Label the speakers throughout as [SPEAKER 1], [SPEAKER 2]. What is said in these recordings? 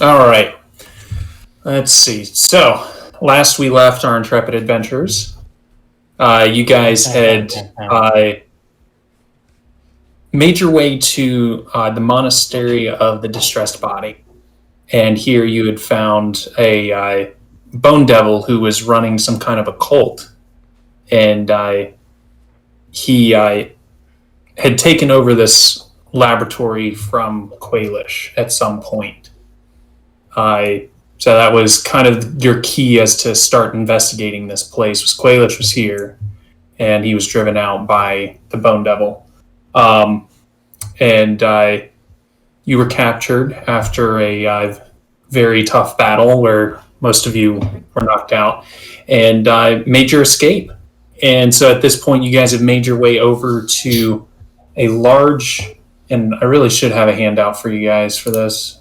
[SPEAKER 1] All right. Let's see. So, last we left our intrepid adventurers, you guys had made your way to the monastery of the distressed body. And here you had found a bone devil who was running some kind of a cult. And he had taken over this laboratory from Quailish at some point. So that was kind of your key as to start investigating this place. Was Quailish was here, and he was driven out by the Bone Devil. And you were captured after a very tough battle where most of you were knocked out, and made your escape. And so at this point, you guys have made your way over to a large, and I really should have a handout for you guys for this,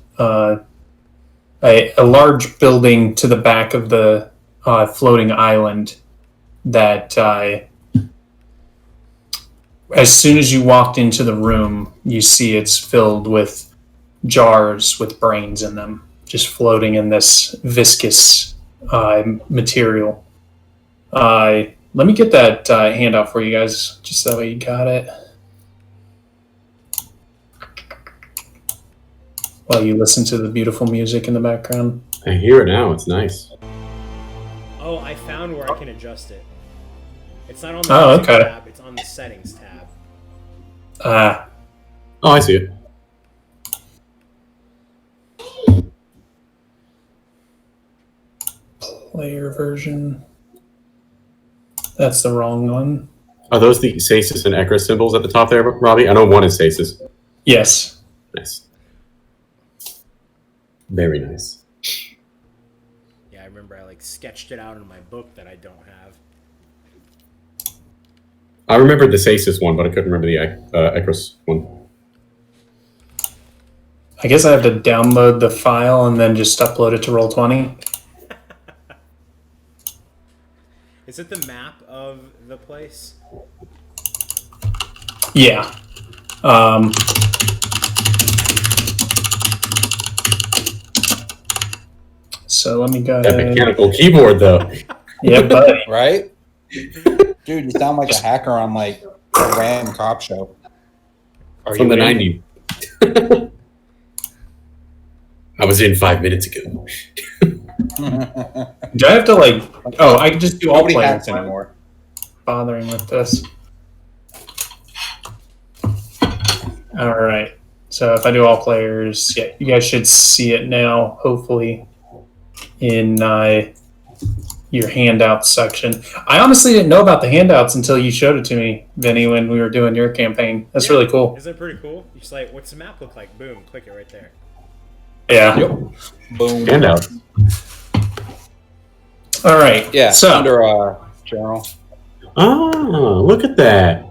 [SPEAKER 1] a large building to the back of the floating island that as soon as you walked into the room, you see it's filled with jars with brains in them, just floating in this viscous material. Let me get that handout for you guys, just that way you got it. While you listen to the beautiful music in the background.
[SPEAKER 2] I hear it now. It's nice.
[SPEAKER 3] Oh, I found where I can adjust it. It's not on the music tab. It's on the settings tab.
[SPEAKER 2] Oh, I see it.
[SPEAKER 1] Player version. That's the wrong one.
[SPEAKER 2] Are those the stasis and Ekra symbols at the top there, Robbie? I know one is stasis.
[SPEAKER 1] Yes.
[SPEAKER 2] Nice. Very nice.
[SPEAKER 3] Yeah, I remember I sketched it out in my book that I don't have.
[SPEAKER 2] I remember the stasis one, but I couldn't remember the Ekros one.
[SPEAKER 1] I guess I have to download the file and then just upload it to Roll20.
[SPEAKER 3] Is it the map of the place?
[SPEAKER 1] Yeah. So let me go
[SPEAKER 2] That
[SPEAKER 1] ahead.
[SPEAKER 2] mechanical keyboard, though.
[SPEAKER 1] Yeah, buddy.
[SPEAKER 4] Right? Dude, you sound like a hacker on a random cop show.
[SPEAKER 2] From the 90s. I was in 5 minutes ago.
[SPEAKER 1] Do I have to Oh, I can just do all
[SPEAKER 4] Nobody
[SPEAKER 1] players
[SPEAKER 4] hacks anymore.
[SPEAKER 1] Bothering with this. All right. So if I do all players, yeah, you guys should see it now. Hopefully, in your handout section. I honestly didn't know about the handouts until you showed it to me, Vinny, when we were doing your campaign. That's really cool.
[SPEAKER 3] Isn't it pretty cool? You're just what's the map look like? Boom, click it right there.
[SPEAKER 1] Yeah.
[SPEAKER 4] Yep. Boom.
[SPEAKER 2] Handout.
[SPEAKER 1] All right.
[SPEAKER 4] Yeah,
[SPEAKER 1] so
[SPEAKER 4] under general.
[SPEAKER 2] Oh, look at that.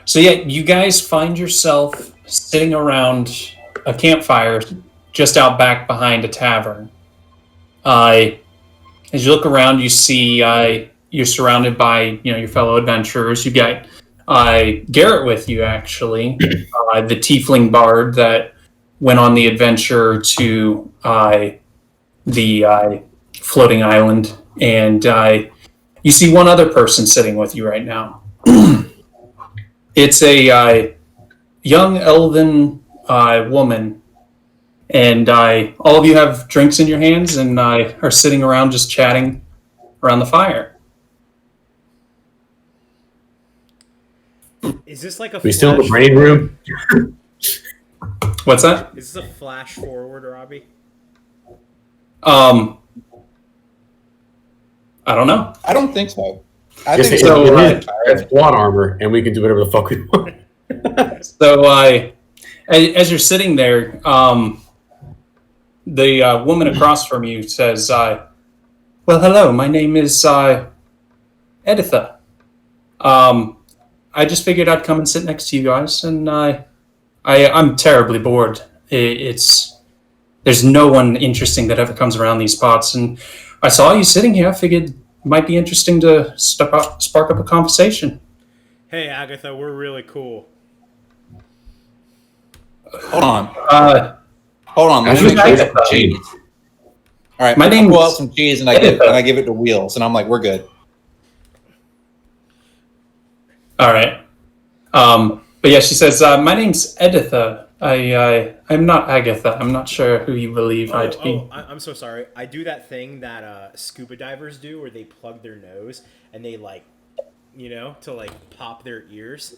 [SPEAKER 1] So yeah, you guys find yourself sitting around a campfire just out back behind a tavern. As you look around, you see you're surrounded by your fellow adventurers. You got Garrett with you, actually, the tiefling bard that went on the adventure to the floating island, and you see one other person sitting with you right now. It's a young elven woman, and all of you have drinks in your hands and are sitting around just chatting around the fire.
[SPEAKER 3] Is this like a
[SPEAKER 2] We still in the brain room?
[SPEAKER 1] What's that?
[SPEAKER 3] Is this a flash forward, Robbie?
[SPEAKER 1] I don't know.
[SPEAKER 4] I don't think so. I
[SPEAKER 2] Just
[SPEAKER 4] think
[SPEAKER 1] so,
[SPEAKER 2] it's plot armor, and we can do whatever the fuck we want.
[SPEAKER 1] So as you're sitting there, the woman across from you says, well, hello, my name is Editha. I just figured I'd come and sit next to you guys, and I'm terribly bored. There's no one interesting that ever comes around these spots, and I saw you sitting here. I figured it might be interesting to spark up a conversation.
[SPEAKER 3] Hey, Agatha, we're really cool.
[SPEAKER 4] Hold on.
[SPEAKER 1] Hold
[SPEAKER 4] on.
[SPEAKER 1] Let me make some cheese.
[SPEAKER 4] All right.
[SPEAKER 1] My name
[SPEAKER 4] pull out some cheese and I give it to Wheels, and I'm like, we're good.
[SPEAKER 1] All right. But yeah, she says, my name's Editha. I'm not Agatha. I'm not sure who you believe I'd be.
[SPEAKER 3] I'm so sorry. I do that thing that scuba divers do where they plug their nose and they to pop their ears.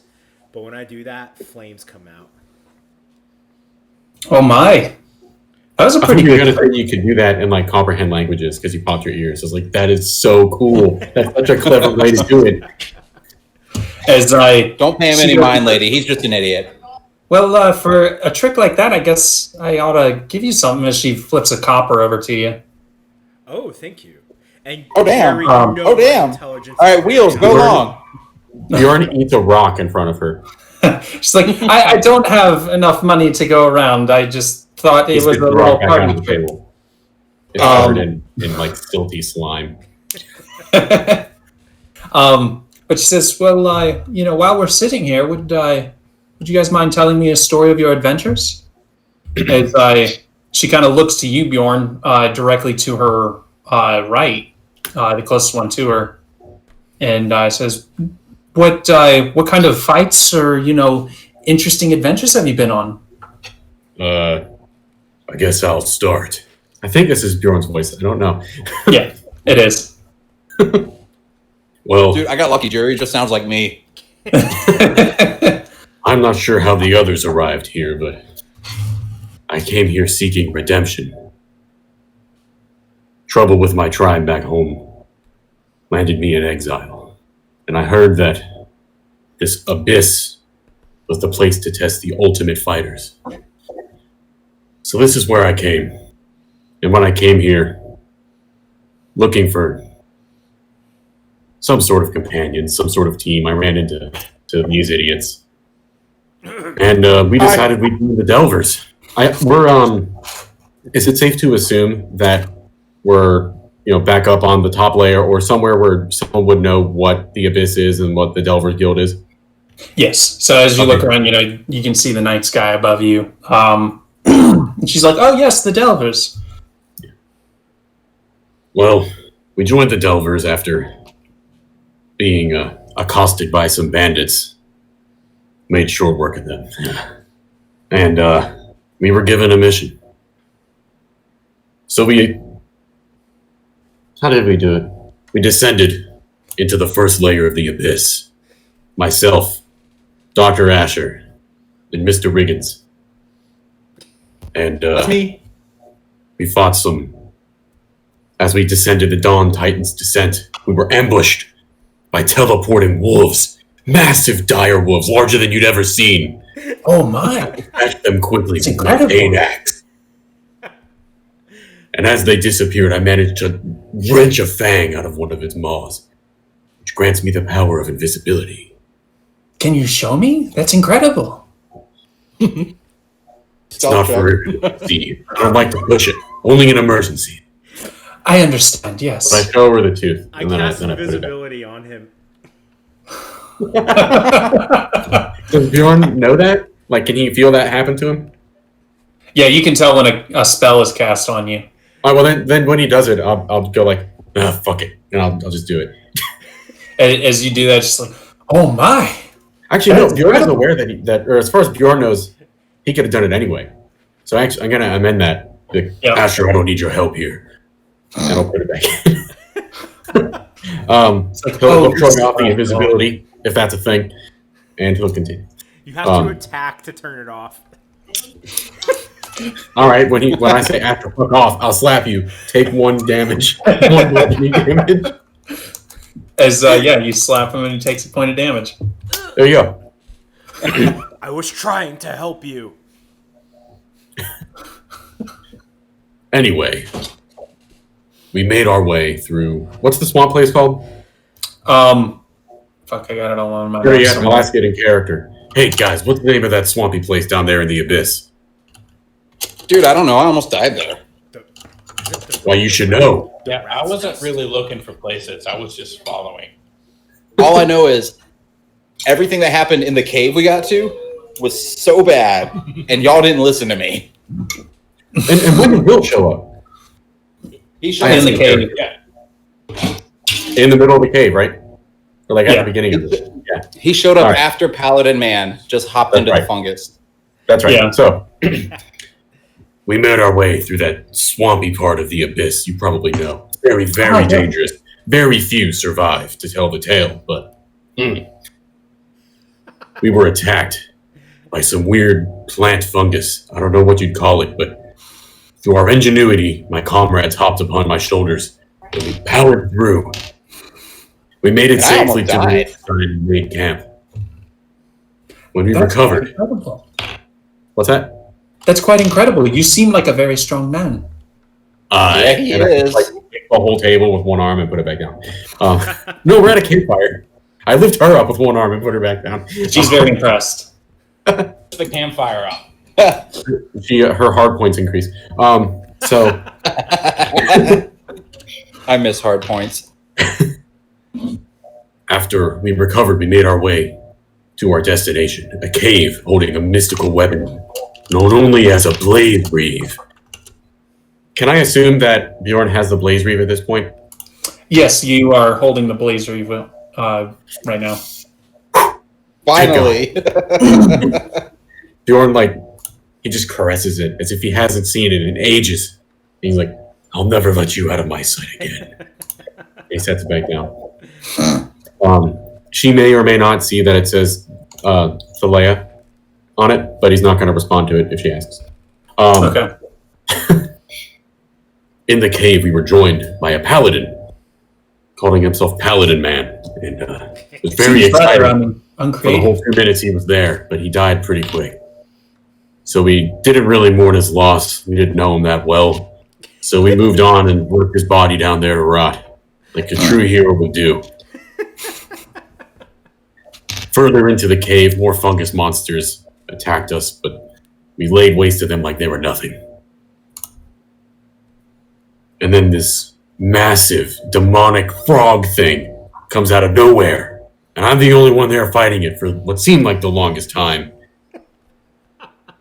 [SPEAKER 3] But when I do that, flames come out.
[SPEAKER 1] Oh my. That was a pretty good.
[SPEAKER 2] You're gonna say you could do that and comprehend languages because you popped your ears. I was like, that is so cool. That's such a clever way to do it.
[SPEAKER 4] Don't pay him any mind, lady. He's just an idiot.
[SPEAKER 1] Well, for a trick like that, I guess I ought to give you something as she flips a copper over to you.
[SPEAKER 3] Oh, thank you. And
[SPEAKER 4] damn!
[SPEAKER 3] Jerry,
[SPEAKER 4] damn! All right, Wheels, go long.
[SPEAKER 2] Bjorn eats a rock in front of her.
[SPEAKER 1] She's like, I don't have enough money to go around. I just thought it was a little party trick.
[SPEAKER 2] It's covered in silty slime.
[SPEAKER 1] But she says, well, while we're sitting here, would you guys mind telling me a story of your adventures? As she kind of looks to you, Bjorn, directly to her right, the closest one to her, and says, what kind of fights or interesting adventures have you been on?
[SPEAKER 2] I guess I'll start. I think this is Bjorn's voice. I don't know.
[SPEAKER 1] Yeah, it is.
[SPEAKER 2] Well,
[SPEAKER 4] dude, I got lucky. Jerry just sounds like me.
[SPEAKER 2] I'm not sure how the others arrived here, but I came here seeking redemption. Trouble with my tribe back home landed me in exile, and I heard that this abyss was the place to test the ultimate fighters. So this is where I came. And when I came here, looking for some sort of companion, some sort of team, I ran into these idiots. And we decided we'd be the Delvers. Is it safe to assume that we're back up on the top layer or somewhere where someone would know what the Abyss is and what the Delvers Guild is?
[SPEAKER 1] Yes. So as you look around, you can see the night sky above you. And she's like, oh yes, the Delvers.
[SPEAKER 2] Well, we joined the Delvers after being accosted by some bandits. Made short work of them. And we were given a mission. So how did we do it? We descended into the first layer of the Abyss. Myself, Dr. Asher, and Mr. Riggins. And
[SPEAKER 4] that's me.
[SPEAKER 2] We fought as we descended the Dawn Titan's descent, we were ambushed by teleporting wolves. Massive dire wolves, larger than you'd ever seen.
[SPEAKER 1] Oh my.
[SPEAKER 2] Smashed them quickly
[SPEAKER 1] it's
[SPEAKER 2] with
[SPEAKER 1] incredible.
[SPEAKER 2] my Bane axe. And as they disappeared, I managed to wrench a fang out of one of its maws, which grants me the power of invisibility.
[SPEAKER 1] Can you show me? That's incredible.
[SPEAKER 2] It's not for everyone to see. I don't like to push it. Only in emergency.
[SPEAKER 1] I understand, yes.
[SPEAKER 2] But I show her the tooth.
[SPEAKER 3] I cast invisibility on him.
[SPEAKER 2] Does Bjorn know that? Can he feel that happen to him?
[SPEAKER 1] Yeah, you can tell when a spell is cast on you.
[SPEAKER 2] All right, well, then when he does it, I'll go fuck it. And I'll just do it.
[SPEAKER 1] As you do that, just oh my.
[SPEAKER 2] Actually, no, Bjorn is aware or as far as Bjorn knows, he could have done it anyway. So actually, I'm going to amend that. Asher, I don't need your help here. And I'll put it back in. He'll throw me off the invisibility, if that's a thing, and he'll continue.
[SPEAKER 3] You have to attack to turn it off.
[SPEAKER 2] All right, when I say after fuck off, I'll slap you. Take 1 damage. 1 lightning damage.
[SPEAKER 1] As you slap him and he takes a point of damage.
[SPEAKER 2] There you go.
[SPEAKER 3] I was trying to help you.
[SPEAKER 2] Anyway, we made our way through. What's the swamp place called?
[SPEAKER 1] Fuck, I got it all on my.
[SPEAKER 2] Here you have Alaska in character. Hey guys, what's the name of that swampy place down there in the abyss?
[SPEAKER 4] Dude, I don't know. I almost died there.
[SPEAKER 2] Why, you should know.
[SPEAKER 5] Yeah, I wasn't really looking for places. I was just following.
[SPEAKER 4] All I know is everything that happened in the cave we got to was so bad, and y'all didn't listen to me.
[SPEAKER 2] And when did Rill show up?
[SPEAKER 4] He showed
[SPEAKER 1] In
[SPEAKER 4] us
[SPEAKER 1] the cave.
[SPEAKER 2] In the middle of the cave, right? Or like at
[SPEAKER 1] Yeah.
[SPEAKER 2] the beginning of it. Yeah,
[SPEAKER 4] He showed up
[SPEAKER 2] All right.
[SPEAKER 4] after Paladin Man just hopped
[SPEAKER 2] That's
[SPEAKER 4] into
[SPEAKER 2] right.
[SPEAKER 4] the fungus.
[SPEAKER 2] that's right.
[SPEAKER 1] Yeah.
[SPEAKER 2] So we made our way through that swampy part of the abyss. You probably know. It's very, very
[SPEAKER 1] Oh, yeah.
[SPEAKER 2] dangerous. Very few survive to tell the tale, but we were attacked by some weird plant fungus. I don't know what you'd call it, but through our ingenuity, my comrades hopped upon my shoulders and we powered through. We made it
[SPEAKER 4] And I
[SPEAKER 2] safely
[SPEAKER 4] almost
[SPEAKER 2] to the
[SPEAKER 4] died.
[SPEAKER 2] side and made camp. When we
[SPEAKER 1] That's
[SPEAKER 2] recovered,
[SPEAKER 1] incredible.
[SPEAKER 2] what's that?
[SPEAKER 1] That's quite incredible. You seem like a very strong man.
[SPEAKER 4] Yeah, he
[SPEAKER 2] and I
[SPEAKER 4] is.
[SPEAKER 2] just, picked the whole table with one arm and put it back down. No, we're at a campfire. I lift her up with one arm and put her back down.
[SPEAKER 1] She's very impressed.
[SPEAKER 5] Put the campfire up.
[SPEAKER 2] Her hard points increase. So
[SPEAKER 4] I miss hard points.
[SPEAKER 2] after we recovered, we made our way to our destination, a cave holding a mystical weapon known only as a blaze reeve. Can I assume that Bjorn has the blaze reeve at this point?
[SPEAKER 1] Yes, you are holding the blazer right now.
[SPEAKER 4] Finally.
[SPEAKER 2] Bjorn, he just caresses it as if he hasn't seen it in ages. He's like, I'll never let you out of my sight again. He sets it back down. She may or may not see that it says Thalea on it, but he's not going to respond to it if she asks.
[SPEAKER 1] Okay.
[SPEAKER 2] In the cave, we were joined by a paladin, calling himself Paladin Man, and was very
[SPEAKER 1] Seems rather
[SPEAKER 2] excited. For the
[SPEAKER 1] uncreative.
[SPEAKER 2] whole few minutes he was there, but he died pretty quick. So we didn't really mourn his loss. We didn't know him that well. So we moved on and worked his body down there to rot, like a true hero would do. Further into the cave, more fungus monsters attacked us, but we laid waste to them like they were nothing. And then this massive, demonic frog thing comes out of nowhere. And I'm the only one there fighting it for what seemed like the longest time.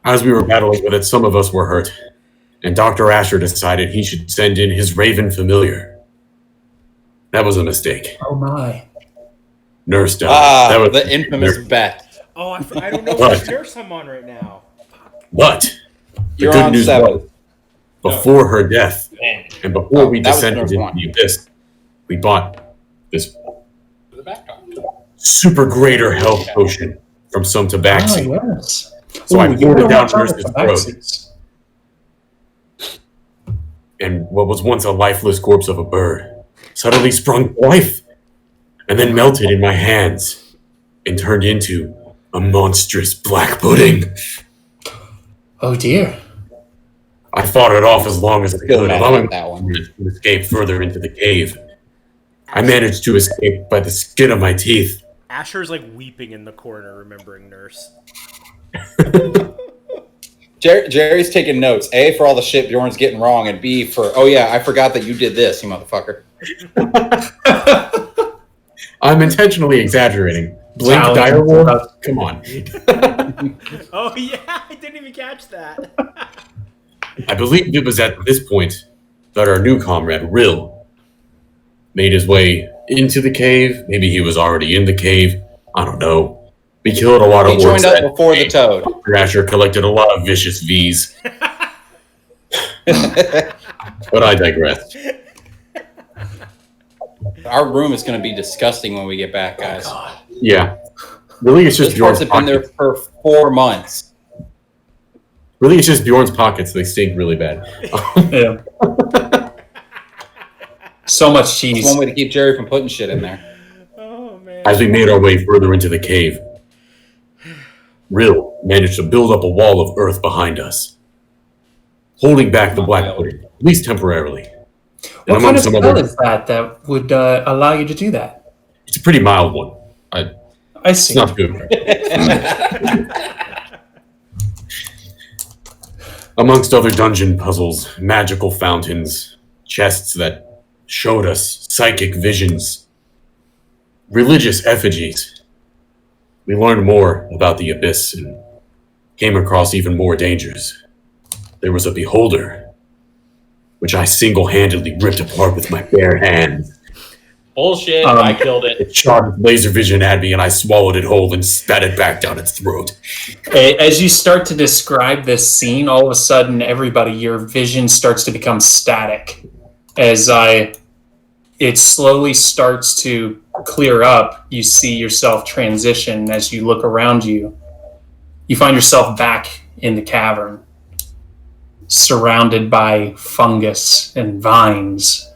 [SPEAKER 2] As we were battling with it, some of us were hurt. And Dr. Asher decided he should send in his raven familiar. That was a mistake.
[SPEAKER 1] Oh my.
[SPEAKER 2] Nurse died. That was
[SPEAKER 4] The infamous bet.
[SPEAKER 3] Oh, I don't know
[SPEAKER 2] What?
[SPEAKER 3] what nurse I'm on right now.
[SPEAKER 2] But the
[SPEAKER 4] You're
[SPEAKER 2] good
[SPEAKER 4] on
[SPEAKER 2] news
[SPEAKER 4] 7.
[SPEAKER 2] was, before her death,
[SPEAKER 5] Man,
[SPEAKER 2] and before we
[SPEAKER 4] that was
[SPEAKER 2] descended
[SPEAKER 4] nurse
[SPEAKER 2] into
[SPEAKER 4] 1.
[SPEAKER 2] the abyss, we bought this
[SPEAKER 5] to the back top.
[SPEAKER 2] super greater health potion from some tabaxi.
[SPEAKER 1] Oh, yes.
[SPEAKER 2] So I
[SPEAKER 1] Ooh, you
[SPEAKER 2] poured it
[SPEAKER 1] gotta
[SPEAKER 2] down
[SPEAKER 1] watch out
[SPEAKER 2] Nurse's
[SPEAKER 1] for
[SPEAKER 2] throat.
[SPEAKER 1] tabaxis.
[SPEAKER 2] And what was once a lifeless corpse of a bird suddenly sprung to life and then melted in my hands and turned into a monstrous black pudding.
[SPEAKER 1] Oh dear.
[SPEAKER 2] I fought it off as long as I
[SPEAKER 4] Still
[SPEAKER 2] could,
[SPEAKER 4] mad
[SPEAKER 2] allowing
[SPEAKER 4] at that one.
[SPEAKER 2] myself to escape further into the cave. I managed to escape by the skin of my teeth.
[SPEAKER 3] Asher's like weeping in the corner, remembering nurse.
[SPEAKER 4] Jerry's taking notes. A, for all the shit Bjorn's getting wrong, and B, for, oh yeah, I forgot that you did this, you motherfucker.
[SPEAKER 2] I'm intentionally exaggerating. Blink
[SPEAKER 1] Challenge.
[SPEAKER 2] direwolf? Come on.
[SPEAKER 3] Oh yeah, I didn't even catch that.
[SPEAKER 2] I believe it was at this point that our new comrade, Rill, made his way into the cave. Maybe he was already in the cave. I don't know. We killed a lot of
[SPEAKER 4] He
[SPEAKER 2] orcs.
[SPEAKER 4] joined up
[SPEAKER 2] that
[SPEAKER 4] before the
[SPEAKER 2] day.
[SPEAKER 4] toad.
[SPEAKER 2] Asher collected a lot of vicious Vs. But I digress.
[SPEAKER 4] Our room is going to be disgusting when we get back, guys.
[SPEAKER 2] Yeah. Really, it's just
[SPEAKER 4] Those parts
[SPEAKER 2] Bjorn's
[SPEAKER 4] have been there
[SPEAKER 2] pockets.
[SPEAKER 4] for 4 months.
[SPEAKER 2] Really, it's just Bjorn's pockets. They stink really bad.
[SPEAKER 1] Yeah. So much
[SPEAKER 4] It's
[SPEAKER 1] cheese.
[SPEAKER 4] one way to keep Jerry from putting shit in there.
[SPEAKER 3] Oh man.
[SPEAKER 2] As we made our way further into the cave, Rill managed to build up a wall of earth behind us, holding back the black pudding, at least temporarily. And
[SPEAKER 1] What
[SPEAKER 2] among
[SPEAKER 1] kind of
[SPEAKER 2] some
[SPEAKER 1] spell
[SPEAKER 2] other,
[SPEAKER 1] is that would allow you to do that?
[SPEAKER 2] it's a pretty mild one.
[SPEAKER 1] I
[SPEAKER 2] It's
[SPEAKER 1] see.
[SPEAKER 2] not good. Amongst other dungeon puzzles, magical fountains, chests that showed us psychic visions, religious effigies, we learned more about the abyss and came across even more dangers. There was a beholder, which I single-handedly ripped apart with my bare hands.
[SPEAKER 5] Bullshit. I killed it.
[SPEAKER 2] It shot its laser vision at me, and I swallowed it whole and spat it back down its throat.
[SPEAKER 1] As you start to describe this scene, all of a sudden, everybody, your vision starts to become static. As it slowly starts to clear up, you see yourself transition. As you look around you, you find yourself back in the cavern, surrounded by fungus and vines,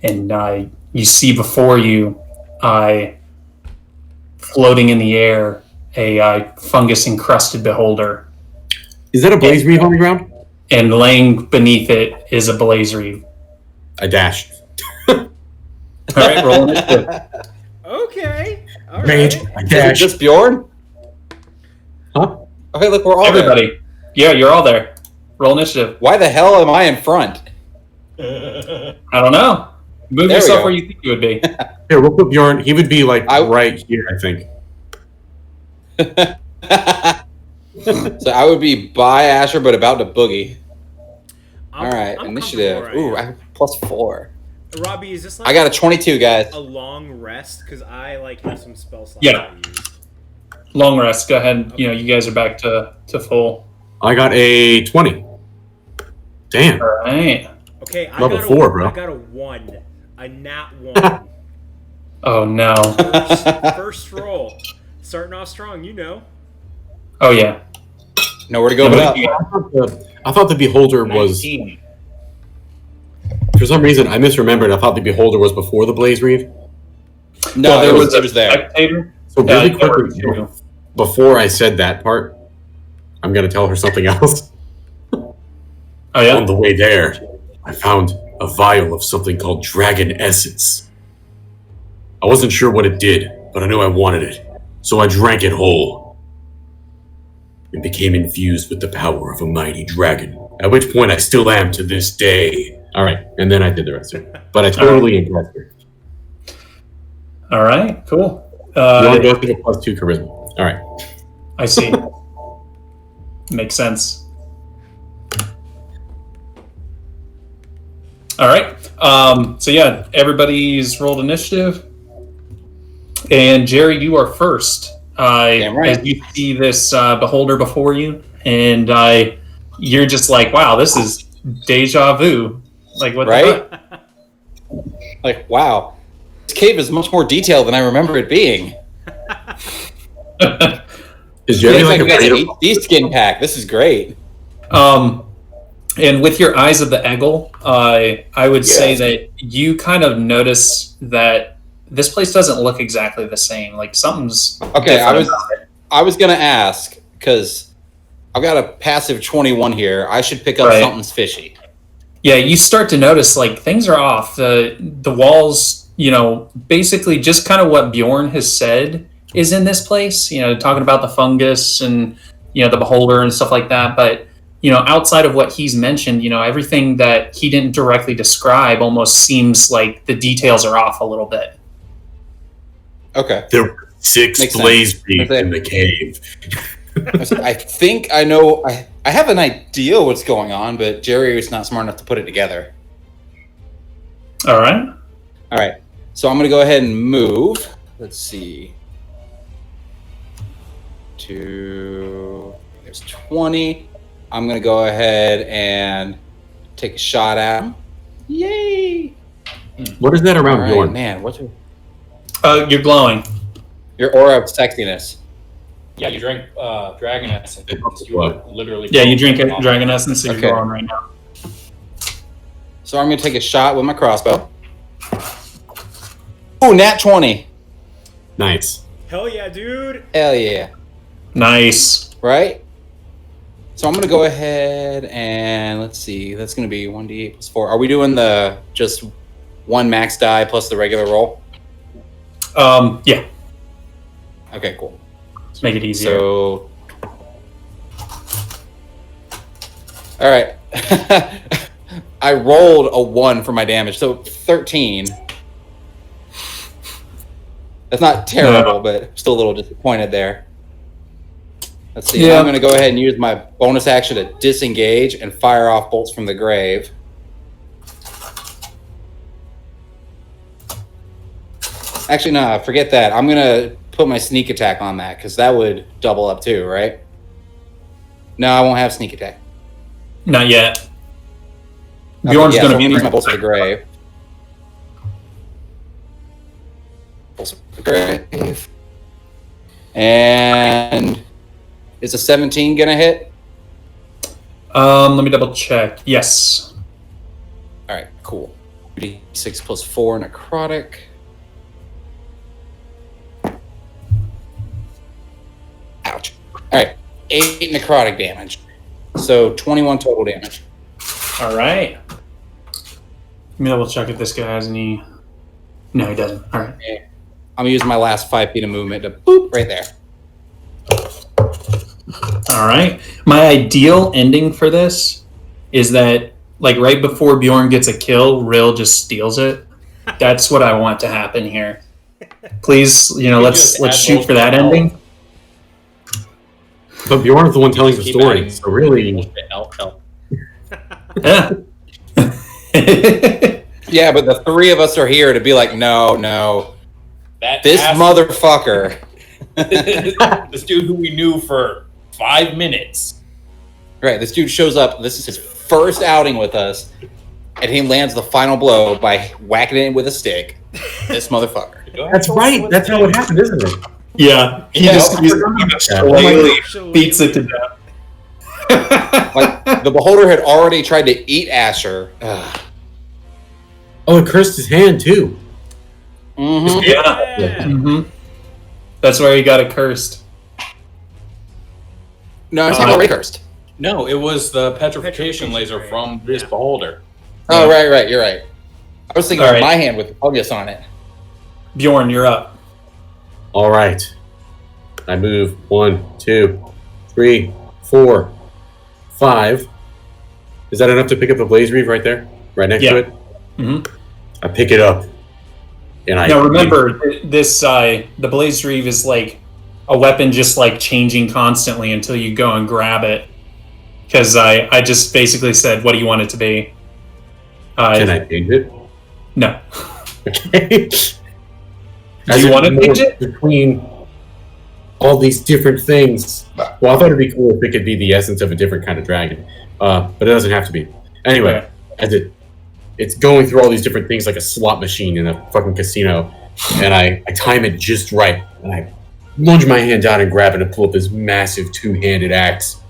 [SPEAKER 1] and you see before you, floating in the air, a fungus-encrusted beholder.
[SPEAKER 2] Is that a blaze reeve on the ground?
[SPEAKER 1] And laying beneath it is a blaze reeve.
[SPEAKER 2] I dashed.
[SPEAKER 1] All right, roll initiative.
[SPEAKER 3] Okay. All
[SPEAKER 2] Rage.
[SPEAKER 3] right.
[SPEAKER 2] I
[SPEAKER 4] Is it
[SPEAKER 2] dashed.
[SPEAKER 4] just Bjorn?
[SPEAKER 2] Huh?
[SPEAKER 4] Okay, look, we're all there.
[SPEAKER 1] Everybody. Yeah, you're all there. Roll initiative.
[SPEAKER 4] Why the hell am I in front?
[SPEAKER 1] I don't know. Move
[SPEAKER 4] There we
[SPEAKER 1] yourself
[SPEAKER 4] go.
[SPEAKER 1] where you think you would be.
[SPEAKER 2] Here, we'll put Bjorn. He would be like
[SPEAKER 4] I-
[SPEAKER 2] right here, I think.
[SPEAKER 4] So I would be by Asher, but about to boogie.
[SPEAKER 3] I'm-
[SPEAKER 4] All right,
[SPEAKER 3] I'm
[SPEAKER 4] initiative.
[SPEAKER 3] comfortable
[SPEAKER 4] Ooh,
[SPEAKER 3] where
[SPEAKER 4] I have +4.
[SPEAKER 3] Robbie, is this like
[SPEAKER 4] I got a 22, guys.
[SPEAKER 3] a long rest? Because I like have some spell slots
[SPEAKER 1] Yeah.
[SPEAKER 3] I use.
[SPEAKER 1] Long rest. Go ahead. You know, you guys are back to full.
[SPEAKER 2] I got a 20. Damn.
[SPEAKER 1] All right.
[SPEAKER 3] Okay, I
[SPEAKER 2] Level
[SPEAKER 3] got
[SPEAKER 2] 4,
[SPEAKER 3] a,
[SPEAKER 2] bro.
[SPEAKER 3] I got a 1. A nat 1.
[SPEAKER 1] Oh, no.
[SPEAKER 3] First roll. Starting off strong, you know.
[SPEAKER 1] Oh, yeah.
[SPEAKER 4] Nowhere to go but up.
[SPEAKER 2] I thought the beholder was...
[SPEAKER 1] 19.
[SPEAKER 2] For some reason, I misremembered. I thought the beholder was before the blaze reeve.
[SPEAKER 4] No,
[SPEAKER 1] Well,
[SPEAKER 4] it was
[SPEAKER 1] a
[SPEAKER 4] there.
[SPEAKER 1] spectator.
[SPEAKER 2] So really
[SPEAKER 1] there were
[SPEAKER 2] quickly,
[SPEAKER 1] two.
[SPEAKER 2] before I said that part, I'm going to tell her something else.
[SPEAKER 1] Oh, yeah?
[SPEAKER 2] On the way there, I found a vial of something called dragon essence. I wasn't sure what it did, but I knew I wanted it. So I drank it whole. It became infused with the power of a mighty dragon. At which point I still am to this day. Alright, and then I did the rest of it. But I totally impressed her.
[SPEAKER 1] All right, cool.
[SPEAKER 2] You want to go through a +2 charisma. Alright.
[SPEAKER 1] I see. Makes sense. All right. So yeah, everybody's rolled initiative, and Jerry, you are first.
[SPEAKER 4] Damn right.
[SPEAKER 1] As you see this beholder before you, and you're just like, "Wow, this is deja vu." Like what?
[SPEAKER 4] Right? Like, wow. This cave is much more detailed than I remember it being.
[SPEAKER 2] Is Jerry
[SPEAKER 4] It's
[SPEAKER 2] like
[SPEAKER 4] like we got
[SPEAKER 2] a
[SPEAKER 4] an HD skin pack. This is great.
[SPEAKER 1] And with your eyes of the Eggle, I would say that you kind of notice that this place doesn't look exactly the same. Like something's
[SPEAKER 4] Okay,
[SPEAKER 1] different about it.
[SPEAKER 4] I was gonna ask because I've got a passive 21 here. I should pick up
[SPEAKER 1] Right.
[SPEAKER 4] something's fishy.
[SPEAKER 1] Yeah, you start to notice like things are off. The walls, you know, basically just kind of what Bjorn has said is in this place. You know, talking about the fungus and you know the beholder and stuff like that. But you know, outside of what he's mentioned, you know, everything that he didn't directly describe almost seems like the details are off a little bit.
[SPEAKER 4] Okay.
[SPEAKER 2] There were 6
[SPEAKER 4] Makes sense.
[SPEAKER 2] blaze reeves
[SPEAKER 4] That's it.
[SPEAKER 2] in the cave.
[SPEAKER 4] I think I know. I have an idea what's going on, but Jerry is not smart enough to put it together.
[SPEAKER 1] All right.
[SPEAKER 4] All right. So I'm going to go ahead and move. Let's see. There's 20. I'm going to go ahead and take a shot at him. Yay!
[SPEAKER 2] What is that
[SPEAKER 4] All
[SPEAKER 2] around
[SPEAKER 4] right,
[SPEAKER 2] Bjorn?
[SPEAKER 4] man. What's
[SPEAKER 1] You're glowing.
[SPEAKER 4] your aura of sexiness?
[SPEAKER 5] Yeah, you drink dragon essence. You
[SPEAKER 2] What?
[SPEAKER 5] are literally.
[SPEAKER 1] Yeah, you drink a dragon essence, so you're
[SPEAKER 4] Okay.
[SPEAKER 1] glowing right now.
[SPEAKER 4] So I'm going to take a shot with my crossbow. Oh, nat 20.
[SPEAKER 2] Nice.
[SPEAKER 3] Hell yeah, dude.
[SPEAKER 4] Hell yeah.
[SPEAKER 1] Nice.
[SPEAKER 4] Right? So I'm going to go ahead and let's see. That's going to be 1d8 plus 4. Are we doing the just one max die plus the regular roll?
[SPEAKER 1] Yeah.
[SPEAKER 4] Okay, cool.
[SPEAKER 1] Let's make it easier.
[SPEAKER 4] So, all right. I rolled a 1 for my damage, so 13. That's not terrible, but still a little disappointed there. Let's see.
[SPEAKER 1] Yeah.
[SPEAKER 4] I'm going to go ahead and use my bonus action to disengage and fire off bolts from the grave. Actually, no, forget that. I'm going to put my sneak attack on that because that would double up too, right? No, I won't have sneak attack.
[SPEAKER 1] Not yet.
[SPEAKER 4] Okay,
[SPEAKER 1] Bjorn's
[SPEAKER 4] yeah,
[SPEAKER 1] going
[SPEAKER 4] so
[SPEAKER 1] to
[SPEAKER 4] I'm
[SPEAKER 1] be
[SPEAKER 4] use my bolts of the grave. Bolts of the grave. And is a 17 going to hit?
[SPEAKER 1] Let me double check. Yes.
[SPEAKER 4] All right, cool. 6 plus 4 necrotic. Ouch. All right, 8 necrotic damage. So 21 total damage.
[SPEAKER 1] All right. Let me double check if this guy has any. No, he doesn't. All right.
[SPEAKER 4] I'm using my last 5 feet of movement to boop right there.
[SPEAKER 1] All right. My ideal ending for this is that, like, right before Bjorn gets a kill, Rill just steals it. That's what I want to happen here. Please, let's shoot for that ending.
[SPEAKER 2] But Bjorn's the one telling the
[SPEAKER 5] Keep
[SPEAKER 2] story,
[SPEAKER 5] adding
[SPEAKER 2] so really,
[SPEAKER 5] help.
[SPEAKER 1] Yeah.
[SPEAKER 4] Yeah, but the 3 of us are here to be like, no.
[SPEAKER 5] That
[SPEAKER 4] This
[SPEAKER 5] ass-
[SPEAKER 4] motherfucker.
[SPEAKER 5] this dude who we knew for 5 minutes.
[SPEAKER 4] Right, this dude shows up. This is his first outing with us, and he lands the final blow by whacking it with a stick. This motherfucker.
[SPEAKER 2] that's right. That's how it happened, isn't it?
[SPEAKER 1] Yeah. He
[SPEAKER 4] Yeah,
[SPEAKER 1] just
[SPEAKER 4] I
[SPEAKER 1] slightly beats it to death.
[SPEAKER 4] Like, the Beholder had already tried to eat Asher. Ugh.
[SPEAKER 2] Oh, it cursed his hand too.
[SPEAKER 4] Mhm.
[SPEAKER 1] Yeah. Mm-hmm. That's where he got it cursed.
[SPEAKER 4] No, it's not already cursed.
[SPEAKER 5] No, it was the petrification laser from this beholder.
[SPEAKER 4] Oh, right, you're right. I was thinking
[SPEAKER 1] All
[SPEAKER 4] of
[SPEAKER 1] right.
[SPEAKER 4] my hand with the fungus on it.
[SPEAKER 1] Bjorn, you're up.
[SPEAKER 2] All right. I move 1, 2, 3, 4, 5. Is that enough to pick up the Blaze Reeve right there? Right next to it?
[SPEAKER 1] Mm-hmm.
[SPEAKER 2] I pick it up. And I
[SPEAKER 1] Now remember, the Blaze Reeve is like a weapon just like changing constantly until you go and grab it. Because I just basically said, what do you want it to be?
[SPEAKER 2] Can I change it?
[SPEAKER 1] No.
[SPEAKER 2] Okay.
[SPEAKER 1] Do you want to change it?
[SPEAKER 2] Between all these different things. Well, I thought it'd be cool if it could be the essence of a different kind of dragon. But it doesn't have to be. Anyway, it's going through all these different things like a slot machine in a fucking casino. And I time it just right. And I lunge my hand down and grab it and pull up this massive two-handed axe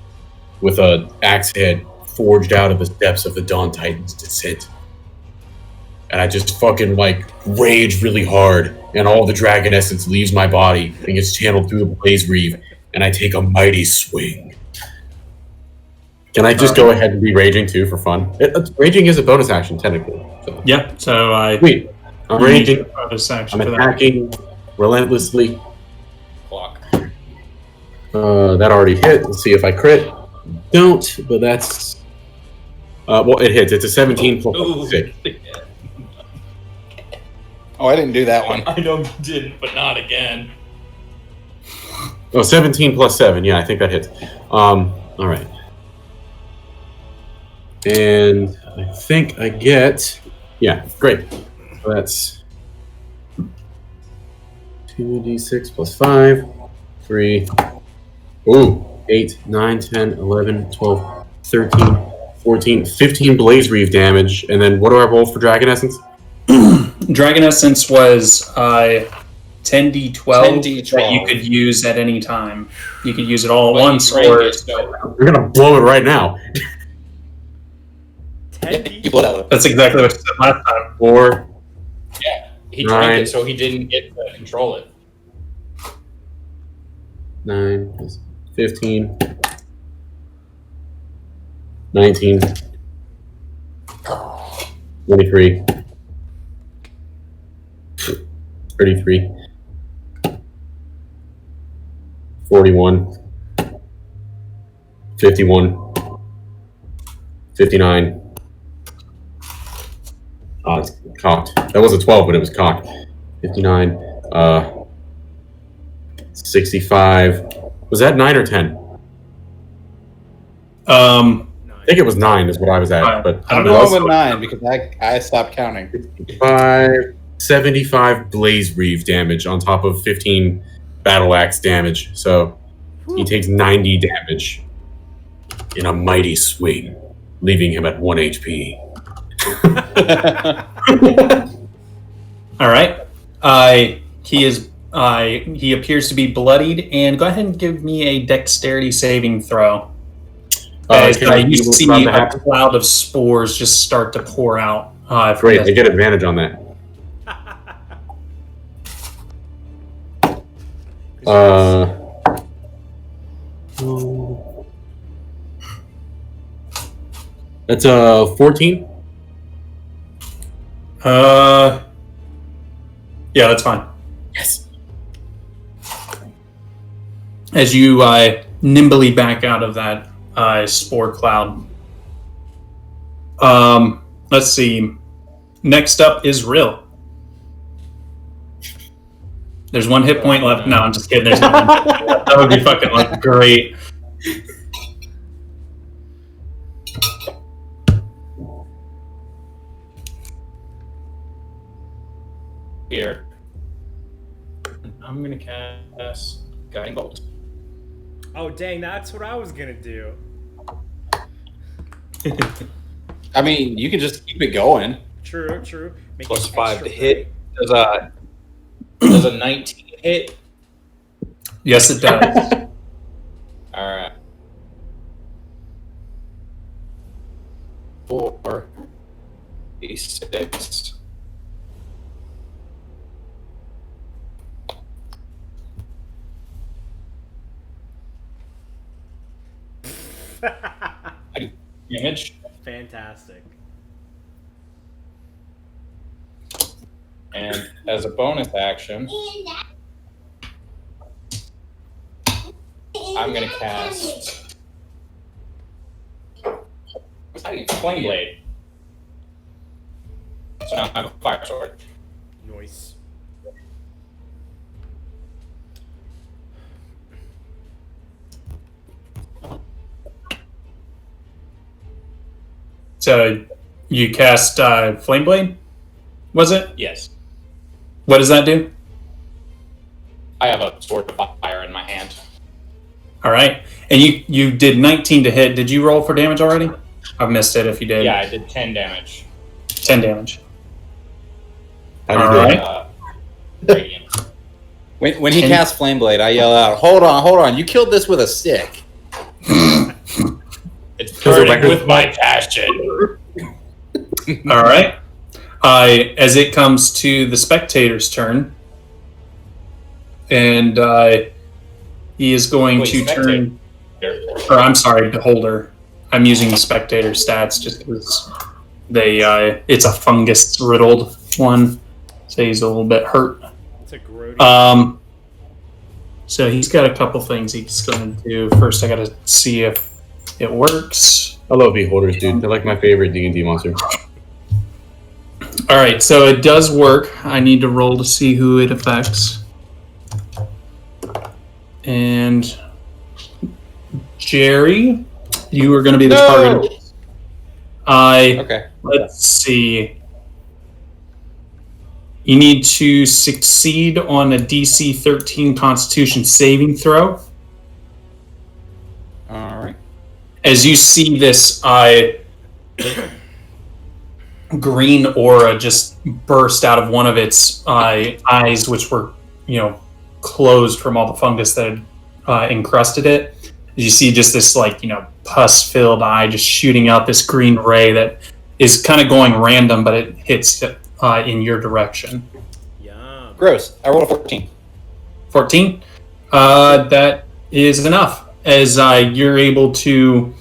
[SPEAKER 2] with an axe head forged out of the depths of the Dawn Titan's descent. And I just fucking rage really hard, and all the dragon essence leaves my body and gets channeled through the Blaze Reeve, and I take a mighty swing. Can I just go ahead and be raging too for fun? Raging is a bonus action technically. So.
[SPEAKER 1] Yeah, so
[SPEAKER 2] Sweet. I'm raging.
[SPEAKER 1] bonus action
[SPEAKER 2] I'm
[SPEAKER 1] for that.
[SPEAKER 2] attacking relentlessly.
[SPEAKER 5] Clock.
[SPEAKER 2] That already hit. Let's see if I crit. Don't, but that's. Well, it hits. It's a 17 plus 6.
[SPEAKER 4] Oh, I didn't do that one.
[SPEAKER 5] I know you didn't, but not again.
[SPEAKER 2] Oh, 17 plus 7. Yeah, I think that hits. All right. And I think I get... Yeah, great. So that's 2d6 plus 5, 3, 8, 9, 10, 11, 12, 13, 14, 15 Blaze Reeve damage. And then what do I roll for Dragon Essence?
[SPEAKER 1] Dragon Essence was 10d12
[SPEAKER 4] 10d12
[SPEAKER 1] that you could use at any time. You could use it all at
[SPEAKER 5] Well,
[SPEAKER 1] once,
[SPEAKER 5] you drank
[SPEAKER 1] or
[SPEAKER 5] it, so
[SPEAKER 2] We're going to blow it right now.
[SPEAKER 3] 10
[SPEAKER 4] You blew it out.
[SPEAKER 1] that's exactly what you said last time.
[SPEAKER 2] 4,
[SPEAKER 5] he
[SPEAKER 2] 9,
[SPEAKER 5] drank it, so he didn't get to control it.
[SPEAKER 2] 9 plus 15, 19, 23, 33, 41, 51, 59. It's cocked. That was a 12, but it was cocked. 59, 65. Was that 9 or 10? I think it was 9 is what I was at,
[SPEAKER 1] Alright.
[SPEAKER 2] but
[SPEAKER 1] I
[SPEAKER 4] I'm
[SPEAKER 1] don't know.
[SPEAKER 4] going with 9 because I stopped counting.
[SPEAKER 2] 75 Blaze Reeve damage on top of 15 Battle Axe damage. So he takes 90 damage in a mighty swing, leaving him at 1 HP.
[SPEAKER 1] All right. He appears to be bloodied, and go ahead and give me a dexterity saving throw. As you see a cloud of spores just start to pour out.
[SPEAKER 2] Great, I get advantage on that. That's 14.
[SPEAKER 1] Yeah, that's fine.
[SPEAKER 2] Yes.
[SPEAKER 1] As you nimbly back out of that spore cloud. Let's see. Next up is Rill. There's 1 hit point left. No, I'm just kidding. There's not 1 hit point left. That would be fucking great. Here. I'm gonna cast Guiding Bolt.
[SPEAKER 3] Oh dang, that's what I was gonna do.
[SPEAKER 4] I mean, you can just keep it going.
[SPEAKER 3] True. Make
[SPEAKER 5] Plus
[SPEAKER 3] it
[SPEAKER 5] 5
[SPEAKER 3] extra
[SPEAKER 5] to hit. Does a 19 hit?
[SPEAKER 1] Yes, it does.
[SPEAKER 5] Alright. 4 D6. Damage.
[SPEAKER 3] Fantastic.
[SPEAKER 5] And as a bonus action, I'm going to cast Flame Blade. So now I have a Fire Sword.
[SPEAKER 3] Nice.
[SPEAKER 1] So you cast Flame Blade? Was it?
[SPEAKER 5] Yes.
[SPEAKER 1] What does that do?
[SPEAKER 5] I have a Sword of Fire in my hand.
[SPEAKER 1] All right. And you did 19 to hit. Did you roll for damage already? I've missed it if you did.
[SPEAKER 5] Yeah, I did 10 damage.
[SPEAKER 1] 10 damage.
[SPEAKER 2] How do you
[SPEAKER 1] All
[SPEAKER 2] do
[SPEAKER 1] right.
[SPEAKER 2] that?
[SPEAKER 5] Radiant.
[SPEAKER 4] When he casts Flame Blade, I yell out, hold on, you killed this with a stick.
[SPEAKER 5] It's burning with my passion.
[SPEAKER 1] All right. As it comes to the spectator's turn, and he is going to turn. Or I'm sorry, Beholder. I'm using the spectator stats just because it's a fungus riddled one, so he's a little bit hurt.
[SPEAKER 3] It's a grody.
[SPEAKER 1] So he's got a couple things he's going to do. First, I got to see if it works.
[SPEAKER 2] Hello, Beholders, dude. They're like my favorite D&D monster.
[SPEAKER 1] All right, so it does work. I need to roll to see who it affects. And Jerry, you are going to be the target.
[SPEAKER 4] Okay.
[SPEAKER 1] Let's see. You need to succeed on a DC 13 Constitution saving throw.
[SPEAKER 4] All right.
[SPEAKER 1] As you see this green aura just burst out of one of its eyes, which were, closed from all the fungus that had encrusted it. You see just this pus-filled eye just shooting out this green ray that is kind of going random, but it hits in your direction.
[SPEAKER 3] Yum.
[SPEAKER 4] Gross. I rolled a 14.
[SPEAKER 1] 14? That is enough. As you're able to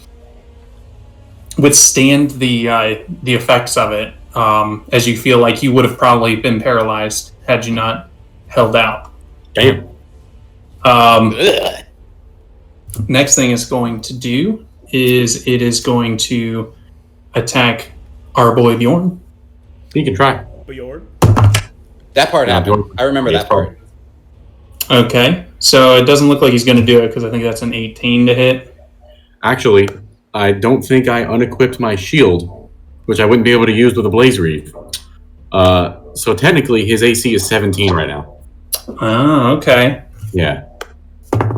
[SPEAKER 1] withstand the effects of it, as you feel like you would have probably been paralyzed had you not held out.
[SPEAKER 2] Damn.
[SPEAKER 1] Next thing it's going to do is it is going to attack our boy Bjorn.
[SPEAKER 2] You can try.
[SPEAKER 3] Bjorn.
[SPEAKER 4] That part
[SPEAKER 2] Yeah,
[SPEAKER 4] happened.
[SPEAKER 2] Bjorn.
[SPEAKER 4] I remember
[SPEAKER 2] Yes,
[SPEAKER 4] that part.
[SPEAKER 1] Okay, so it doesn't look like he's going to do it because I think that's an 18 to hit.
[SPEAKER 2] Actually, I don't think I unequipped my shield, which I wouldn't be able to use with a Blaze Reef. So technically, his AC is 17 right now.
[SPEAKER 1] Oh, okay.
[SPEAKER 2] Yeah.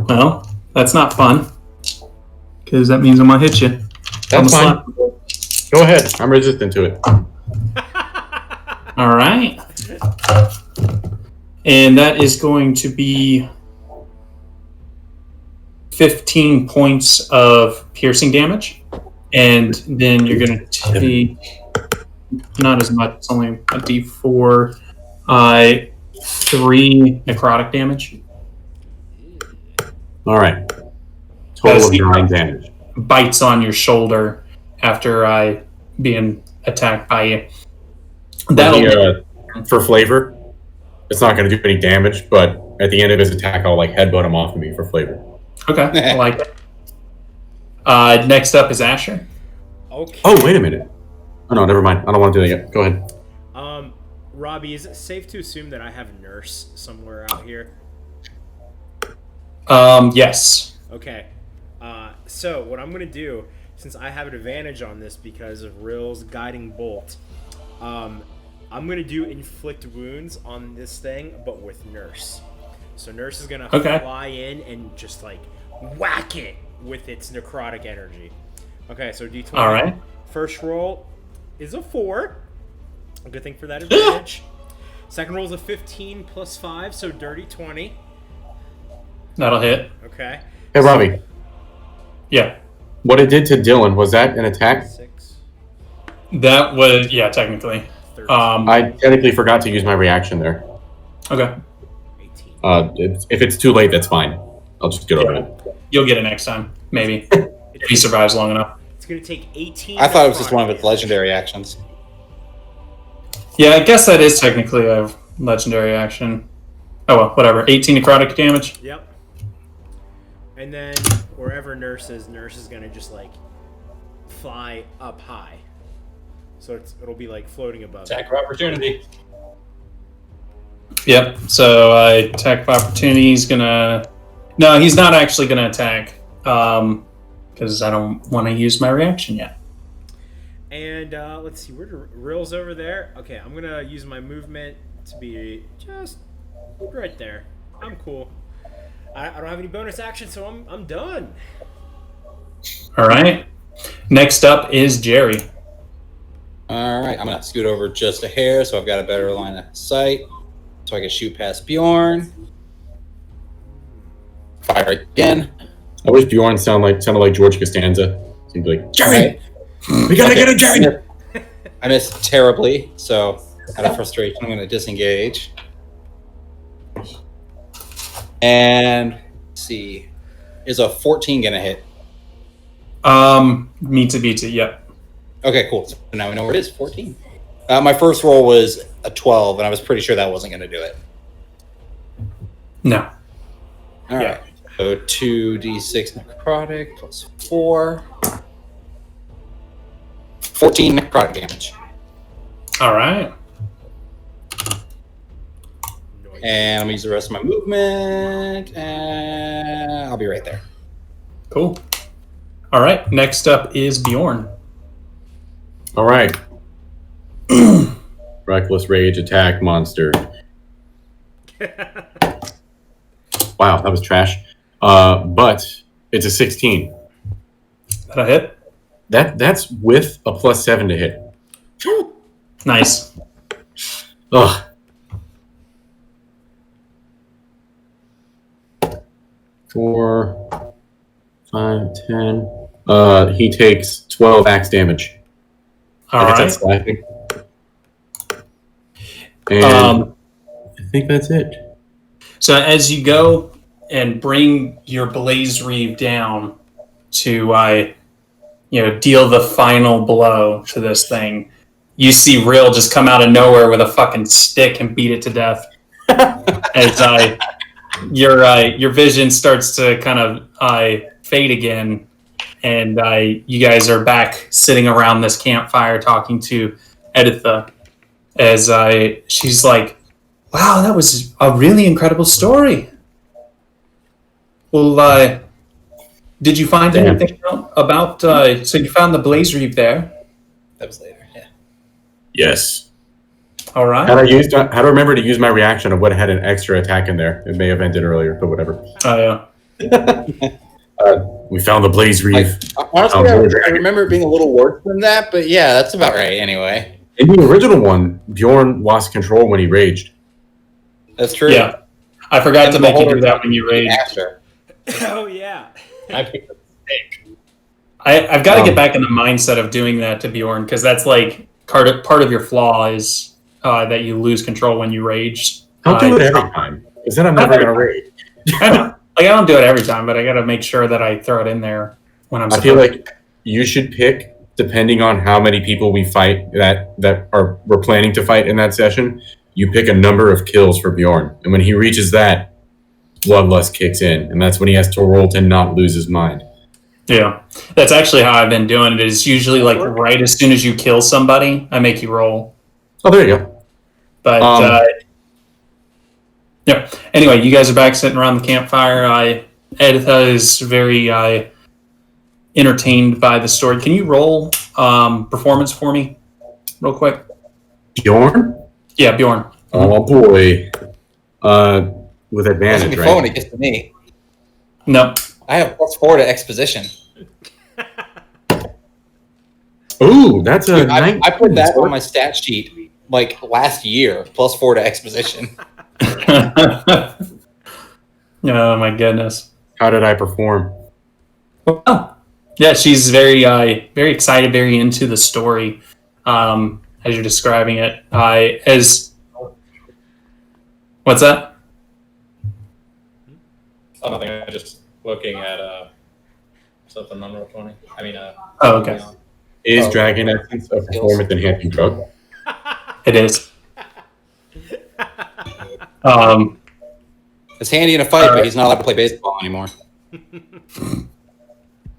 [SPEAKER 1] Well, that's not fun. Because that means I'm going to hit you.
[SPEAKER 2] That's fine. Go ahead. I'm resistant to it.
[SPEAKER 1] All right. And that is going to be 15 points of piercing damage. And then you're going to take not as much, it's only a d4, 3 necrotic damage.
[SPEAKER 2] All right. Total of 9 damage.
[SPEAKER 1] Bites on your shoulder after being attacked by you. That'll
[SPEAKER 2] for flavor, it's not going to do any damage, but at the end of his attack, I'll headbutt him off of me for flavor.
[SPEAKER 1] Okay, I like it. Next up is Asher.
[SPEAKER 3] Okay.
[SPEAKER 2] Oh, wait a minute. Oh, no, never mind. I don't want to do that yet. Go ahead.
[SPEAKER 3] Robbie, is it safe to assume that I have Nurse somewhere out here?
[SPEAKER 1] Yes.
[SPEAKER 3] Okay. So what I'm going to do, since I have an advantage on this because of Rill's guiding bolt, I'm going to do inflict wounds on this thing, but with Nurse. So Nurse is going to fly in and just whack it with its necrotic energy. Okay, so D20.
[SPEAKER 1] All right.
[SPEAKER 3] First roll is a 4. A good thing for that advantage. Second roll is a 15 plus 5, so dirty 20.
[SPEAKER 1] That'll hit.
[SPEAKER 3] Okay.
[SPEAKER 2] Hey, Robbie.
[SPEAKER 1] Yeah.
[SPEAKER 2] What it did to Dylan, was that an attack?
[SPEAKER 3] 6.
[SPEAKER 1] That was, yeah, technically.
[SPEAKER 3] 13.
[SPEAKER 2] I technically forgot to use my reaction there.
[SPEAKER 1] Okay.
[SPEAKER 3] 18.
[SPEAKER 2] If it's too late, that's fine. I'll just get over it.
[SPEAKER 1] You'll get it next time, maybe. If he survives long enough.
[SPEAKER 3] It's going to take 18.
[SPEAKER 4] I thought it was just one of its legendary actions.
[SPEAKER 1] Yeah, I guess that is technically a legendary action. Oh, well, whatever. 18 necrotic damage.
[SPEAKER 3] Yep. And then wherever Nurse is going to just fly up high. So it'll be floating above.
[SPEAKER 5] Attack of opportunity.
[SPEAKER 1] Yep. So attack of opportunity. He's gonna. No, he's not actually gonna attack. Because I don't want to use my reaction yet.
[SPEAKER 3] And let's see, Rill's over there. Okay, I'm gonna use my movement to be just right there. I'm cool. I don't have any bonus action, so I'm done.
[SPEAKER 1] All right. Next up is Jerry.
[SPEAKER 4] All right, I'm gonna scoot over just a hair so I've got a better line of sight, so I can shoot past Bjorn. Fire again.
[SPEAKER 2] I wish Bjorn sounded like George Costanza. He'd be like, Jerry! We gotta get him, Jerry!
[SPEAKER 4] I missed terribly, so out of frustration, I'm gonna disengage. And let's see, is a 14 gonna hit?
[SPEAKER 1] Meet to beat it, yep.
[SPEAKER 4] Okay, cool. So now we know where it is. 14. My first roll was a 12, and I was pretty sure that wasn't gonna do it.
[SPEAKER 1] No.
[SPEAKER 4] All right. So 2d6 necrotic plus 4. 14 necrotic damage.
[SPEAKER 1] All right.
[SPEAKER 4] And I'm gonna use the rest of my movement, and I'll be right there.
[SPEAKER 1] Cool. All right. Next up is Bjorn.
[SPEAKER 2] All right. Reckless Rage attack monster. Wow, that was trash. But it's a 16.
[SPEAKER 1] That'll hit.
[SPEAKER 2] That's with a +7 to hit.
[SPEAKER 1] Nice.
[SPEAKER 2] Ugh. 4, 5, 10. He takes 12 axe damage.
[SPEAKER 1] All right.
[SPEAKER 2] That's slashing. And I think that's it.
[SPEAKER 1] So as you go and bring your Blaze Reeve down to, deal the final blow to this thing, you see Rill just come out of nowhere with a fucking stick and beat it to death. As your vision starts to kind of fade again, and you guys are back sitting around this campfire talking to Editha, as she's like, "Wow, that was a really incredible story. Well, Did you find
[SPEAKER 2] Damn.
[SPEAKER 1] anything out about? So you found the Blaze Reap there.
[SPEAKER 4] That was later. Yeah.
[SPEAKER 2] Yes.
[SPEAKER 1] All right.
[SPEAKER 2] Had I remember to use my reaction of what had an extra attack in there. It may have ended earlier, but whatever.
[SPEAKER 1] Oh yeah.
[SPEAKER 2] We found the Blaze Reef.
[SPEAKER 4] Honestly, I remember it being a little worse than that, but yeah, that's about right anyway.
[SPEAKER 2] In the original one, Bjorn lost control when he raged.
[SPEAKER 4] That's true.
[SPEAKER 1] Yeah. I forgot
[SPEAKER 4] And
[SPEAKER 1] to
[SPEAKER 4] the
[SPEAKER 1] make you
[SPEAKER 4] whole
[SPEAKER 1] do that when you rage.
[SPEAKER 4] After.
[SPEAKER 3] Oh yeah.
[SPEAKER 5] I picked a mistake.
[SPEAKER 1] I've got to get back in the mindset of doing that to Bjorn because that's like part of your flaw is that you lose control when you rage.
[SPEAKER 2] I'll do it every time. Because then I'm never going to rage.
[SPEAKER 1] I know. Like, I don't do it every time, but I got to make sure that I throw it in there when I'm.
[SPEAKER 2] I feel like you should pick, depending on how many people we fight we're planning to fight in that session. You pick a number of kills for Bjorn, and when he reaches that, bloodlust kicks in, and that's when he has to roll to not lose his mind.
[SPEAKER 1] Yeah, that's actually how I've been doing it. It's usually like right as soon as you kill somebody, I make you roll.
[SPEAKER 2] Oh, there you go.
[SPEAKER 1] But yeah. Anyway, you guys are back sitting around the campfire. Editha is very entertained by the story. Can you roll performance for me, real quick?
[SPEAKER 2] Bjorn?
[SPEAKER 1] Yeah, Bjorn.
[SPEAKER 2] Oh boy. With
[SPEAKER 4] That's
[SPEAKER 2] advantage,
[SPEAKER 4] gonna be
[SPEAKER 2] right?
[SPEAKER 4] fun when it gets to me.
[SPEAKER 1] No.
[SPEAKER 4] I have +4 to exposition.
[SPEAKER 2] Ooh, that's a
[SPEAKER 4] Dude, I
[SPEAKER 2] 19.
[SPEAKER 4] put that on my stat sheet like last year. +4 to exposition.
[SPEAKER 1] Oh my goodness.
[SPEAKER 2] How did I perform?
[SPEAKER 1] Oh, yeah, she's very, very excited, very into the story as you're describing it. What's that?
[SPEAKER 5] Oh, nothing. I'm just looking at something on Roll20. I mean,
[SPEAKER 1] Oh, okay.
[SPEAKER 2] Is Dragon Essence a performance enhancing drug?
[SPEAKER 1] It is.
[SPEAKER 4] It's handy in a fight, but he's not allowed to play baseball anymore.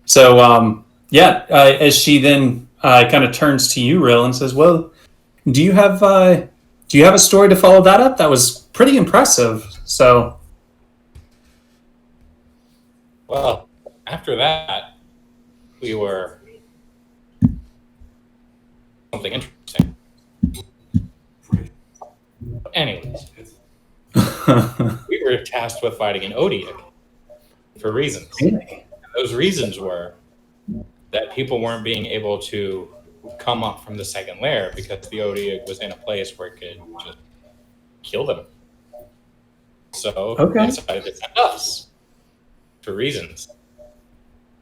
[SPEAKER 1] So, as she then kind of turns to you, Rill, and says, "Well, do you have a story to follow that up? That was pretty impressive." So,
[SPEAKER 5] well, after that, we were something interesting. Anyways, we were tasked with fighting an Odiac for reasons. Those reasons were that people weren't being able to come up from the second layer because the Odiac was in a place where it could just kill them. So they decided to send us for reasons.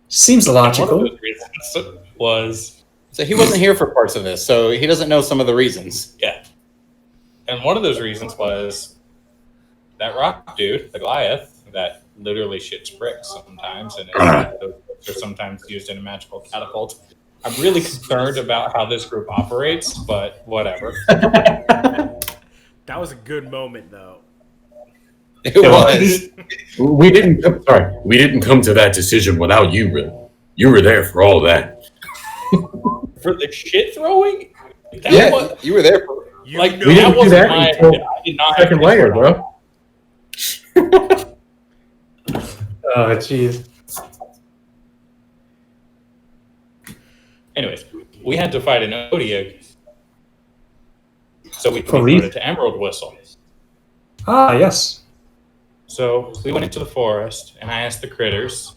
[SPEAKER 1] Seems logical.
[SPEAKER 5] One of those reasons was...
[SPEAKER 4] So he wasn't here for parts of this, so he doesn't know some of the reasons.
[SPEAKER 5] Yeah. And one of those reasons was that rock dude, the Goliath, that literally shits bricks sometimes, and those bricks are sometimes used in a magical catapult. I'm really concerned about how this group operates, but whatever.
[SPEAKER 3] That was a good moment, though.
[SPEAKER 4] It was.
[SPEAKER 2] We didn't come to that decision without you, Rill. You were there for all that.
[SPEAKER 5] For the shit throwing?
[SPEAKER 4] You were there for
[SPEAKER 3] You
[SPEAKER 5] like,
[SPEAKER 3] know,
[SPEAKER 2] we
[SPEAKER 5] that
[SPEAKER 2] didn't do
[SPEAKER 5] wasn't
[SPEAKER 2] that
[SPEAKER 5] my
[SPEAKER 2] until
[SPEAKER 5] idea. I did not
[SPEAKER 2] second
[SPEAKER 5] have
[SPEAKER 2] layer,
[SPEAKER 5] control.
[SPEAKER 2] bro.
[SPEAKER 1] Oh, jeez.
[SPEAKER 5] Anyways, we had to fight an Odiac, so we
[SPEAKER 1] Police?
[SPEAKER 5] promoted to Emerald Whistle.
[SPEAKER 1] Ah, yes.
[SPEAKER 5] So we went into the forest, and I asked the critters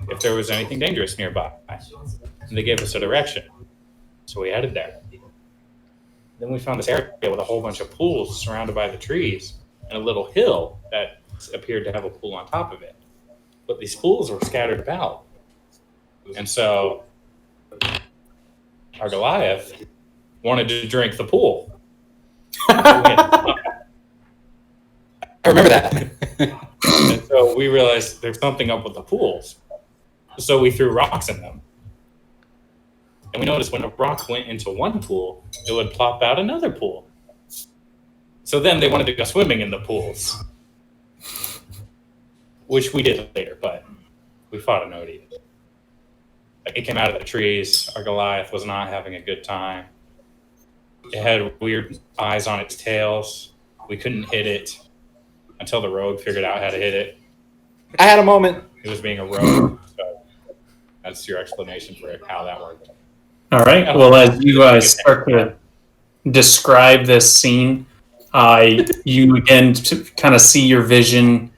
[SPEAKER 5] if there was anything dangerous nearby, and they gave us a direction. So we headed there. Then we found this area with a whole bunch of pools surrounded by the trees, and a little hill that appeared to have a pool on top of it. But these pools were scattered about. And so our Goliath wanted to drink the pool.
[SPEAKER 4] I remember that.
[SPEAKER 5] And so we realized there's something up with the pools. So we threw rocks in them. And we noticed when a rock went into one pool, it would plop out another pool. So then they wanted to go swimming in the pools. Which we did later, but we fought an Odiac. It came out of the trees. Our Goliath was not having a good time. It had weird eyes on its tails. We couldn't hit it until the rogue figured out how to hit it.
[SPEAKER 4] I had a moment.
[SPEAKER 5] It was being a rogue, so That's your explanation for how that worked.
[SPEAKER 1] All right. Well, as you start to describe this scene, you again kind of see your vision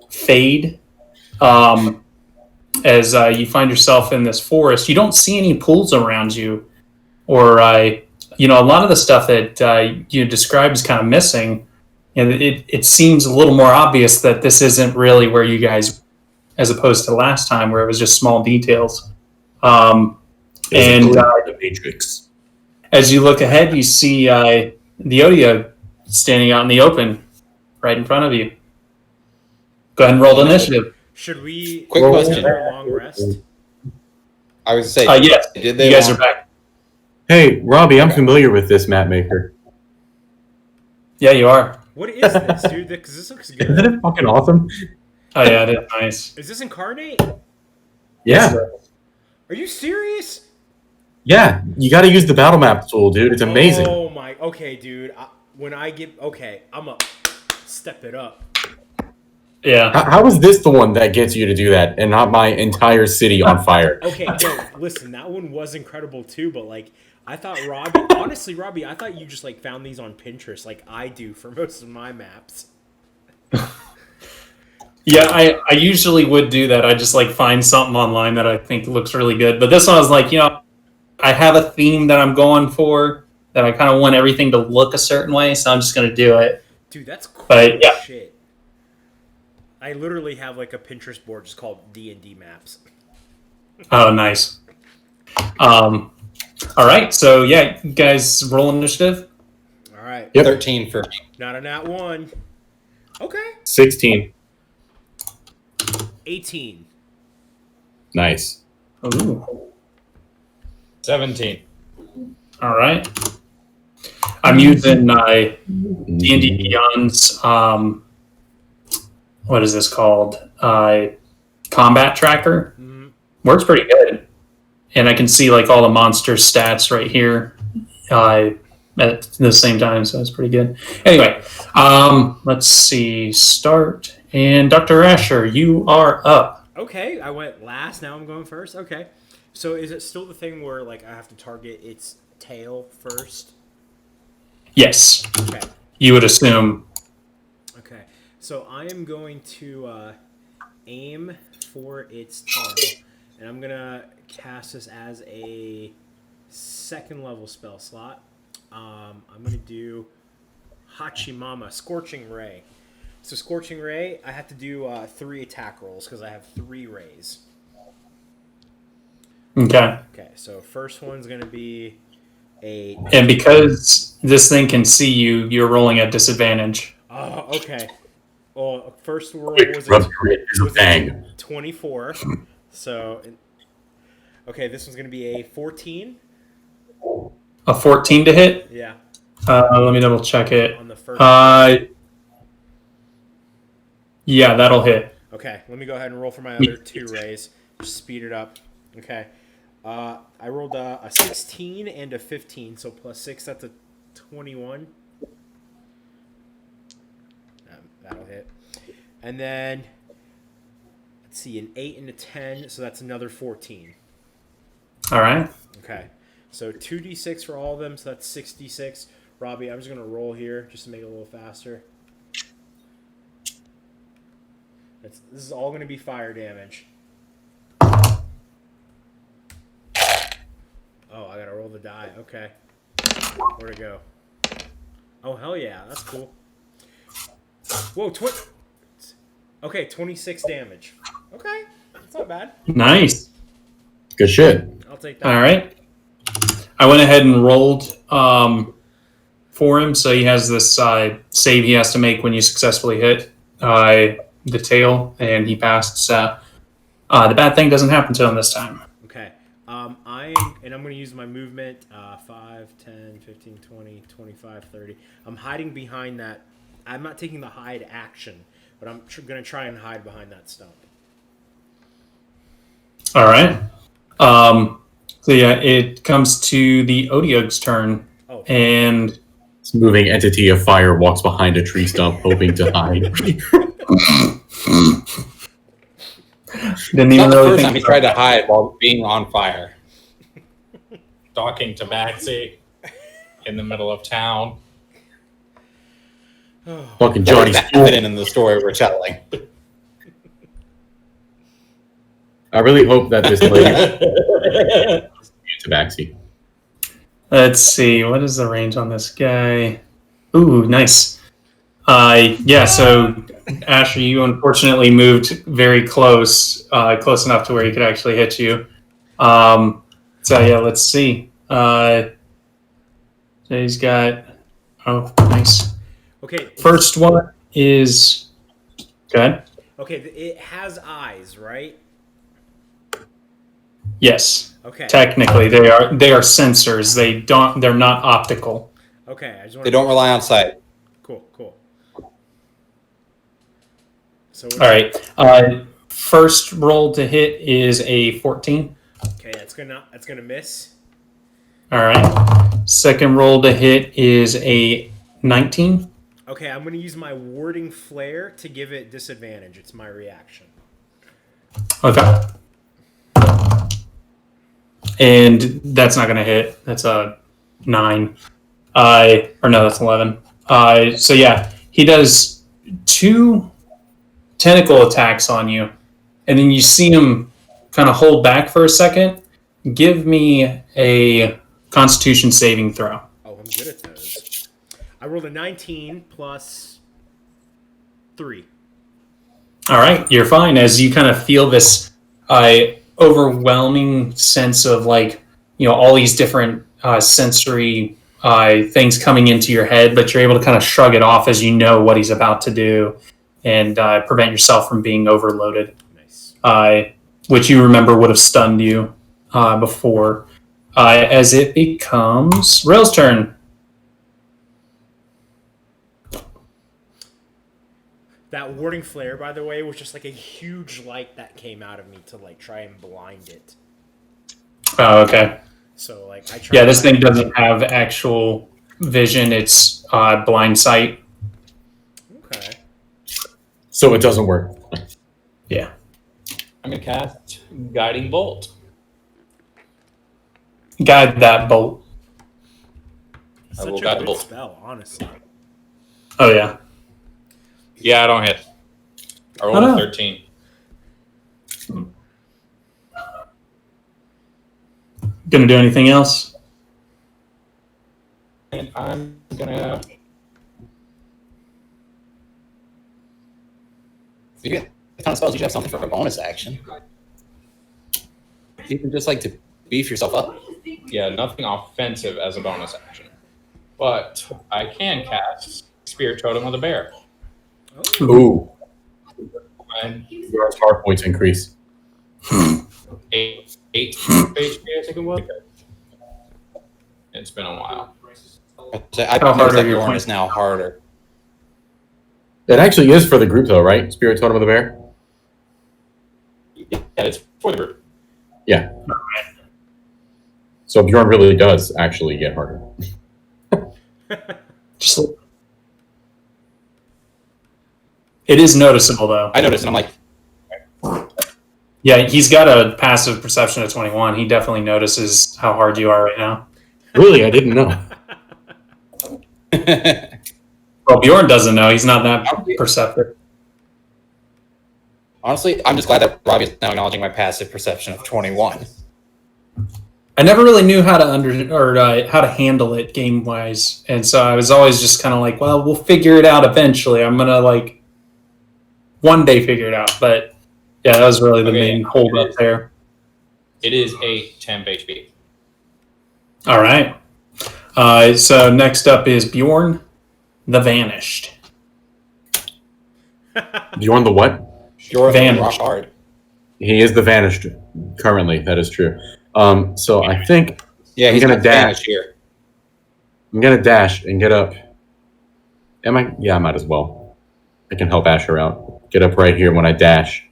[SPEAKER 1] fade. As you find yourself in this forest, you don't see any pools around you, or a lot of the stuff that you describe is kind of missing. And it seems a little more obvious that this isn't really where you guys, as opposed to last time where it was just small details. And
[SPEAKER 2] the Matrix.
[SPEAKER 1] as you look ahead, you see the Odio standing out in the open, right in front of you. Go ahead and roll the initiative.
[SPEAKER 3] Should we
[SPEAKER 4] Quick question.
[SPEAKER 3] consider a long rest?
[SPEAKER 4] I was say,
[SPEAKER 1] Yes,
[SPEAKER 4] did they
[SPEAKER 1] you guys are back.
[SPEAKER 2] Hey, Robbie, I'm familiar with this map maker.
[SPEAKER 1] Yeah, you are.
[SPEAKER 3] What is this, dude? Because this looks
[SPEAKER 2] Isn't
[SPEAKER 3] good.
[SPEAKER 2] it fucking awesome?
[SPEAKER 1] Oh yeah, it is nice.
[SPEAKER 3] Is this Incarnate?
[SPEAKER 2] Yeah.
[SPEAKER 3] Are you serious?
[SPEAKER 2] Yeah, you got to use the battle map tool, dude. It's amazing.
[SPEAKER 3] Oh my. Okay, dude. I'm up. Step it up.
[SPEAKER 1] Yeah.
[SPEAKER 2] How is this the one that gets you to do that and not my entire city on fire?
[SPEAKER 3] Okay, no, listen, that one was incredible too, but like I thought Robbie, I thought you just like found these on Pinterest like I do for most of my maps.
[SPEAKER 1] Yeah, I usually would do that. I just like find something online that I think looks really good. But this one I was like, I have a theme that I'm going for that I kind of want everything to look a certain way, so I'm just going to do it.
[SPEAKER 3] Dude, that's cool
[SPEAKER 1] But, yeah.
[SPEAKER 3] shit. I literally have like a Pinterest board just called D&D maps.
[SPEAKER 1] Oh, nice. All right, so yeah, you guys roll initiative.
[SPEAKER 3] All right.
[SPEAKER 2] Yep.
[SPEAKER 4] 13 for me.
[SPEAKER 3] Not a nat 1. Okay.
[SPEAKER 2] 16.
[SPEAKER 3] 18.
[SPEAKER 2] Nice.
[SPEAKER 1] Ooh.
[SPEAKER 5] 17.
[SPEAKER 1] All right. I'm using D&D Beyond's what is this called? Combat tracker.
[SPEAKER 3] Mhm.
[SPEAKER 1] Works pretty good, and I can see like all the monster stats right here at the same time, so it's pretty good. Anyway, let's see. Start, and Dr. Asher, you are up.
[SPEAKER 3] Okay, I went last, now I'm going first. Okay. So is it still the thing where like I have to target its tail first?
[SPEAKER 1] Yes,
[SPEAKER 3] Okay.
[SPEAKER 1] you would assume.
[SPEAKER 3] Okay, so I am going to aim for its tail, and I'm gonna cast this as a second level spell slot. I'm gonna do Hachimama, Scorching Ray. So Scorching Ray, I have to do 3 attack rolls because I have 3 rays.
[SPEAKER 1] Okay.
[SPEAKER 3] Okay, so first one's gonna be a.
[SPEAKER 1] And because this thing can see you, you're rolling at disadvantage.
[SPEAKER 3] Oh, okay. Well, first roll
[SPEAKER 2] Quick,
[SPEAKER 3] was
[SPEAKER 2] rub
[SPEAKER 3] a,
[SPEAKER 2] your is a
[SPEAKER 3] was a
[SPEAKER 2] bang.
[SPEAKER 3] 24. So, okay, this one's gonna be a 14.
[SPEAKER 1] A 14 to hit.
[SPEAKER 3] Yeah,
[SPEAKER 1] Let me double check it.
[SPEAKER 3] on the first.
[SPEAKER 1] Yeah, that'll hit.
[SPEAKER 3] Okay, let me go ahead and roll for my other 2 rays. Just speed it up. Okay. I rolled a 16 and a 15, so plus 6, that's a 21. That'll hit. And then, let's see, an 8 and a 10, so that's another 14.
[SPEAKER 1] All right.
[SPEAKER 3] Okay. So 2d6 for all of them, so that's 6d6. Robbie, I'm just going to roll here just to make it a little faster. This is all going to be fire damage. Oh, I got to roll the die. Okay. Where'd it go? Oh, hell yeah. That's cool. Whoa, okay, 26 damage. Okay. That's not bad.
[SPEAKER 1] Nice.
[SPEAKER 2] Good shit.
[SPEAKER 3] I'll take that.
[SPEAKER 1] All right. I went ahead and rolled for him, so he has this save he has to make when you successfully hit the tail, and he passed. The bad thing doesn't happen to him this time.
[SPEAKER 3] Okay. I'm going to use my movement 5, 10, 15, 20, 25, 30. I'm hiding behind that. I'm not taking the hide action, but I'm going to try and hide behind that stone.
[SPEAKER 1] All right. So yeah, it comes to the Odiog's turn,
[SPEAKER 3] Oh.
[SPEAKER 1] and
[SPEAKER 2] This moving entity of fire walks behind a tree stump, hoping to hide.
[SPEAKER 1] Didn't
[SPEAKER 4] It's
[SPEAKER 1] even
[SPEAKER 4] not the
[SPEAKER 1] really
[SPEAKER 4] first
[SPEAKER 1] think
[SPEAKER 4] time he
[SPEAKER 1] about
[SPEAKER 4] tried to hide while being on fire.
[SPEAKER 5] Talking to Maxie in the middle of town.
[SPEAKER 2] Fucking
[SPEAKER 4] That
[SPEAKER 2] Johnny's
[SPEAKER 4] was evident in the story we're telling.
[SPEAKER 2] I really hope that this lady tabaxi.
[SPEAKER 1] Let's see. What is the range on this guy? Ooh, nice. Yeah, so Asher, you unfortunately moved very close, close enough to where he could actually hit you. So yeah, let's see. So he's got. Oh, nice.
[SPEAKER 3] Okay.
[SPEAKER 1] First one is. Go ahead.
[SPEAKER 3] Okay, it has eyes, right?
[SPEAKER 1] Yes.
[SPEAKER 3] Okay.
[SPEAKER 1] Technically, they are sensors. They're not optical.
[SPEAKER 3] Okay, I just want
[SPEAKER 4] They don't rely on sight.
[SPEAKER 3] Cool. So
[SPEAKER 1] All right. First roll to hit is a 14.
[SPEAKER 3] Okay, that's gonna miss.
[SPEAKER 1] All right. Second roll to hit is a 19.
[SPEAKER 3] Okay, I'm gonna use my warding flare to give it disadvantage. It's my reaction.
[SPEAKER 1] Okay. And that's not going to hit. That's a 9. Or no, that's 11. So yeah, he does 2 tentacle attacks on you, and then you see him kind of hold back for a second. Give me a Constitution saving throw.
[SPEAKER 3] Oh, I'm good at those. I rolled a 19 plus 3.
[SPEAKER 1] All right, you're fine. As you kind of feel this overwhelming sense of all these different sensory things coming into your head, but you're able to kind of shrug it off as you know what he's about to do and prevent yourself from being overloaded.
[SPEAKER 3] Nice.
[SPEAKER 1] Which you remember would have stunned you before. As it becomes Rill's turn.
[SPEAKER 3] That warding flare, by the way, was just like a huge light that came out of me to try and blind it.
[SPEAKER 1] Oh, okay.
[SPEAKER 3] So I tried.
[SPEAKER 1] Yeah, this thing doesn't have actual vision. It's blind sight.
[SPEAKER 3] Okay.
[SPEAKER 2] So it doesn't work.
[SPEAKER 1] Yeah.
[SPEAKER 5] I'm gonna cast Guiding Bolt.
[SPEAKER 1] Guide that bolt.
[SPEAKER 3] Such
[SPEAKER 5] will
[SPEAKER 3] a
[SPEAKER 5] guide the
[SPEAKER 3] good
[SPEAKER 5] bolt.
[SPEAKER 3] spell, honestly.
[SPEAKER 1] Oh, yeah.
[SPEAKER 5] Yeah, I don't hit. I rolled a 13.
[SPEAKER 1] Gonna do anything else?
[SPEAKER 5] And I'm gonna.
[SPEAKER 4] You get a ton of spells. You should have something for a bonus action. You can just to beef yourself up.
[SPEAKER 5] Yeah, nothing offensive as a bonus action. But I can cast Spirit Totem of the Bear.
[SPEAKER 2] Ooh.
[SPEAKER 5] And
[SPEAKER 2] Your power points increase.
[SPEAKER 5] 8 HP, I think it was. It's been a while.
[SPEAKER 4] I
[SPEAKER 1] How hard
[SPEAKER 4] noticed
[SPEAKER 1] are
[SPEAKER 4] that
[SPEAKER 1] your
[SPEAKER 4] Bjorn
[SPEAKER 1] points?
[SPEAKER 4] is now harder.
[SPEAKER 2] It actually is for the group, though, right? Spirit Totem of the Bear?
[SPEAKER 5] Yeah, it's for the group.
[SPEAKER 2] Yeah. So Bjorn really does actually get harder.
[SPEAKER 1] Just it is noticeable, though.
[SPEAKER 4] I noticed, and I'm like,
[SPEAKER 1] Yeah, he's got a passive perception of 21. He definitely notices how hard you are right now.
[SPEAKER 2] Really? I didn't know.
[SPEAKER 1] Well, Bjorn doesn't know. He's not that perceptive.
[SPEAKER 4] honestly, I'm just glad that Robbie is now acknowledging my passive perception of 21.
[SPEAKER 1] I never really knew how to how to handle it game wise, and so I was always just kind of like, well, we'll figure it out eventually. I'm gonna one day figure it out, but yeah, that was really the main hold up there.
[SPEAKER 5] It is a temp HP.
[SPEAKER 1] All right. So next up is Bjorn, the Vanished.
[SPEAKER 2] Bjorn the what?
[SPEAKER 4] You're
[SPEAKER 1] Vanished.
[SPEAKER 4] rock hard.
[SPEAKER 2] He is the Vanished currently. That is true. So I think
[SPEAKER 4] Yeah,
[SPEAKER 2] I'm
[SPEAKER 4] he's
[SPEAKER 2] gonna
[SPEAKER 4] gonna
[SPEAKER 2] dash.
[SPEAKER 4] here.
[SPEAKER 2] I'm gonna dash and get up. Am I? Yeah, I might as well. I can help Asher out. Get up right here when I dash.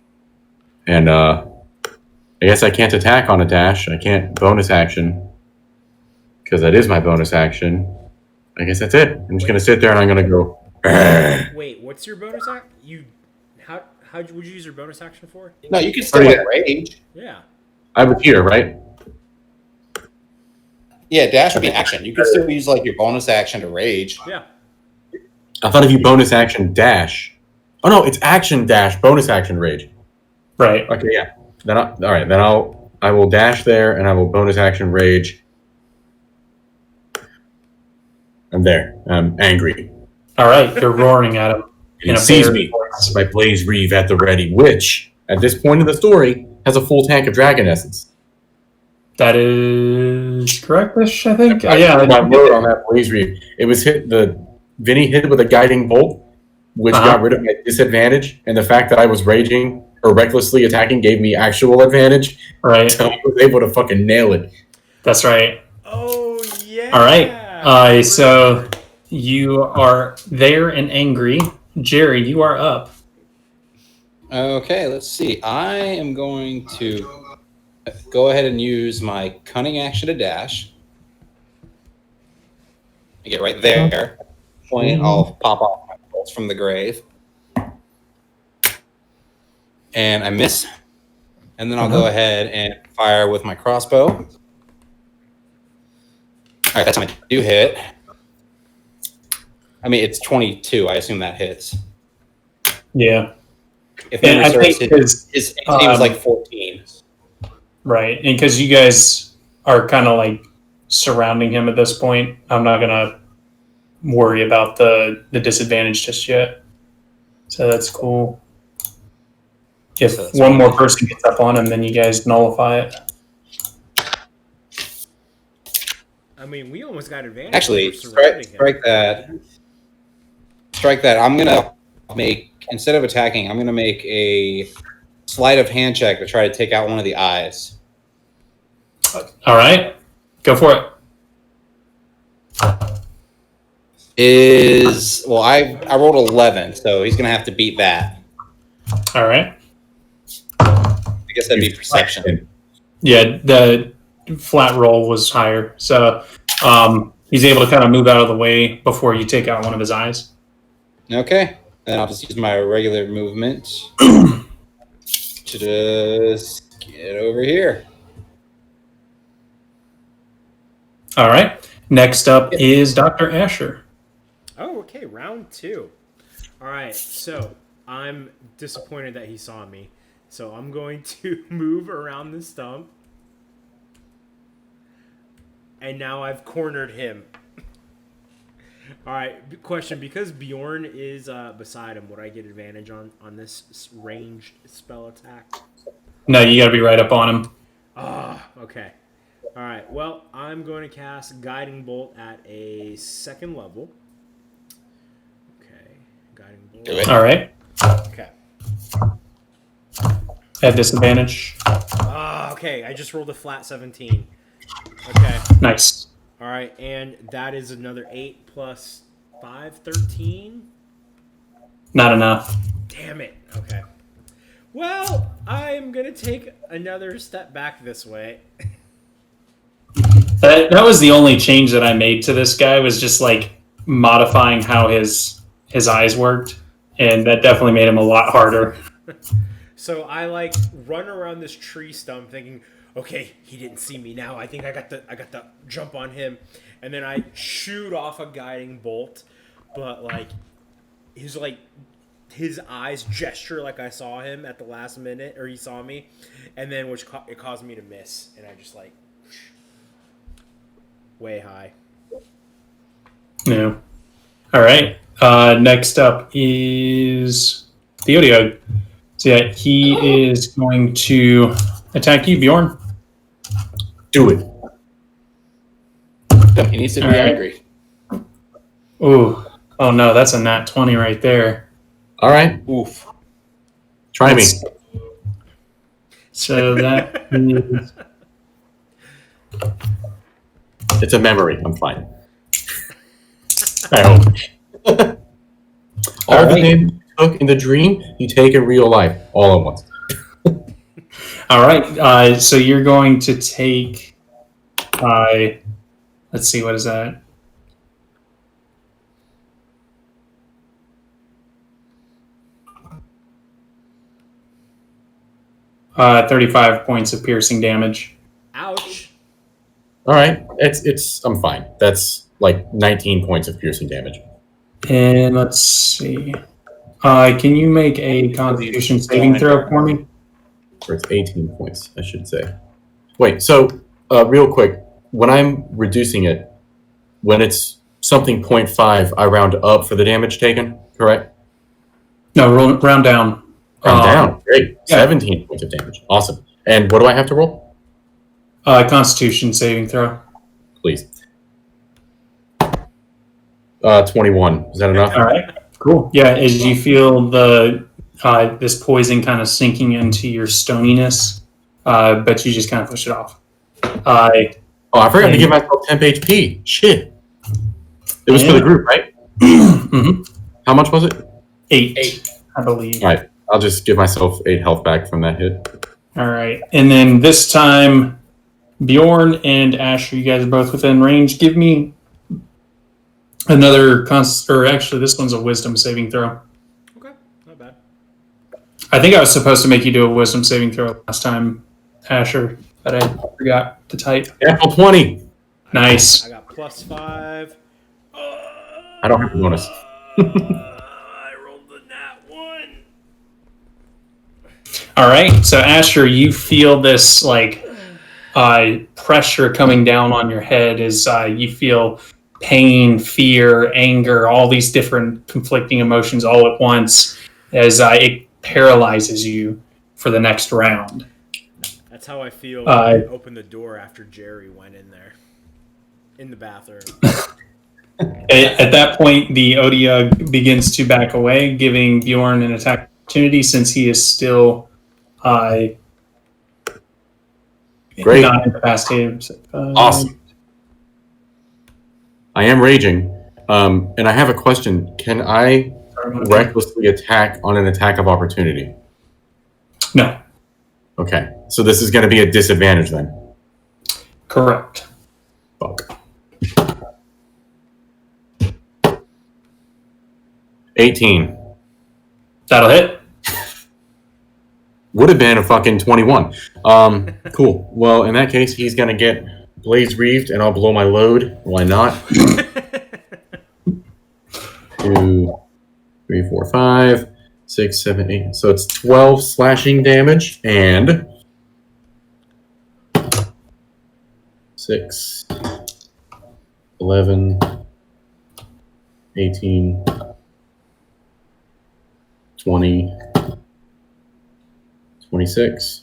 [SPEAKER 2] And I guess I can't attack on a dash. I can't bonus action. Because that is my bonus action. I guess that's it. I'm just gonna sit there and I'm gonna go.
[SPEAKER 3] Wait, what's your bonus act? How How would you use your bonus action for?
[SPEAKER 4] No, you can still
[SPEAKER 2] Oh, yeah.
[SPEAKER 4] rage.
[SPEAKER 3] Yeah.
[SPEAKER 2] I was here, right?
[SPEAKER 4] Yeah, dash would be action. You could still use like your bonus action to rage.
[SPEAKER 3] Yeah.
[SPEAKER 2] I thought if you bonus action dash. Oh no, it's action dash, bonus action rage.
[SPEAKER 1] Right.
[SPEAKER 2] Okay, yeah. I will dash there and I will bonus action rage. I'm there. I'm angry.
[SPEAKER 1] All right. You're roaring at him.
[SPEAKER 2] And he sees me. My Blaze Reeve at the ready, which, at this point in the story, has a full tank of dragon essence.
[SPEAKER 1] That is correct-ish, I think.
[SPEAKER 2] I
[SPEAKER 1] Yeah.
[SPEAKER 2] my word on that Blaze Reeve. It was Vinny hit with a guiding bolt, which got rid of my disadvantage, and the fact that I was raging or recklessly attacking gave me actual advantage.
[SPEAKER 1] Right.
[SPEAKER 2] So I was able to fucking nail it.
[SPEAKER 1] That's right.
[SPEAKER 3] Oh yeah.
[SPEAKER 1] All right. So you are there and angry. Jerry, you are up.
[SPEAKER 4] Okay, let's see. I am going to go ahead and use my cunning action to dash. I get right there. Point. I'll pop off my bolts from the grave. And I miss. And then I'll go ahead and fire with my crossbow. All right, that's my do hit. I mean, it's 22. I assume that hits.
[SPEAKER 1] Yeah.
[SPEAKER 4] If
[SPEAKER 1] And I
[SPEAKER 4] memory
[SPEAKER 1] think
[SPEAKER 4] serves, his AC was like 14.
[SPEAKER 1] Right. And because you guys are kind of like surrounding him at this point, I'm not going to worry about the disadvantage just yet. So that's cool. If
[SPEAKER 4] So that's
[SPEAKER 1] one
[SPEAKER 4] fine.
[SPEAKER 1] more person gets up on him, then you guys nullify it.
[SPEAKER 3] I mean, we almost got advantage.
[SPEAKER 4] Actually,
[SPEAKER 3] over surrounding him.
[SPEAKER 4] strike that. Strike that. I'm gonna make, instead of attacking, I'm gonna make a sleight of hand check to try to take out one of the eyes.
[SPEAKER 1] All right. Go for it.
[SPEAKER 4] I rolled 11, so he's gonna have to beat that.
[SPEAKER 1] All right.
[SPEAKER 4] I guess that'd be perception.
[SPEAKER 1] Yeah, the flat roll was higher. So he's able to kind of move out of the way before you take out one of his eyes.
[SPEAKER 4] Okay, then I'll just use my regular movement to just get over here.
[SPEAKER 1] All right. Next up is Dr. Asher.
[SPEAKER 3] Oh, okay. Round 2. All right. So I'm disappointed that he saw me. So I'm going to move around the stump. And now I've cornered him. All right. Question. Because Bjorn is beside him, would I get advantage on this ranged spell attack?
[SPEAKER 1] No, you got to be right up on him.
[SPEAKER 3] Okay. All right. Well, I'm going to cast Guiding Bolt at a 2nd level. Okay. Guiding Bolt.
[SPEAKER 4] Do it.
[SPEAKER 1] All right.
[SPEAKER 3] Okay.
[SPEAKER 1] At disadvantage.
[SPEAKER 3] Okay. I just rolled a flat 17. Okay.
[SPEAKER 1] Nice.
[SPEAKER 3] All right. And that is another 8 plus 5, 13.
[SPEAKER 1] Not enough.
[SPEAKER 3] Damn it. Okay. Well, I'm going to take another step back this way.
[SPEAKER 1] That was the only change that I made to this guy, was just like modifying how his eyes worked, and that definitely made him a lot harder.
[SPEAKER 3] So I like run around this tree stump thinking, okay, he didn't see me now. I think I got the jump on him. And then I shoot off a guiding bolt, but like his eyes gesture like I saw him at the last minute, or he saw me, and then it caused me to miss, and I just like way high.
[SPEAKER 1] No. All right. Next up is Theodiog. So yeah, he is going to attack you, Bjorn.
[SPEAKER 2] Do it.
[SPEAKER 4] He needs to be
[SPEAKER 1] All right.
[SPEAKER 4] angry.
[SPEAKER 1] Ooh. Oh no, that's a nat 20 right there.
[SPEAKER 2] All right.
[SPEAKER 4] Oof.
[SPEAKER 2] Try me.
[SPEAKER 1] So that is...
[SPEAKER 2] It's a memory. I'm fine. I hope. All the damage you took in the dream, you take in real life, all at once.
[SPEAKER 1] All right. So you're going to take... let's see, what is that? 35 points of piercing damage.
[SPEAKER 3] Ouch.
[SPEAKER 2] All right, I'm fine. That's like 19 points of piercing damage.
[SPEAKER 1] And let's see. Can you make a Constitution saving throw for me?
[SPEAKER 2] Or it's 18 points, I should say. Wait, so real quick, when I'm reducing it, when it's something 0.5, I round up for the damage taken, correct?
[SPEAKER 1] No, round down.
[SPEAKER 2] Round down, great.
[SPEAKER 1] Yeah.
[SPEAKER 2] 17 points of damage, awesome. And what do I have to roll?
[SPEAKER 1] Constitution saving throw.
[SPEAKER 2] Please. 21, is that enough?
[SPEAKER 1] All right, cool. Yeah, as you feel the this poison kind of sinking into your stoniness, but you just kind of push it off.
[SPEAKER 2] Oh, I forgot to give myself temp HP. Shit. It was for the group, right?
[SPEAKER 1] Mm-hmm.
[SPEAKER 2] How much was it?
[SPEAKER 1] 8, I believe.
[SPEAKER 2] All right, I'll just give myself 8 health back from that hit.
[SPEAKER 1] All right, and then this time, Bjorn and Asher, you guys are both within range. Give me another or actually, this one's a Wisdom saving throw.
[SPEAKER 3] Okay, not bad.
[SPEAKER 1] I think I was supposed to make you do a Wisdom saving throw last time, Asher, but I forgot to type.
[SPEAKER 2] Apple 20.
[SPEAKER 1] Nice.
[SPEAKER 3] I got +5.
[SPEAKER 2] I don't have a bonus.
[SPEAKER 3] I rolled the nat 1.
[SPEAKER 1] All right, so Asher, you feel this like pressure coming down on your head as you feel pain, fear, anger, all these different conflicting emotions all at once as it paralyzes you for the next round.
[SPEAKER 3] That's how I feel when I opened the door after Jerry went in there. In the bathroom.
[SPEAKER 1] At that point, the Odia begins to back away, giving Bjorn an attack opportunity since he is still
[SPEAKER 2] Great.
[SPEAKER 1] not incapacitated.
[SPEAKER 2] Awesome. I am raging. And I have a question. Can I recklessly attack on an attack of opportunity?
[SPEAKER 1] No.
[SPEAKER 2] Okay. So this is going to be a disadvantage then.
[SPEAKER 1] Correct.
[SPEAKER 2] Fuck. 18.
[SPEAKER 1] That'll hit.
[SPEAKER 2] Would have been a fucking 21. Cool. Well, in that case, he's going to get Blaze Reeved, and I'll blow my load. Why not? 2, 3, 4, 5, 6, 7, 8. So it's 12 slashing damage, and 6, 11, 18, 20, 26,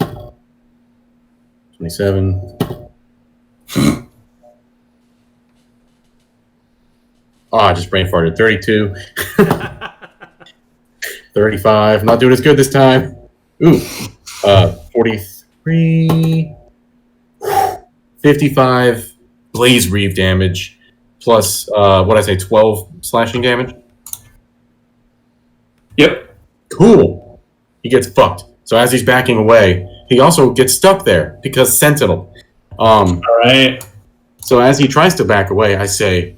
[SPEAKER 2] 27. Oh, I just brain farted. 32. 35. Not doing as good this time. Ooh. 43. 55 Blaze Reeve damage. Plus, what did I say, 12 slashing damage?
[SPEAKER 1] Yep.
[SPEAKER 2] Cool. He gets fucked. So as he's backing away, he also gets stuck there because Sentinel.
[SPEAKER 1] All right.
[SPEAKER 2] So as he tries to back away, I say,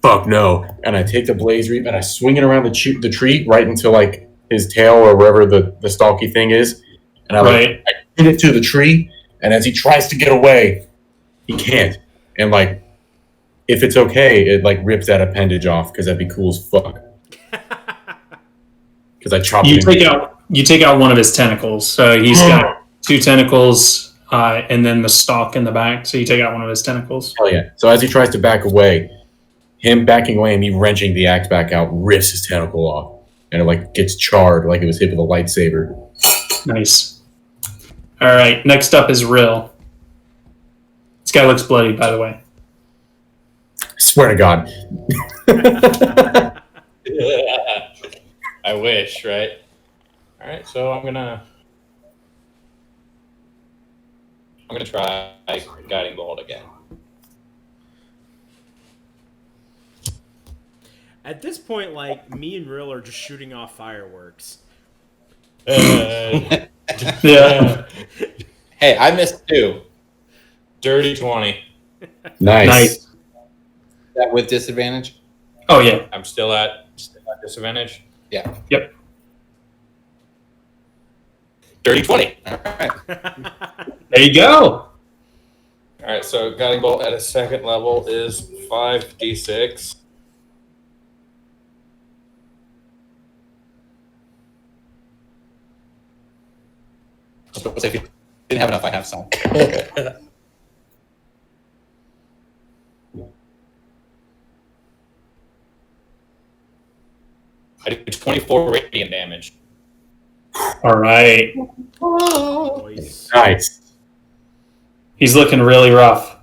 [SPEAKER 2] fuck no. And I take the Blaze Reeve and I swing it around the tree right into like his tail or wherever the stalky thing is. And I hit it to the tree. And as he tries to get away, he can't. And like, if it's okay, it like rips that appendage off because that'd be cool as fuck. Because I chopped it.
[SPEAKER 1] You take out one of his tentacles. So he's got 2 tentacles and then the stalk in the back. So you take out one of his tentacles.
[SPEAKER 2] Hell yeah. So as he tries to back away, him backing away and me wrenching the axe back out rips his tentacle off. And it like gets charred like it was hit with a lightsaber.
[SPEAKER 1] Nice. All right. Next up is Rill. This guy looks bloody, by the way.
[SPEAKER 2] I swear to God.
[SPEAKER 5] I wish, right? All right, so I'm gonna try guiding bolt again.
[SPEAKER 3] At this point, like, me and Rill are just shooting off fireworks.
[SPEAKER 1] Yeah.
[SPEAKER 4] Hey, I missed 2.
[SPEAKER 5] Dirty 20.
[SPEAKER 2] Nice.
[SPEAKER 4] Is that with disadvantage?
[SPEAKER 1] Oh, yeah.
[SPEAKER 5] I'm still at disadvantage.
[SPEAKER 4] Yeah.
[SPEAKER 1] Yep.
[SPEAKER 5] Dirty 20.
[SPEAKER 4] All right.
[SPEAKER 1] There you go.
[SPEAKER 5] All right, so guiding bolt at a second level is 5d6.
[SPEAKER 4] If you didn't have enough, I have some.
[SPEAKER 5] I do 24 radiant damage.
[SPEAKER 1] All right.
[SPEAKER 3] Nice.
[SPEAKER 2] Nice.
[SPEAKER 1] He's looking really rough.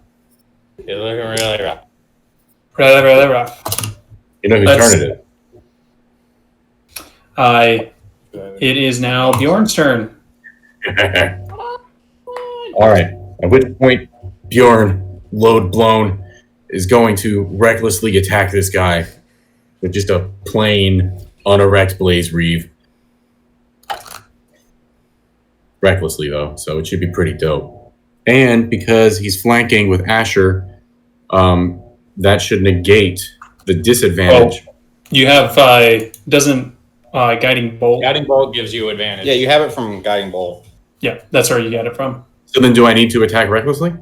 [SPEAKER 5] You're looking really rough.
[SPEAKER 1] Really, really rough.
[SPEAKER 2] You know whose
[SPEAKER 1] Let's-
[SPEAKER 2] turn it
[SPEAKER 1] It is now Bjorn's turn.
[SPEAKER 2] is. All right. At which point, Bjorn, load blown, is going to recklessly attack this guy with just a plain, unerect blaze reeve. Recklessly, though, so it should be pretty dope. And because he's flanking with Asher, that should negate the disadvantage.
[SPEAKER 1] You have doesn't guiding bolt.
[SPEAKER 5] Guiding bolt gives you advantage.
[SPEAKER 4] Yeah, you have it from Guiding Bolt.
[SPEAKER 1] Yeah, that's where you get it from.
[SPEAKER 2] So then, do I need to attack recklessly?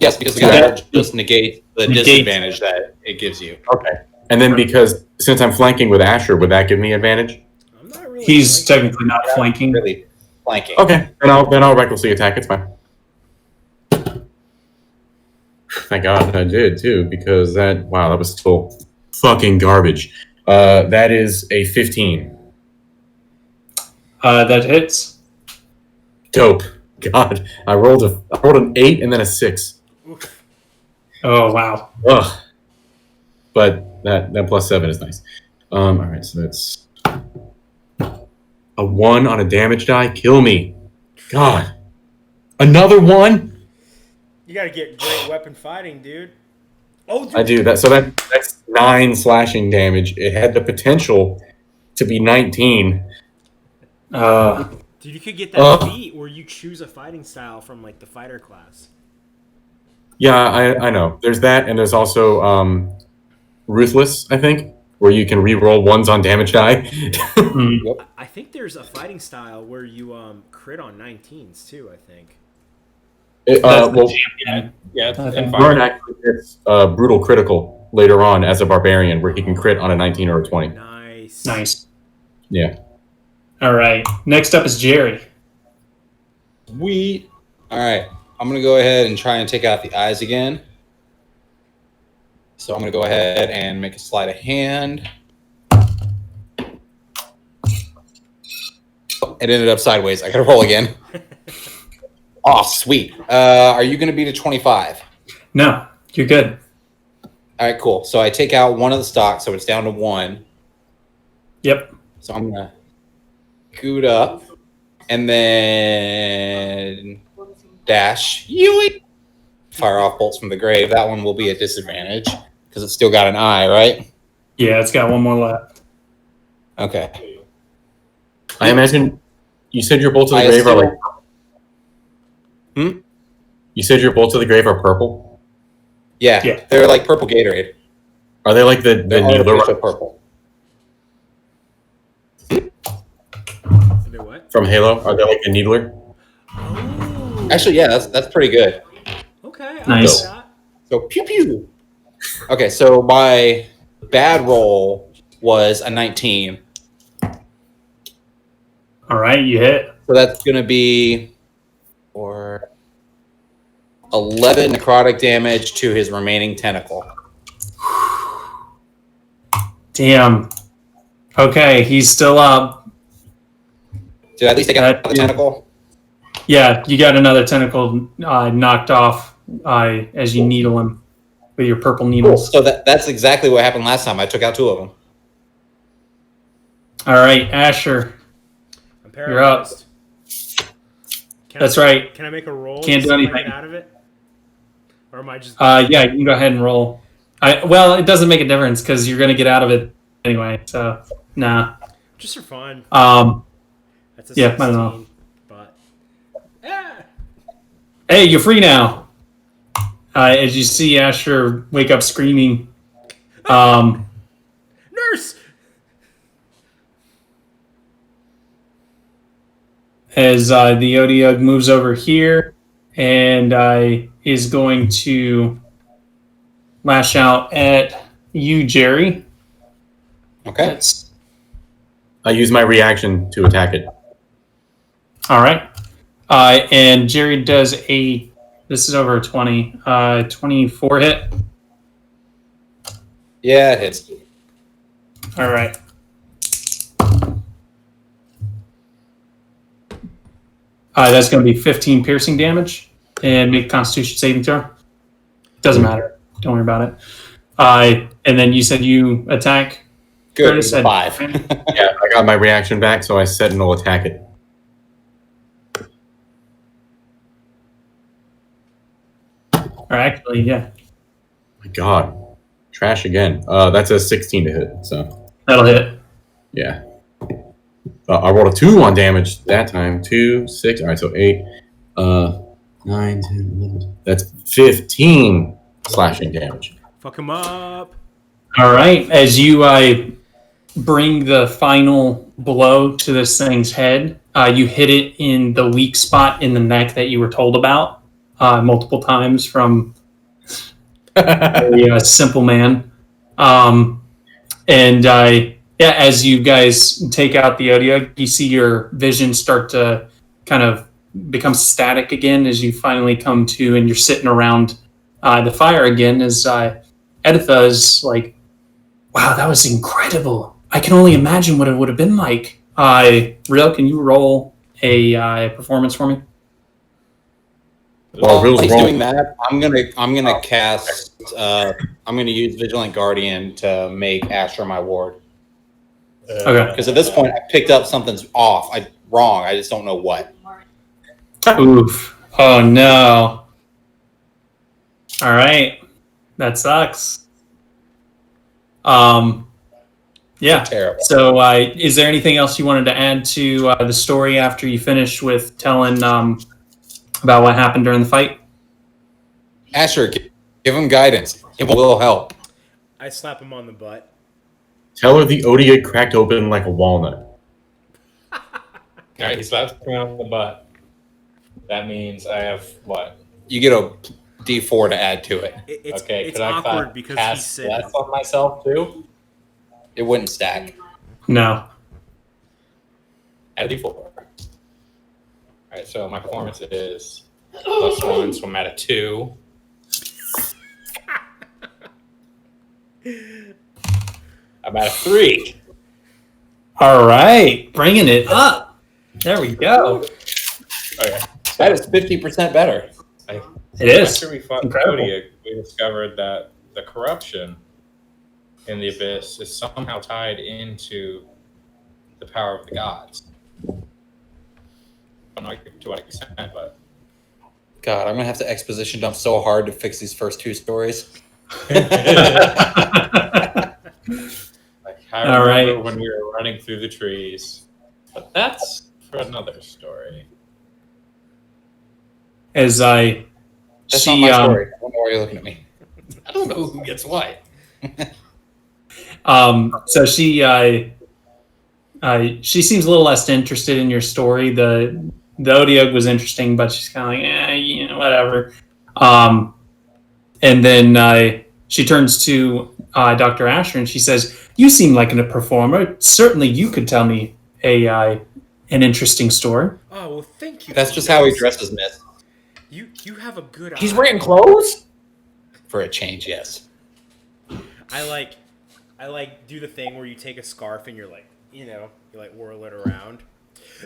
[SPEAKER 4] Yes, because the
[SPEAKER 1] Yeah.
[SPEAKER 4] Guiding Bolt just negates the
[SPEAKER 1] Negate.
[SPEAKER 4] disadvantage that it gives you.
[SPEAKER 2] Okay. And then, because since I'm flanking with Asher, would that give me advantage?
[SPEAKER 3] I'm not really
[SPEAKER 1] He's
[SPEAKER 3] liking
[SPEAKER 1] technically not flanking.
[SPEAKER 4] Really flanking.
[SPEAKER 2] Okay, then I'll recklessly attack. It's fine. Thank God I did too, because that was still fucking garbage. That is a 15.
[SPEAKER 1] That hits.
[SPEAKER 2] Dope. God, I rolled an 8 and then a 6.
[SPEAKER 3] Oof.
[SPEAKER 1] Oh wow.
[SPEAKER 2] Ugh. But that plus 7 is nice. All right, so that's a 1 on a damage die. Kill me. God. Another 1?
[SPEAKER 3] You gotta get great weapon fighting, dude. Oh, dude.
[SPEAKER 2] I do that. So that's 9 slashing damage. It had the potential to be 19.
[SPEAKER 3] Dude, you could get that feat where you choose a fighting style from like the fighter class.
[SPEAKER 2] Yeah, I know. There's that, and there's also Ruthless, I think, where you can re-roll ones on damage die.
[SPEAKER 3] I think there's a fighting style where you crit on 19s too. I think.
[SPEAKER 1] Champion.
[SPEAKER 5] Yeah,
[SPEAKER 1] I think
[SPEAKER 5] and
[SPEAKER 2] Bjorn
[SPEAKER 5] fire.
[SPEAKER 2] actually gets brutal critical later on as a barbarian, where he can crit on a 19 or a 20.
[SPEAKER 3] Nice.
[SPEAKER 1] Nice.
[SPEAKER 2] Yeah.
[SPEAKER 1] All right. Next up is Jerry.
[SPEAKER 4] All right, I'm gonna go ahead and try and take out the eyes again. So I'm gonna go ahead and make a sleight of hand. Oh, it ended up sideways. I gotta roll again. Oh, sweet. Are you gonna beat a 25?
[SPEAKER 1] No, you're good.
[SPEAKER 4] All right, cool. So I take out one of the stocks, so it's down to 1.
[SPEAKER 1] Yep.
[SPEAKER 4] So I'm gonna scoot up and then dash. Yui! Fire off bolts from the grave. That one will be a disadvantage because it's still got an eye, right?
[SPEAKER 1] Yeah, it's got one more left.
[SPEAKER 4] Okay.
[SPEAKER 2] I imagine you said your bolts of the
[SPEAKER 4] I
[SPEAKER 2] grave are like.
[SPEAKER 4] assume-
[SPEAKER 2] You said your bolts of the grave are purple.
[SPEAKER 4] Yeah,
[SPEAKER 1] Yeah.
[SPEAKER 4] they're like purple Gatorade.
[SPEAKER 2] Are they like the
[SPEAKER 4] They're
[SPEAKER 2] needler
[SPEAKER 4] artificial purple.
[SPEAKER 3] They what?
[SPEAKER 2] from Halo? Are they like the needler?
[SPEAKER 3] Oh.
[SPEAKER 4] Actually, yeah, that's pretty good.
[SPEAKER 3] Okay.
[SPEAKER 1] Nice.
[SPEAKER 3] I like that.
[SPEAKER 4] So pew pew. Okay, so my bad roll was a 19.
[SPEAKER 1] All right, you hit.
[SPEAKER 4] So that's gonna be for 11 necrotic damage to his remaining tentacle.
[SPEAKER 1] Damn. Okay, he's still up.
[SPEAKER 4] Did I at least take out the tentacle?
[SPEAKER 1] Yeah, you got another tentacle knocked off as you needle him with your purple
[SPEAKER 4] Cool.
[SPEAKER 1] needles.
[SPEAKER 4] So that's exactly what happened last time. I took out 2 of them.
[SPEAKER 1] All right, Asher.
[SPEAKER 3] I'm
[SPEAKER 1] You're up.
[SPEAKER 3] paralyzed. Can
[SPEAKER 1] That's
[SPEAKER 3] I,
[SPEAKER 1] right.
[SPEAKER 3] Can I make a roll?
[SPEAKER 1] Can't
[SPEAKER 3] to
[SPEAKER 1] do
[SPEAKER 3] see if I
[SPEAKER 1] anything.
[SPEAKER 3] get out of it? Or am I just?
[SPEAKER 1] Yeah, you can go ahead and roll. Well, it doesn't make a difference because you're going to get out of it anyway. So, nah.
[SPEAKER 3] Just for fun. That's a
[SPEAKER 1] yeah, I
[SPEAKER 3] 16,
[SPEAKER 1] don't know.
[SPEAKER 3] But yeah.
[SPEAKER 1] Hey, you're free now. As you see Asher wake up screaming.
[SPEAKER 3] Nurse.
[SPEAKER 1] as the Odiug moves over here and is going to lash out at you, Jerry.
[SPEAKER 4] Okay.
[SPEAKER 1] That's
[SPEAKER 2] I use my reaction to attack it.
[SPEAKER 1] all right. And Jerry does a. This is over a 20. 24 hit.
[SPEAKER 4] Yeah, it hits.
[SPEAKER 1] All right. That's going to be 15 piercing damage and make a Constitution saving throw. Doesn't matter. Don't worry about it. And then you said you attack.
[SPEAKER 4] Good.
[SPEAKER 1] Curtis at
[SPEAKER 4] 5.
[SPEAKER 2] Yeah, I got my reaction back, so I said and will attack it.
[SPEAKER 1] Or actually, yeah,
[SPEAKER 2] My God. Trash again. That's a 16 to hit, so
[SPEAKER 1] that'll hit.
[SPEAKER 2] yeah. I rolled a 2 on damage that time. 2, 6. All right, so 8, 9, 10, 11. That's 15 slashing damage.
[SPEAKER 3] Fuck him up.
[SPEAKER 1] All right. As you bring the final blow to this thing's head, you hit it in the weak spot in the neck that you were told about multiple times from a simple man. Yeah, as you guys take out the Odiug, you see your vision start to kind of become static again as you finally come to and you're sitting around the fire again as Editha is like, wow, that was incredible. I can only imagine what it would have been like. Rill, can you roll a performance for me?
[SPEAKER 2] Well,
[SPEAKER 4] While
[SPEAKER 2] Rill's
[SPEAKER 4] he's
[SPEAKER 2] wrong.
[SPEAKER 4] doing that, I'm gonna cast. I'm gonna use Vigilant Guardian to make Asher my ward.
[SPEAKER 1] Okay.
[SPEAKER 4] Because at this point, I picked up something's off. Wrong. I just don't know what.
[SPEAKER 1] Oof. Oh, no. All right. That sucks. Yeah.
[SPEAKER 4] Terrible.
[SPEAKER 1] So, is there anything else you wanted to add to the story after you finish with telling about what happened during the fight?
[SPEAKER 4] Asher, give him guidance. It will help.
[SPEAKER 3] I slap him on the butt.
[SPEAKER 2] Tell her the Odiug cracked open like a walnut.
[SPEAKER 5] All right, he slaps me on the butt. That means I have what?
[SPEAKER 4] You get a D4 to add to it.
[SPEAKER 3] It's
[SPEAKER 5] Okay, could
[SPEAKER 3] awkward
[SPEAKER 5] I
[SPEAKER 3] because he's
[SPEAKER 5] cast
[SPEAKER 3] sitting.
[SPEAKER 5] less on myself too?
[SPEAKER 4] It wouldn't stack.
[SPEAKER 1] No.
[SPEAKER 5] At a D4. All right, so my performance is +1, so I'm at a 2. I'm at a 3.
[SPEAKER 1] All right. Bringing it up. There we go.
[SPEAKER 5] Okay.
[SPEAKER 4] That is 50% better.
[SPEAKER 1] It is.
[SPEAKER 5] After we fought
[SPEAKER 1] Incredible.
[SPEAKER 5] Kodiak, we discovered that the corruption in the Abyss is somehow tied into the power of the gods. I don't know to what extent, but
[SPEAKER 4] God, I'm gonna have to exposition dump so hard to fix these first 2 stories.
[SPEAKER 5] I
[SPEAKER 1] All
[SPEAKER 5] remember
[SPEAKER 1] right.
[SPEAKER 5] when we were running through the trees. But that's for another story.
[SPEAKER 1] As
[SPEAKER 4] That's not my story. I don't know why you're looking at me.
[SPEAKER 5] I don't know who gets what.
[SPEAKER 1] So she seems a little less interested in your story. The Odiug was interesting, but she's kind of like, whatever. And then she turns to Dr. Asher and she says, "You seem like a performer. Certainly, you could tell me an interesting story."
[SPEAKER 3] Oh well, thank you.
[SPEAKER 4] That's just how he dresses, Miss.
[SPEAKER 3] You have a good eye.
[SPEAKER 4] He's wearing clothes? For a change, yes.
[SPEAKER 3] I like do the thing where you take a scarf and you're like, you whirl it around.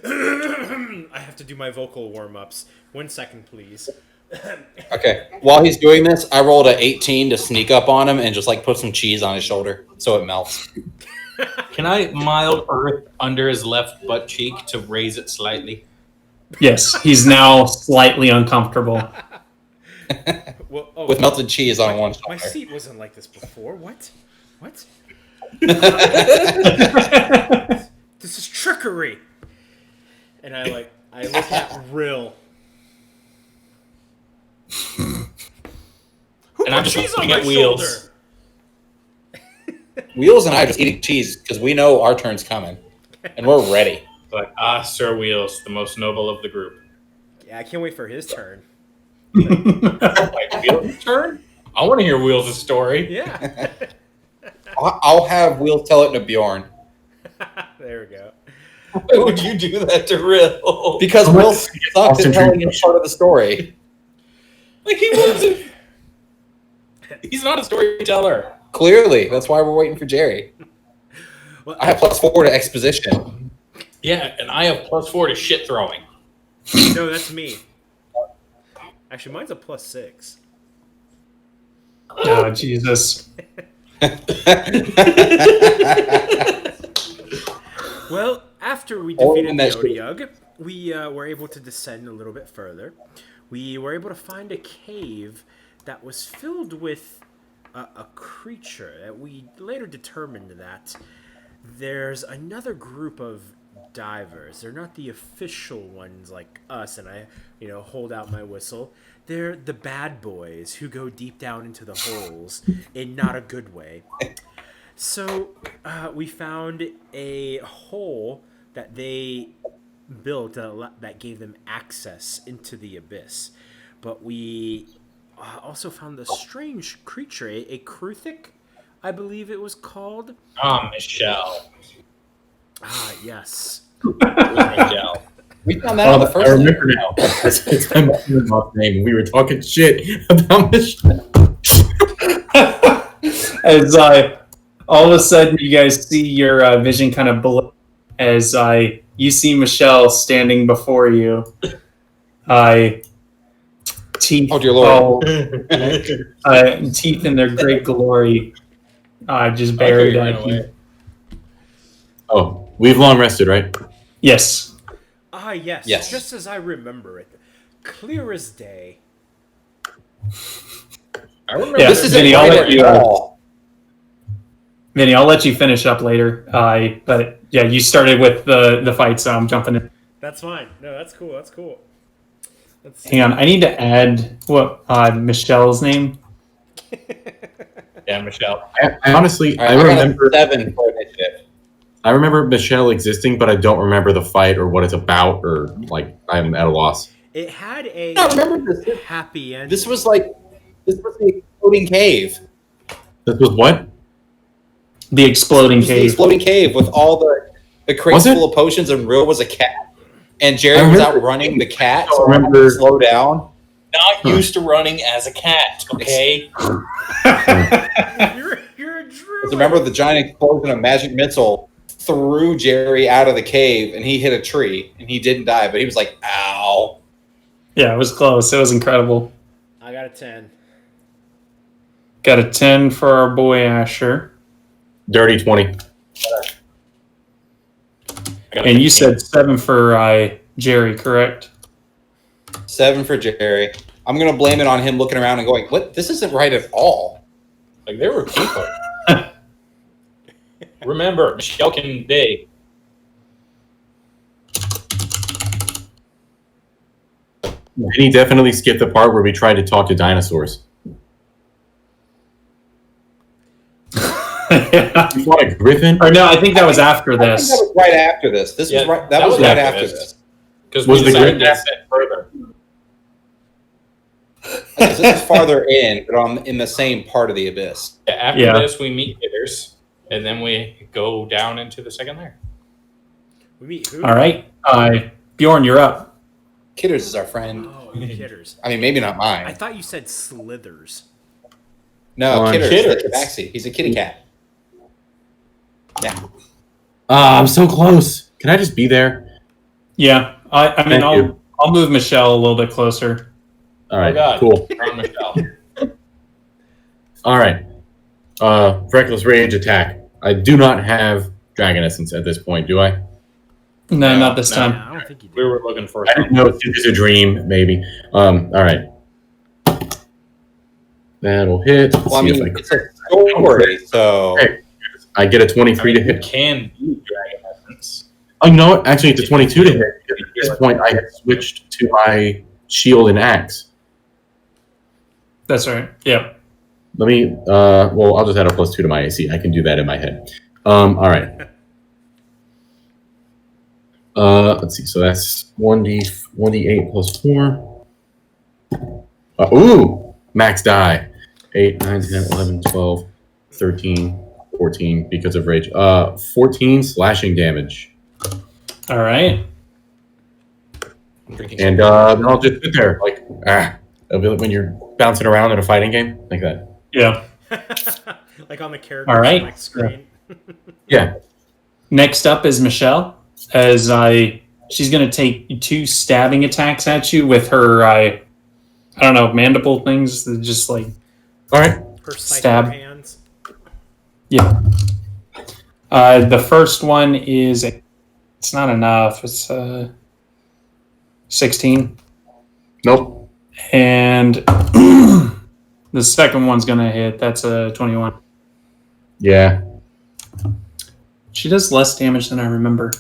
[SPEAKER 3] I have to do my vocal warm-ups. 1 second, please.
[SPEAKER 4] Okay. While he's doing this, I rolled an 18 to sneak up on him and just put some cheese on his shoulder so it melts.
[SPEAKER 5] Can I mild earth under his left butt cheek to raise it slightly?
[SPEAKER 1] Yes, he's now slightly uncomfortable.
[SPEAKER 3] Well, oh,
[SPEAKER 4] With melted cheese on one
[SPEAKER 3] my
[SPEAKER 4] shoulder.
[SPEAKER 3] seat wasn't like this before. What? This is trickery. And I look at Rill. Who
[SPEAKER 5] And I'm
[SPEAKER 3] put
[SPEAKER 5] just
[SPEAKER 3] cheese on
[SPEAKER 5] looking
[SPEAKER 3] my
[SPEAKER 5] at Wheels.
[SPEAKER 3] shoulder?
[SPEAKER 4] Wheels and I are just eating cheese because we know our turn's coming. And we're ready.
[SPEAKER 5] But Sir Wheels, the most noble of the group.
[SPEAKER 3] Yeah, I can't wait for his turn.
[SPEAKER 5] Like Wheels' turn? I want to hear Wheels' story.
[SPEAKER 3] Yeah.
[SPEAKER 4] I'll have Will tell it to Bjorn.
[SPEAKER 3] There we go.
[SPEAKER 6] Why would you do that to Rill?
[SPEAKER 4] Because Will sucked at telling him part of the story.
[SPEAKER 5] Like he wasn't. He's not a storyteller.
[SPEAKER 4] Clearly. That's why we're waiting for Jerry.
[SPEAKER 3] Well,
[SPEAKER 4] I have +4 to exposition.
[SPEAKER 5] Yeah, and I have +4 to shit throwing.
[SPEAKER 3] no, that's me. Actually, mine's a +6.
[SPEAKER 1] Oh, Jesus.
[SPEAKER 3] Well, after we
[SPEAKER 4] Oh,
[SPEAKER 3] defeated
[SPEAKER 4] and
[SPEAKER 3] the
[SPEAKER 4] that's
[SPEAKER 3] Odiug, we were able to descend a little bit further. We were able to find a cave that was filled with a creature that we later determined that there's another group of divers. They're not the official ones like us, and I, hold out my whistle. They're the bad boys who go deep down into the holes in not a good way. So we found a hole that they built that gave them access into the abyss. But we also found the strange creature, a Kruthic, I believe it was called.
[SPEAKER 5] Michelle.
[SPEAKER 3] Ah, yes.
[SPEAKER 5] Michelle.
[SPEAKER 4] We found that on the first
[SPEAKER 2] I remember now. It's my mother-in-law's name. We were talking shit about Michelle.
[SPEAKER 1] As all of a sudden you guys see your vision kind of blow as you see Michelle standing before you. Teeth,
[SPEAKER 4] Oh, dear Lord.
[SPEAKER 1] teeth in their great glory, just
[SPEAKER 5] I
[SPEAKER 1] buried
[SPEAKER 5] thought you ran
[SPEAKER 1] at you.
[SPEAKER 5] away.
[SPEAKER 2] Oh, we've long rested, right?
[SPEAKER 1] Yes.
[SPEAKER 3] Ah, yes.
[SPEAKER 4] Yes.
[SPEAKER 3] Just as I remember it. Clear as day.
[SPEAKER 5] I remember
[SPEAKER 1] Yeah,
[SPEAKER 4] This isn't
[SPEAKER 1] Vinny, I'll
[SPEAKER 4] right
[SPEAKER 1] let
[SPEAKER 4] at
[SPEAKER 1] you.
[SPEAKER 4] all.
[SPEAKER 1] Vinny, I'll let you finish up later. But yeah, you started with the fight, so I'm jumping in.
[SPEAKER 3] That's fine. No, that's cool. That's cool.
[SPEAKER 1] Hang on, I need to add what Michelle's name.
[SPEAKER 5] Yeah, Michelle.
[SPEAKER 2] I honestly,
[SPEAKER 4] All right,
[SPEAKER 2] I remember.
[SPEAKER 4] got a 7 for initiative.
[SPEAKER 2] I remember Michelle existing, but I don't remember the fight or what it's about, or like I'm at a loss.
[SPEAKER 3] It had a
[SPEAKER 4] I remember this.
[SPEAKER 3] happy ending.
[SPEAKER 4] This was the exploding cave.
[SPEAKER 2] This was what?
[SPEAKER 1] The exploding
[SPEAKER 4] This was the
[SPEAKER 1] cave.
[SPEAKER 4] exploding cave with all the crates
[SPEAKER 2] Was it?
[SPEAKER 4] full of potions, and Rill was a cat. And Jerry
[SPEAKER 2] I
[SPEAKER 4] was
[SPEAKER 2] remember-
[SPEAKER 4] outrunning the cat.
[SPEAKER 2] I
[SPEAKER 4] So I had to
[SPEAKER 2] remember-
[SPEAKER 4] slow down.
[SPEAKER 5] Not used to running as a cat, okay?
[SPEAKER 3] You're a druid.
[SPEAKER 4] Because remember the giant explosion of magic missile threw Jerry out of the cave, and he hit a tree, and he didn't die, but he was like, "Ow!"
[SPEAKER 1] Yeah, it was close. It was incredible.
[SPEAKER 3] I got a 10.
[SPEAKER 1] Got a 10 for our boy Asher.
[SPEAKER 2] Dirty 20.
[SPEAKER 1] And you said 7 for Jerry, correct?
[SPEAKER 4] 7 for Jerry. I'm gonna blame it on him looking around and going, "What? This isn't right at all."
[SPEAKER 5] Like there were people. Remember, Michelle can dig.
[SPEAKER 2] Vinny definitely skipped the part where we tried to talk to dinosaurs. You fought a griffin?
[SPEAKER 1] Or no, I think that was after
[SPEAKER 4] I think that
[SPEAKER 1] this.
[SPEAKER 4] was right after this. This
[SPEAKER 5] Yeah,
[SPEAKER 4] was right.
[SPEAKER 5] that
[SPEAKER 4] That was
[SPEAKER 5] was
[SPEAKER 4] right
[SPEAKER 5] after
[SPEAKER 4] after
[SPEAKER 5] this.
[SPEAKER 4] this.
[SPEAKER 5] Because
[SPEAKER 2] Was
[SPEAKER 5] we
[SPEAKER 2] the
[SPEAKER 5] decided
[SPEAKER 2] great-
[SPEAKER 5] to ascend further.
[SPEAKER 4] Because this is farther in, but in the same part of the abyss.
[SPEAKER 5] Yeah, after
[SPEAKER 1] Yeah.
[SPEAKER 5] this, we meet hitters, and then we go down into the second layer.
[SPEAKER 3] We meet who?
[SPEAKER 1] All right. Bjorn, you're up.
[SPEAKER 4] Kidders is our friend.
[SPEAKER 3] Oh, Kidders.
[SPEAKER 4] I mean, maybe not
[SPEAKER 3] I
[SPEAKER 4] mine.
[SPEAKER 3] thought you said Slithers.
[SPEAKER 4] No,
[SPEAKER 2] On
[SPEAKER 4] Kidders.
[SPEAKER 5] Kidders.
[SPEAKER 4] The backseat. He's a kitty cat. Yeah.
[SPEAKER 2] I'm so close. Can I just be there?
[SPEAKER 1] Yeah. I mean,
[SPEAKER 2] Thank you.
[SPEAKER 1] I'll move Michelle a little bit closer.
[SPEAKER 2] All right,
[SPEAKER 5] Oh, God.
[SPEAKER 2] cool.
[SPEAKER 5] Around Michelle.
[SPEAKER 2] All right. Reckless Rage attack. I do not have Dragon Essence at this point, do I?
[SPEAKER 1] No, not this
[SPEAKER 5] no.
[SPEAKER 1] time.
[SPEAKER 3] Yeah, I don't think you did.
[SPEAKER 5] We were looking for
[SPEAKER 2] I didn't know if it was a dream, maybe. All right. That'll hit. Let's
[SPEAKER 4] Well, I
[SPEAKER 2] see
[SPEAKER 4] mean,
[SPEAKER 2] if
[SPEAKER 4] it's a story, so
[SPEAKER 2] Hey. I get a 23 to
[SPEAKER 5] we
[SPEAKER 2] hit.
[SPEAKER 5] can do Dragon Essence.
[SPEAKER 2] Oh, you know what? Actually, it's a 22 to hit. Because at this point, I had switched to my shield and axe.
[SPEAKER 1] That's right. Yeah.
[SPEAKER 2] Let me, well, I'll just add a +2 to my AC. I can do that in my head. All right. Let's see. So that's 1d8 plus 4. Ooh! Max die. 8, 9, 10, 11, 12, 13, 14 because of rage. 14 slashing damage.
[SPEAKER 1] All right.
[SPEAKER 2] And then I'll just sit there like, It'll be like when you're bouncing around in a fighting game, like that.
[SPEAKER 1] Yeah.
[SPEAKER 3] Like on the character
[SPEAKER 1] All right.
[SPEAKER 3] select screen.
[SPEAKER 2] Yeah.
[SPEAKER 1] Next up is Michelle. She's going to take 2 stabbing attacks at you with her, I don't know, mandible things. That just like,
[SPEAKER 2] All right.
[SPEAKER 3] Her
[SPEAKER 1] Stab.
[SPEAKER 3] psycho hands.
[SPEAKER 1] yeah. The first one is, it's not enough. It's 16.
[SPEAKER 2] Nope.
[SPEAKER 1] And the second one's going to hit. That's a 21.
[SPEAKER 2] Yeah.
[SPEAKER 1] She does less damage than I remember.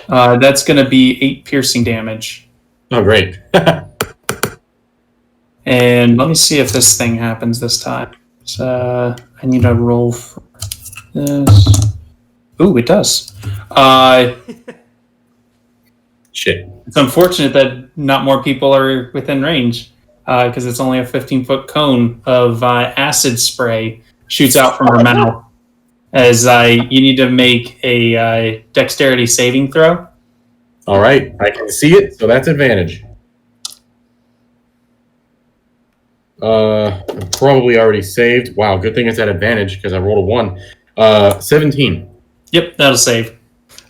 [SPEAKER 1] That's going to be 8 piercing damage.
[SPEAKER 2] Oh, great.
[SPEAKER 1] And let me see if this thing happens this time. So I need to roll for this. Ooh, it does.
[SPEAKER 2] Shit.
[SPEAKER 1] It's unfortunate that not more people are within range because it's only a 15-foot cone of acid spray shoots out from her mouth. As you need to make a dexterity saving throw.
[SPEAKER 2] All right. I can see it, so that's advantage. I'm probably already saved. Wow, good thing it's at advantage because I rolled a 1. 17.
[SPEAKER 1] Yep, that'll save.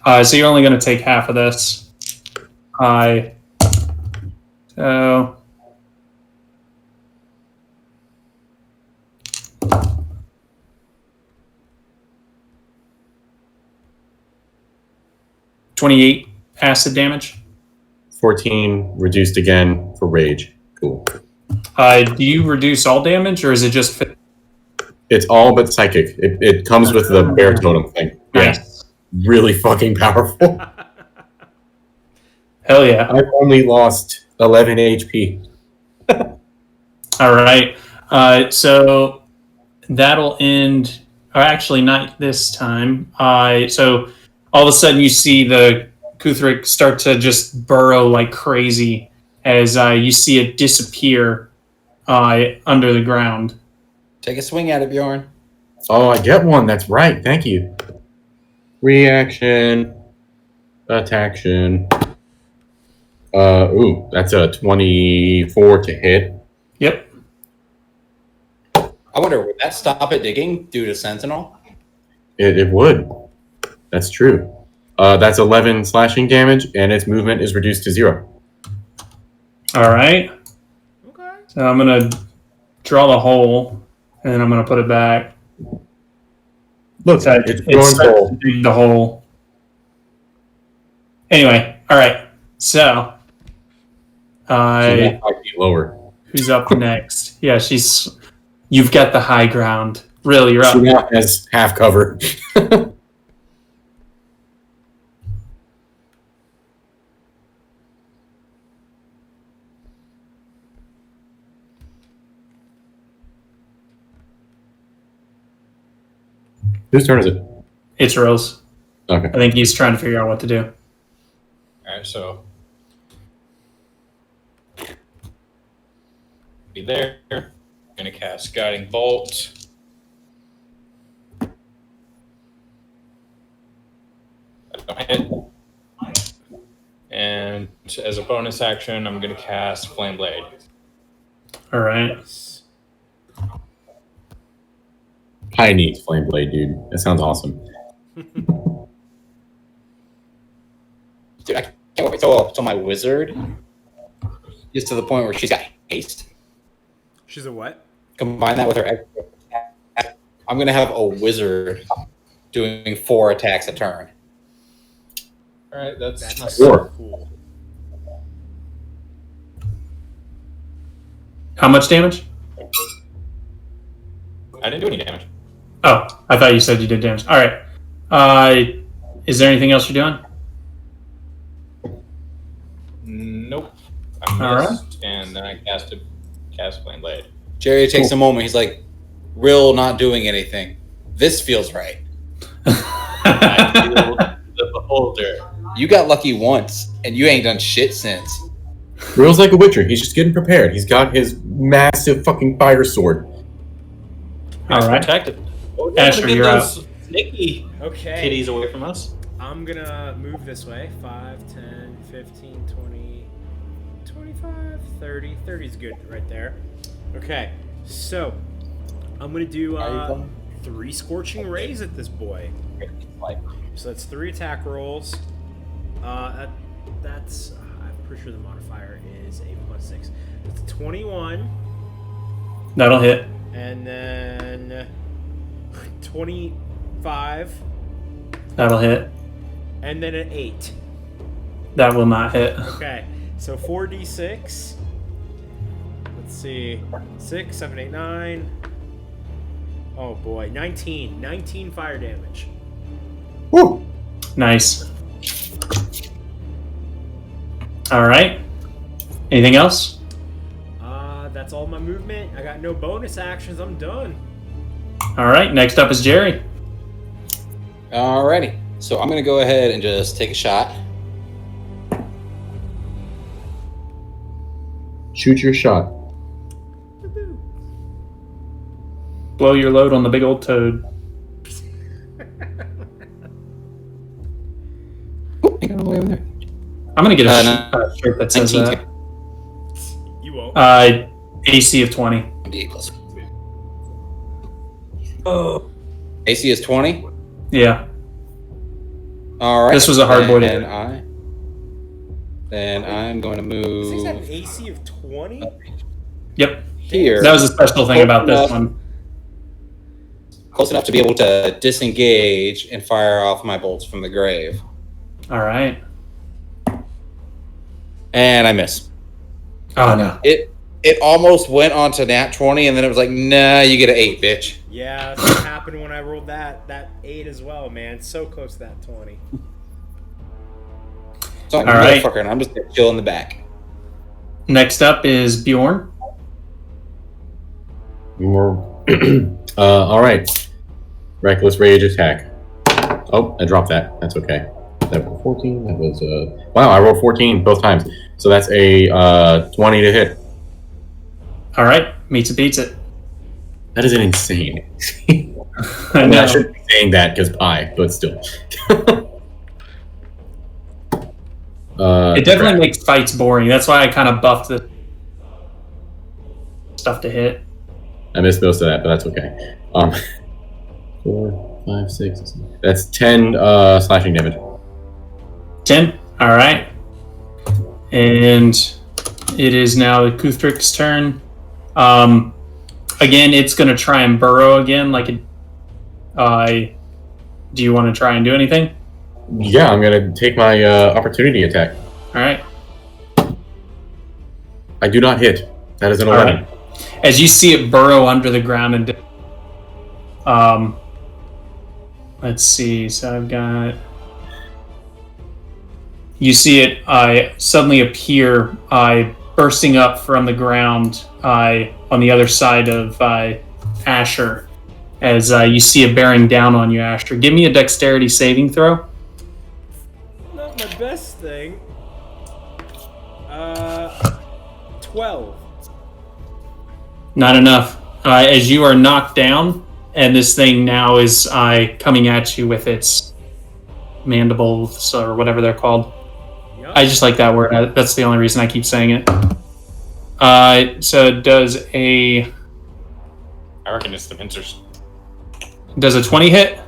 [SPEAKER 1] So you're only going to take half of this. So 28 acid damage.
[SPEAKER 2] 14 reduced again for rage. Cool.
[SPEAKER 1] Do you reduce all damage, or is it just...
[SPEAKER 2] It's all but psychic. It comes with the bear totem thing.
[SPEAKER 1] Nice.
[SPEAKER 2] Yeah. Really fucking powerful.
[SPEAKER 1] Hell yeah.
[SPEAKER 2] I've only lost 11 HP.
[SPEAKER 1] All right. So that'll end... Or actually, not this time. So all of a sudden, you see the Kuthrik start to just burrow like crazy as you see it disappear under the ground.
[SPEAKER 4] Take a swing at it, Bjorn.
[SPEAKER 2] Oh, I get one. That's right. Thank you. Reaction. Attaction. Ooh, that's a 24 to hit.
[SPEAKER 1] Yep.
[SPEAKER 4] I wonder, would that stop it digging due to Sentinel?
[SPEAKER 2] It would. That's true. That's 11 slashing damage, and its movement is reduced to 0.
[SPEAKER 1] All right.
[SPEAKER 3] Okay.
[SPEAKER 1] So I'm going to draw the hole, and then I'm going to put it back.
[SPEAKER 2] Look,
[SPEAKER 1] So
[SPEAKER 2] it's
[SPEAKER 1] it
[SPEAKER 2] Bjorn's
[SPEAKER 1] starts
[SPEAKER 2] hole.
[SPEAKER 1] to dig the hole. Anyway, all right. So,
[SPEAKER 2] She's about 5 feet lower.
[SPEAKER 1] who's up next? Yeah, you've got the high ground. Rill, you're up.
[SPEAKER 2] She now has half cover. Whose turn is it?
[SPEAKER 1] It's Rill's.
[SPEAKER 2] Okay.
[SPEAKER 1] I think he's trying to figure out what to do.
[SPEAKER 5] All right, so be there. Gonna cast Guiding Bolt. That don't hit. And as a bonus action, I'm gonna cast Flame Blade.
[SPEAKER 1] All right.
[SPEAKER 2] High needs Flame Blade, dude. That sounds awesome.
[SPEAKER 4] Dude, I can't wait till my wizard gets to the point where she's got haste.
[SPEAKER 3] She's a what?
[SPEAKER 4] Combine that with her extra. I'm going to have a wizard doing 4 attacks a turn.
[SPEAKER 5] All right, that's
[SPEAKER 3] That's
[SPEAKER 5] not
[SPEAKER 2] Four.
[SPEAKER 3] cool.
[SPEAKER 1] How much damage?
[SPEAKER 5] I didn't do any damage.
[SPEAKER 1] Oh, I thought you said you did damage. All right. Is there anything else you're doing?
[SPEAKER 5] Nope. I
[SPEAKER 1] All
[SPEAKER 5] missed, and then I cast Flame Blade.
[SPEAKER 4] Jerry takes a moment. He's like, Rill not doing anything. This feels right.
[SPEAKER 5] I feel the beholder.
[SPEAKER 4] You got lucky once, and you ain't done shit since.
[SPEAKER 2] Rill's like a witcher. He's just getting prepared. He's got his massive fucking fire sword.
[SPEAKER 1] All right.
[SPEAKER 5] Protected.
[SPEAKER 1] Asher,
[SPEAKER 5] Get
[SPEAKER 1] you're
[SPEAKER 5] those
[SPEAKER 1] up.
[SPEAKER 5] sneaky
[SPEAKER 3] Okay.
[SPEAKER 5] kitties away from us.
[SPEAKER 3] I'm gonna move this way. 5, 10, 15, 20, 25, 30. 30 is good right there. Okay, so I'm gonna do 3 Scorching Rays at this boy. So that's 3 attack rolls. That's I'm pretty sure the modifier is a +6. That's 21,
[SPEAKER 1] That'll hit.
[SPEAKER 3] and then 25,
[SPEAKER 1] That'll hit.
[SPEAKER 3] and then an 8.
[SPEAKER 1] That will not hit.
[SPEAKER 3] Okay, so 4d6. Let's see. 6, 7, 8, 9. Oh boy, 19. 19 fire damage.
[SPEAKER 2] Woo!
[SPEAKER 1] Nice. All right. Anything else?
[SPEAKER 3] That's all my movement. I got no bonus actions. I'm done.
[SPEAKER 1] All right. Next up is Jerry.
[SPEAKER 4] Alrighty. So I'm gonna go ahead and just take a shot.
[SPEAKER 2] Shoot your shot.
[SPEAKER 1] Blow your load on the big old toad.
[SPEAKER 4] I got all the way over there.
[SPEAKER 1] I'm gonna get a
[SPEAKER 4] no.
[SPEAKER 1] shirt that says
[SPEAKER 4] 19.
[SPEAKER 1] that.
[SPEAKER 3] You won't.
[SPEAKER 1] AC of 20.
[SPEAKER 4] D8 plus. AC is 20.
[SPEAKER 1] Yeah.
[SPEAKER 4] All right.
[SPEAKER 1] This was a hard boy to hit.
[SPEAKER 4] Then I'm going to
[SPEAKER 3] This thing's got
[SPEAKER 4] move
[SPEAKER 3] an AC of 20?
[SPEAKER 1] Yep.
[SPEAKER 4] here.
[SPEAKER 1] That was a special thing about this one.
[SPEAKER 4] Close enough to be able to disengage and fire off my bolts from the grave.
[SPEAKER 1] All right.
[SPEAKER 4] And I miss.
[SPEAKER 1] Oh no.
[SPEAKER 4] It almost went on to nat 20, and then it was like, nah, you get an 8, bitch.
[SPEAKER 3] Yeah, that's what happened when I rolled that 8 as well, man. So close to that 20.
[SPEAKER 4] So I'm
[SPEAKER 1] All
[SPEAKER 4] a
[SPEAKER 1] right.
[SPEAKER 4] motherfucker, and I'm just gonna chill in the back.
[SPEAKER 1] Next up is Bjorn.
[SPEAKER 2] All right. Reckless rage attack. Oh, I dropped that. That's okay. That was 14. That was wow. I rolled 14 both times. So that's a 20 to hit.
[SPEAKER 1] All right. Meets it beats it.
[SPEAKER 2] That is an insane.
[SPEAKER 1] I
[SPEAKER 2] I
[SPEAKER 1] know.
[SPEAKER 2] shouldn't be saying that because pie, but still.
[SPEAKER 1] It definitely makes fights boring. That's why I kind of buffed the stuff to hit.
[SPEAKER 2] I missed most of that, but that's okay. 4, 5, 6. That's 10 slashing damage.
[SPEAKER 1] 10. All right. And it is now Kuthrik's turn. Again, it's going to try and burrow again. Like, do you want to try and do anything?
[SPEAKER 2] Yeah, I'm gonna take my opportunity attack.
[SPEAKER 1] All right.
[SPEAKER 2] I do not hit. That is an
[SPEAKER 1] All
[SPEAKER 2] 11.
[SPEAKER 1] right. As you see it burrow under the ground and let's see. So I've got. You see it suddenly appear bursting up from the ground on the other side of Asher. As you see it bearing down on you, Asher. Give me a dexterity saving throw.
[SPEAKER 3] Not my best thing. 12.
[SPEAKER 1] Not enough. As you are knocked down, and this thing now is coming at you with its mandibles or whatever they're called.
[SPEAKER 3] Yep.
[SPEAKER 1] I just like that word. That's the only reason I keep saying it. So it does
[SPEAKER 5] I reckon it's the pincers.
[SPEAKER 1] a 20 hit?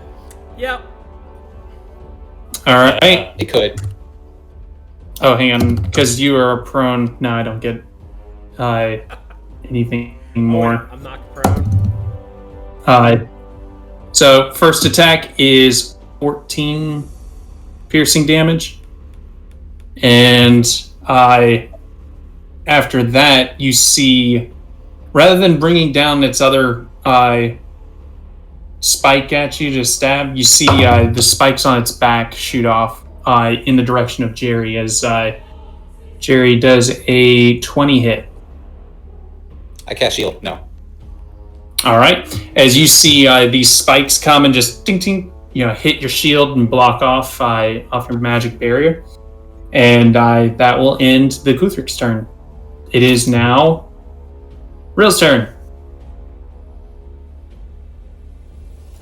[SPEAKER 3] Yep.
[SPEAKER 1] All right.
[SPEAKER 4] It could.
[SPEAKER 1] Oh, hang on, because you are prone. No, I don't get anything more.
[SPEAKER 3] I'm knocked prone.
[SPEAKER 1] So first attack is 14 piercing damage, and after that you see, rather than bringing down its other spike at you to stab, you see the spikes on its back shoot off in the direction of Jerry as Jerry does a 20 hit.
[SPEAKER 4] I cast shield. No.
[SPEAKER 1] All right. As you see these spikes come and just ding, ding, hit your shield and block off your magic barrier, and that will end the Guthric's turn. It is now Rill's turn.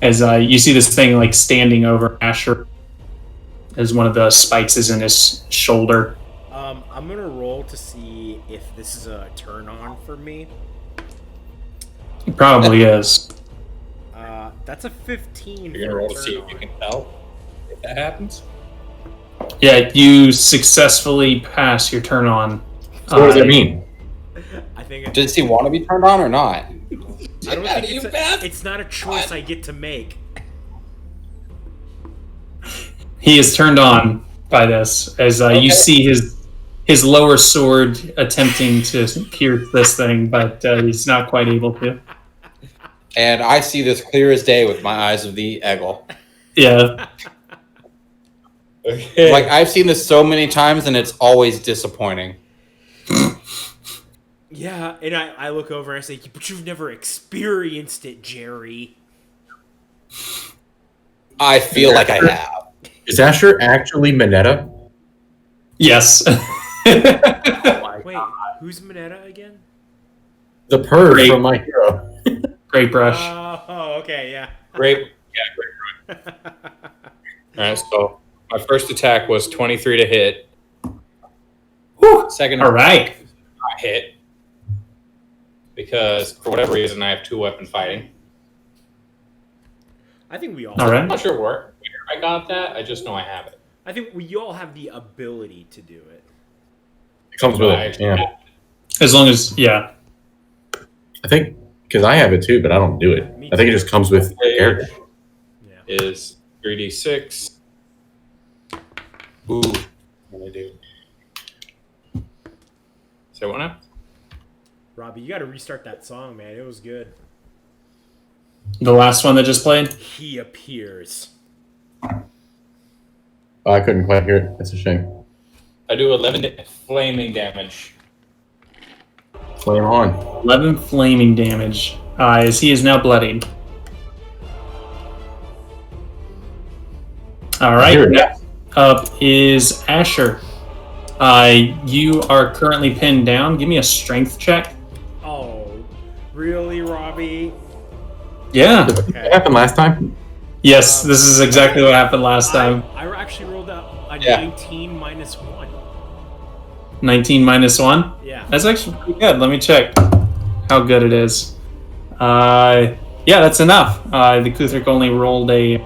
[SPEAKER 1] As you see this thing like standing over Asher, as one of the spikes is in his shoulder.
[SPEAKER 3] I'm gonna roll to see if this is a turn on for me.
[SPEAKER 1] It probably is.
[SPEAKER 3] That's a 15.
[SPEAKER 6] You're gonna roll to see if you can tell if that happens.
[SPEAKER 1] Yeah, you successfully pass your turn on.
[SPEAKER 2] So what does that mean?
[SPEAKER 3] I think
[SPEAKER 4] Does he want to be turned on or not?
[SPEAKER 3] I don't think it's not a choice I get to make.
[SPEAKER 1] He is turned on by this, as you see his lower sword attempting to pierce this thing, but he's not quite able to.
[SPEAKER 4] And I see this clear as day with my eyes of the eagle.
[SPEAKER 1] Yeah.
[SPEAKER 6] Okay.
[SPEAKER 4] Like, I've seen this so many times, and it's always disappointing.
[SPEAKER 3] Yeah, and I look over and I say, but you've never experienced it, Jerry.
[SPEAKER 4] I feel like I have.
[SPEAKER 2] Is Asher actually Minetta?
[SPEAKER 1] Yes.
[SPEAKER 3] Wait, who's Minetta again?
[SPEAKER 2] The perv
[SPEAKER 1] Great.
[SPEAKER 2] from My Hero.
[SPEAKER 1] Great brush.
[SPEAKER 3] Oh, okay, yeah.
[SPEAKER 6] Great. Yeah, great. All right, so my first attack was 23 to hit.
[SPEAKER 1] Whew.
[SPEAKER 6] Second
[SPEAKER 1] All right.
[SPEAKER 6] attack I hit because for whatever reason I have 2-weapon fighting.
[SPEAKER 3] I think we all.
[SPEAKER 1] All right.
[SPEAKER 6] I'm not sure where I got that. I just know I have it.
[SPEAKER 3] I think we all have the ability to do it.
[SPEAKER 2] It comes with
[SPEAKER 6] I
[SPEAKER 2] it.
[SPEAKER 6] actually
[SPEAKER 2] Yeah.
[SPEAKER 6] have it.
[SPEAKER 1] As long as, yeah.
[SPEAKER 2] I think because I have it too, but I don't do it.
[SPEAKER 3] Me
[SPEAKER 2] I think it
[SPEAKER 3] too.
[SPEAKER 2] just comes with the character.
[SPEAKER 3] Yeah.
[SPEAKER 6] Is 3d6.
[SPEAKER 4] Ooh.
[SPEAKER 6] What do I do? Say what now?
[SPEAKER 3] Robbie, you got to restart that song, man. It was good.
[SPEAKER 1] The last one that just played?
[SPEAKER 3] He appears.
[SPEAKER 2] Oh, I couldn't quite hear it. That's a shame.
[SPEAKER 6] I do 11 flaming damage.
[SPEAKER 2] Flame on.
[SPEAKER 1] 11 flaming damage, as he is now bloodied. All right,
[SPEAKER 2] Here.
[SPEAKER 1] next up is Asher. You are currently pinned down. Give me a strength check.
[SPEAKER 3] Oh, really, Robbie?
[SPEAKER 1] Yeah.
[SPEAKER 2] What happened last time?
[SPEAKER 1] Yes, this is exactly what happened last time.
[SPEAKER 3] I actually rolled out a
[SPEAKER 4] Yeah.
[SPEAKER 3] 19 minus 1.
[SPEAKER 1] 19 minus 1?
[SPEAKER 3] Yeah.
[SPEAKER 1] That's actually pretty good. Let me check how good it is. Yeah, that's enough. The Kuthric only rolled a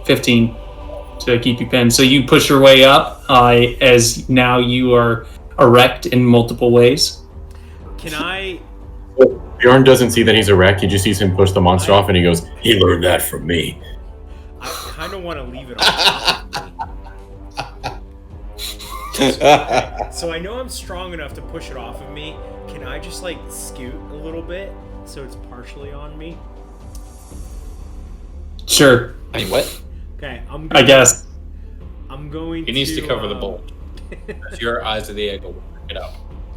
[SPEAKER 1] 15 to keep you pinned. So you push your way up, as now you are erect in multiple ways.
[SPEAKER 3] Can I...
[SPEAKER 2] Bjorn doesn't see that he's a wreck. He just sees him push the monster off, and he goes, "He learned that from me."
[SPEAKER 3] I kind of want to leave it on. So I know I'm strong enough to push it off of me. Can I just like scoot a little bit so it's partially on me?
[SPEAKER 1] Sure,
[SPEAKER 4] I mean, what?
[SPEAKER 3] Okay,
[SPEAKER 1] I guess.
[SPEAKER 3] I'm going.
[SPEAKER 6] He needs to cover the bolt. That's your eyes of the eagle. Work it out.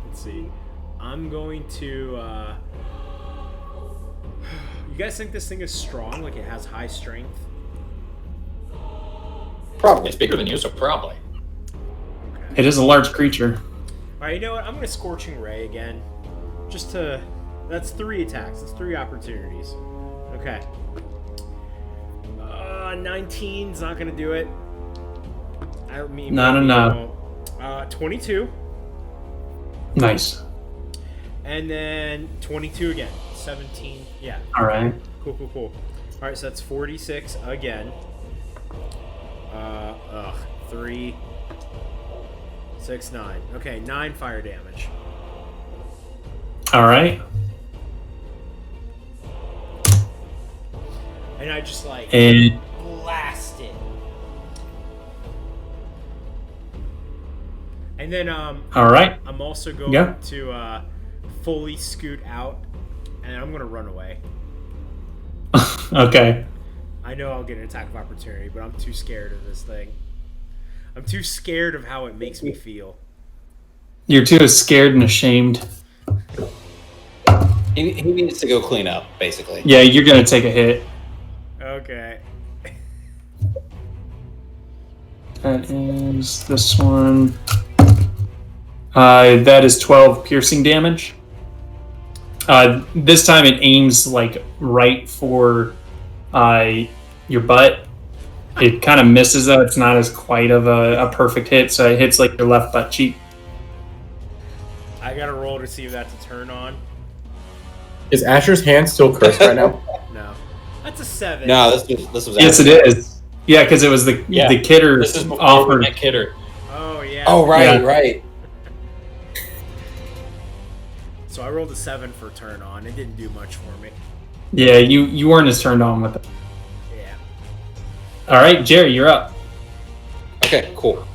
[SPEAKER 3] Let's see. I'm going to. You guys think this thing is strong? Like it has high strength?
[SPEAKER 4] Probably.
[SPEAKER 6] It's bigger than you, so probably.
[SPEAKER 1] It is a large creature.
[SPEAKER 3] Alright, you know what? I'm going to Scorching Ray again. Just to... That's 3 attacks. That's 3 opportunities. Okay. 19's not going to do it. I mean...
[SPEAKER 1] Not enough.
[SPEAKER 3] 22.
[SPEAKER 1] Nice.
[SPEAKER 3] And then 22 again. 17. Yeah.
[SPEAKER 1] All right.
[SPEAKER 3] Cool. Alright, so that's 46 again. 3... 6, 9. Okay, 9 fire damage.
[SPEAKER 1] All right.
[SPEAKER 3] And I just like
[SPEAKER 1] And
[SPEAKER 3] blast it. And then
[SPEAKER 1] all right.
[SPEAKER 3] I'm also going
[SPEAKER 1] Yeah.
[SPEAKER 3] to fully scoot out, and I'm gonna run away.
[SPEAKER 1] Okay.
[SPEAKER 3] I know I'll get an attack of opportunity, but I'm too scared of this thing. I'm too scared of how it makes me feel.
[SPEAKER 1] You're too scared and ashamed.
[SPEAKER 4] He needs to go clean up, basically.
[SPEAKER 1] Yeah, you're gonna take a hit.
[SPEAKER 3] Okay.
[SPEAKER 1] That is this one. That is 12 piercing damage. This time it aims like right for your butt. It kind of misses though. It's not as quite of a perfect hit, so it hits like your left butt cheek.
[SPEAKER 3] I gotta roll to see if that's a turn on.
[SPEAKER 2] Is Asher's hand still cursed right now?
[SPEAKER 3] No. That's a 7.
[SPEAKER 4] No, this was.
[SPEAKER 1] Yes, it is. Yeah, because it was the kidder
[SPEAKER 5] This is before we
[SPEAKER 1] offered.
[SPEAKER 5] met Kidder.
[SPEAKER 3] Oh, yeah.
[SPEAKER 4] Oh, right,
[SPEAKER 1] Yeah.
[SPEAKER 4] right.
[SPEAKER 3] So I rolled a 7 for turn on. It didn't do much for me.
[SPEAKER 1] Yeah, you weren't as turned on with it.
[SPEAKER 3] Yeah.
[SPEAKER 1] All right, Jerry, you're up.
[SPEAKER 4] Okay, cool.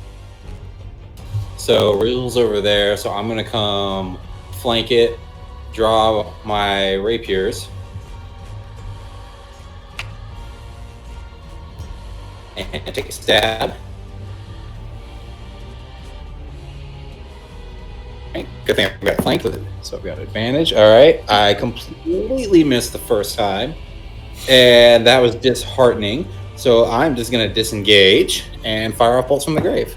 [SPEAKER 4] So Rill's over there, so I'm gonna come flank it, draw my rapiers, and take a stab. Right, good thing I've got flanked with it, so I've got advantage. All right, I completely missed the first time, and that was disheartening. So I'm just gonna disengage and fire off bolts from the grave.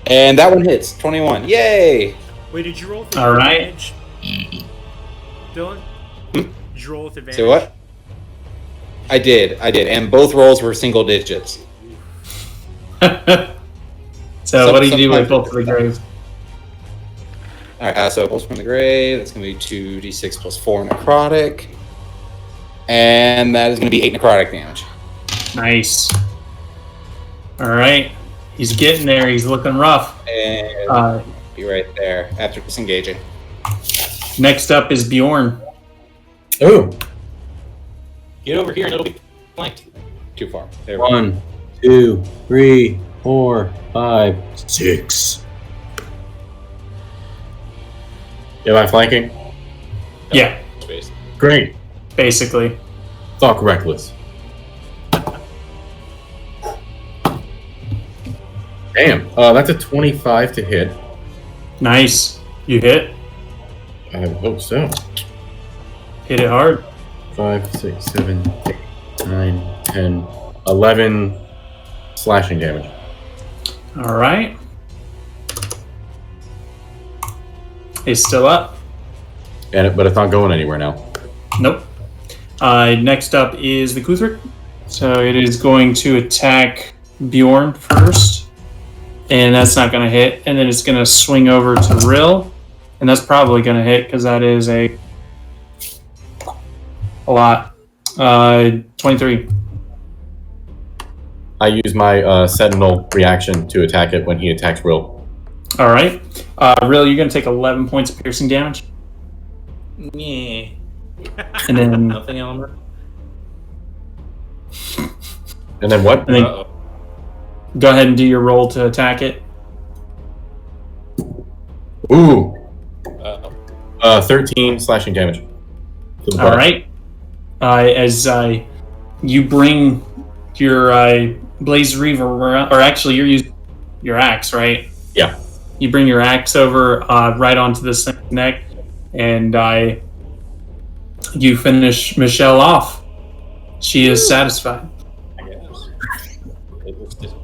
[SPEAKER 4] And that one hits. 21. Yay!
[SPEAKER 3] Wait, did you roll with
[SPEAKER 1] All right.
[SPEAKER 3] advantage? Dylan? Did you roll with advantage?
[SPEAKER 4] So what? I did. And both rolls were single digits.
[SPEAKER 1] So what do you do with both of the grave?
[SPEAKER 4] Alright, so bolts from the grave. That's going to be 2d6 plus 4 necrotic. And that is going to be 8 necrotic damage.
[SPEAKER 1] Nice. All right, he's getting there. He's looking rough.
[SPEAKER 4] And be right there after disengaging.
[SPEAKER 1] Next up is Bjorn.
[SPEAKER 2] Ooh.
[SPEAKER 5] Get over here and it'll be flanked.
[SPEAKER 4] Too far. There we go.
[SPEAKER 2] 1, 2, 3, 4, 5, 6. Am I flanking?
[SPEAKER 1] Yeah,
[SPEAKER 5] Space.
[SPEAKER 2] Great.
[SPEAKER 1] basically.
[SPEAKER 2] Fuck reckless. Damn. That's a 25 to hit.
[SPEAKER 1] Nice. You hit.
[SPEAKER 2] I hope so.
[SPEAKER 1] Hit it hard.
[SPEAKER 2] 5, 6, 7, 8, 9, 10, 11 slashing damage.
[SPEAKER 1] All right. He's still up.
[SPEAKER 2] But it's not going anywhere now.
[SPEAKER 1] Nope. Next up is the Kuthric. So it is going to attack Bjorn first. And that's not going to hit. And then it's going to swing over to Rill. And that's probably going to hit because that is a lot. 23.
[SPEAKER 2] I use my Sentinel reaction to attack it when he attacks Rill.
[SPEAKER 1] All right. Rill, you're going to take 11 points of piercing damage.
[SPEAKER 5] Yeah.
[SPEAKER 1] And then
[SPEAKER 5] Nothing, Elmer.
[SPEAKER 2] And then what?
[SPEAKER 1] And then
[SPEAKER 5] Uh-oh.
[SPEAKER 1] go ahead and do your roll to attack it.
[SPEAKER 2] Ooh.
[SPEAKER 5] Uh-oh.
[SPEAKER 2] 13 slashing damage. To the
[SPEAKER 1] All
[SPEAKER 2] butt.
[SPEAKER 1] right. As you bring your Blaze Reaver around, or actually you're using your axe, right?
[SPEAKER 2] Yeah.
[SPEAKER 1] You bring your axe over right onto this thing's neck, and you finish Michelle off. She is satisfied.
[SPEAKER 5] I guess. It looks just...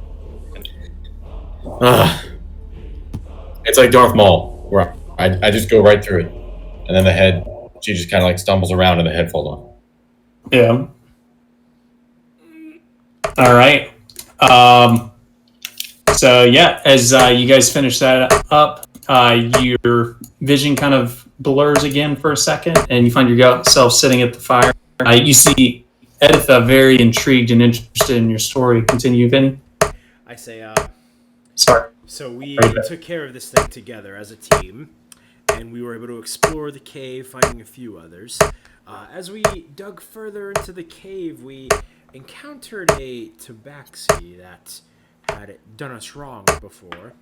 [SPEAKER 2] It's like Darth Maul, where I just go right through it. And then the head, she just kind of like stumbles around and the head falls off.
[SPEAKER 1] Yeah. All right. So yeah, as you guys finish that up, your vision kind of blurs again for a second, and you find yourself sitting at the fire. You see Editha very intrigued and interested in your story. Continue, Vinny.
[SPEAKER 3] I say,
[SPEAKER 1] Sorry.
[SPEAKER 3] so we
[SPEAKER 1] Right there.
[SPEAKER 3] took care of this thing together as a team, and we were able to explore the cave, finding a few others. As we dug further into the cave, we encountered a tabaxi that had done us wrong before.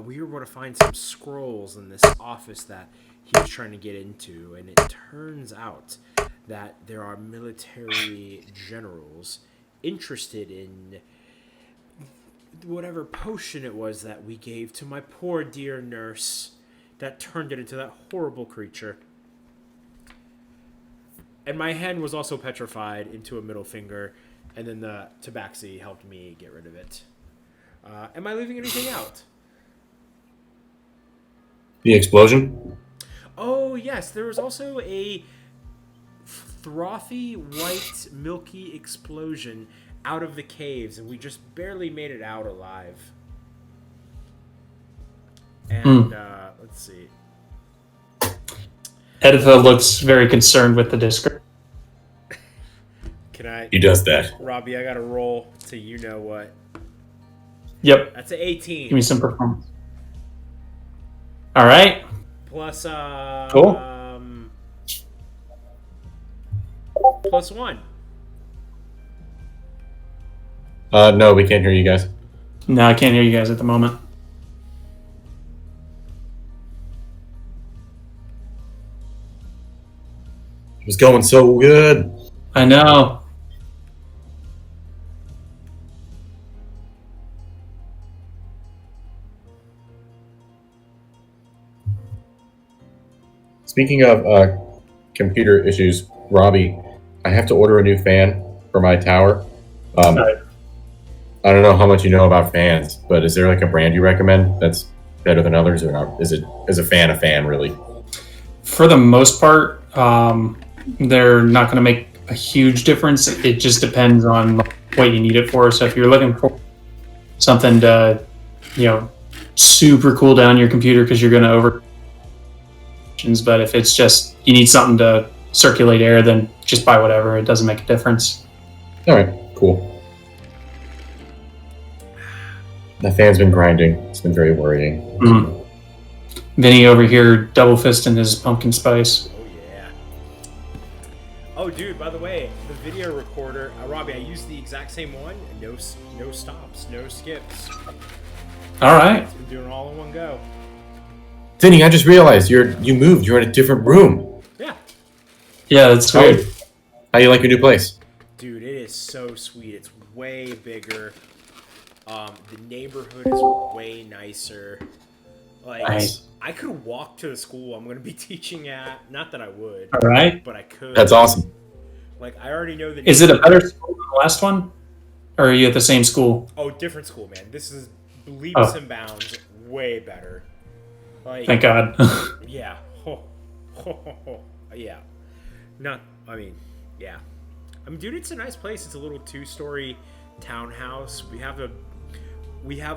[SPEAKER 3] We were able to find some scrolls in this office that he was trying to get into, and it turns out that there are military generals interested in whatever potion it was that we gave to my poor dear nurse that turned it into that horrible creature. And my hand was also petrified into a middle finger, and then the tabaxi helped me get rid of it. Am I leaving anything out?
[SPEAKER 2] The explosion?
[SPEAKER 3] Oh, yes. There was also a frothy, white, milky explosion out of the caves, and we just barely made it out alive. And, let's see.
[SPEAKER 1] Editha looks very concerned with the description.
[SPEAKER 3] Can I...
[SPEAKER 2] He does that.
[SPEAKER 3] Robbie, I gotta roll to you-know-what.
[SPEAKER 1] Yep.
[SPEAKER 3] That's an 18.
[SPEAKER 1] Give me some performance. All right.
[SPEAKER 3] Plus,
[SPEAKER 1] Cool.
[SPEAKER 3] plus 1.
[SPEAKER 2] No, we can't hear you guys.
[SPEAKER 1] No, I can't hear you guys at the moment.
[SPEAKER 2] It was going so good.
[SPEAKER 1] I know.
[SPEAKER 2] Speaking of computer issues, Robbie, I have to order a new fan for my tower.
[SPEAKER 1] Right.
[SPEAKER 2] I don't know how much you know about fans, but is there like a brand you recommend that's better than others, or not? Is a fan really?
[SPEAKER 1] For the most part, they're not going to make a huge difference. It just depends on what you need it for. So if you're looking for something to, super cool down your computer because you're going to over. But if it's just you need something to circulate air, then just buy whatever. It doesn't make a difference.
[SPEAKER 2] All right, cool. The fan's been grinding. It's been very worrying.
[SPEAKER 1] Mm. Vinny over here double fisting his pumpkin spice.
[SPEAKER 3] Oh, yeah. Oh, dude, by the way, the video recorder, Robbie, I used the exact same one. No stops, no skips.
[SPEAKER 1] All right.
[SPEAKER 3] It's been doing it all in one go.
[SPEAKER 2] Vinny, I just realized you moved. You're in a different room.
[SPEAKER 3] Yeah.
[SPEAKER 1] Yeah, that's weird.
[SPEAKER 2] How you like your new place?
[SPEAKER 3] Dude, it is so sweet. It's way bigger. The neighborhood is way nicer. Like,
[SPEAKER 1] Nice.
[SPEAKER 3] I could walk to the school I'm going to be teaching at. Not that I would.
[SPEAKER 1] All right.
[SPEAKER 3] But I could.
[SPEAKER 2] That's awesome.
[SPEAKER 3] Like, I already know the.
[SPEAKER 1] Is it a better school than the last one? Or are you at the same school?
[SPEAKER 3] Oh, different school, man. This is leaps and bounds way better. Like,
[SPEAKER 1] Thank God.
[SPEAKER 3] yeah. Yeah. Yeah. Dude, it's a nice place. It's a little 2-story townhouse. We have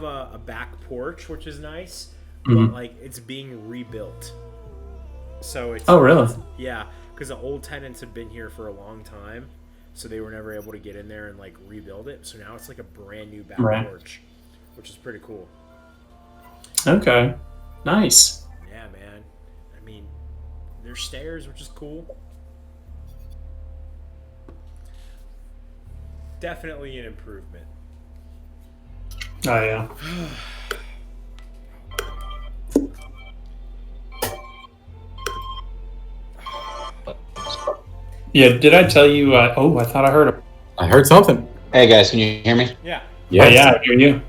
[SPEAKER 3] a back porch, which is nice, but like it's being rebuilt. So it's
[SPEAKER 1] Oh, really?
[SPEAKER 3] Yeah, because the old tenants had been here for a long time, so they were never able to get in there and like rebuild it. So now it's like a brand new back porch, which is pretty cool.
[SPEAKER 1] Okay. Nice.
[SPEAKER 3] Yeah, man. I mean, there's stairs, which is cool. Definitely an improvement.
[SPEAKER 1] Oh, yeah. Yeah, did I tell you? I thought I heard him.
[SPEAKER 2] I heard something.
[SPEAKER 4] Hey guys, can you hear me?
[SPEAKER 3] Yeah.
[SPEAKER 1] Oh, yeah, I hear you.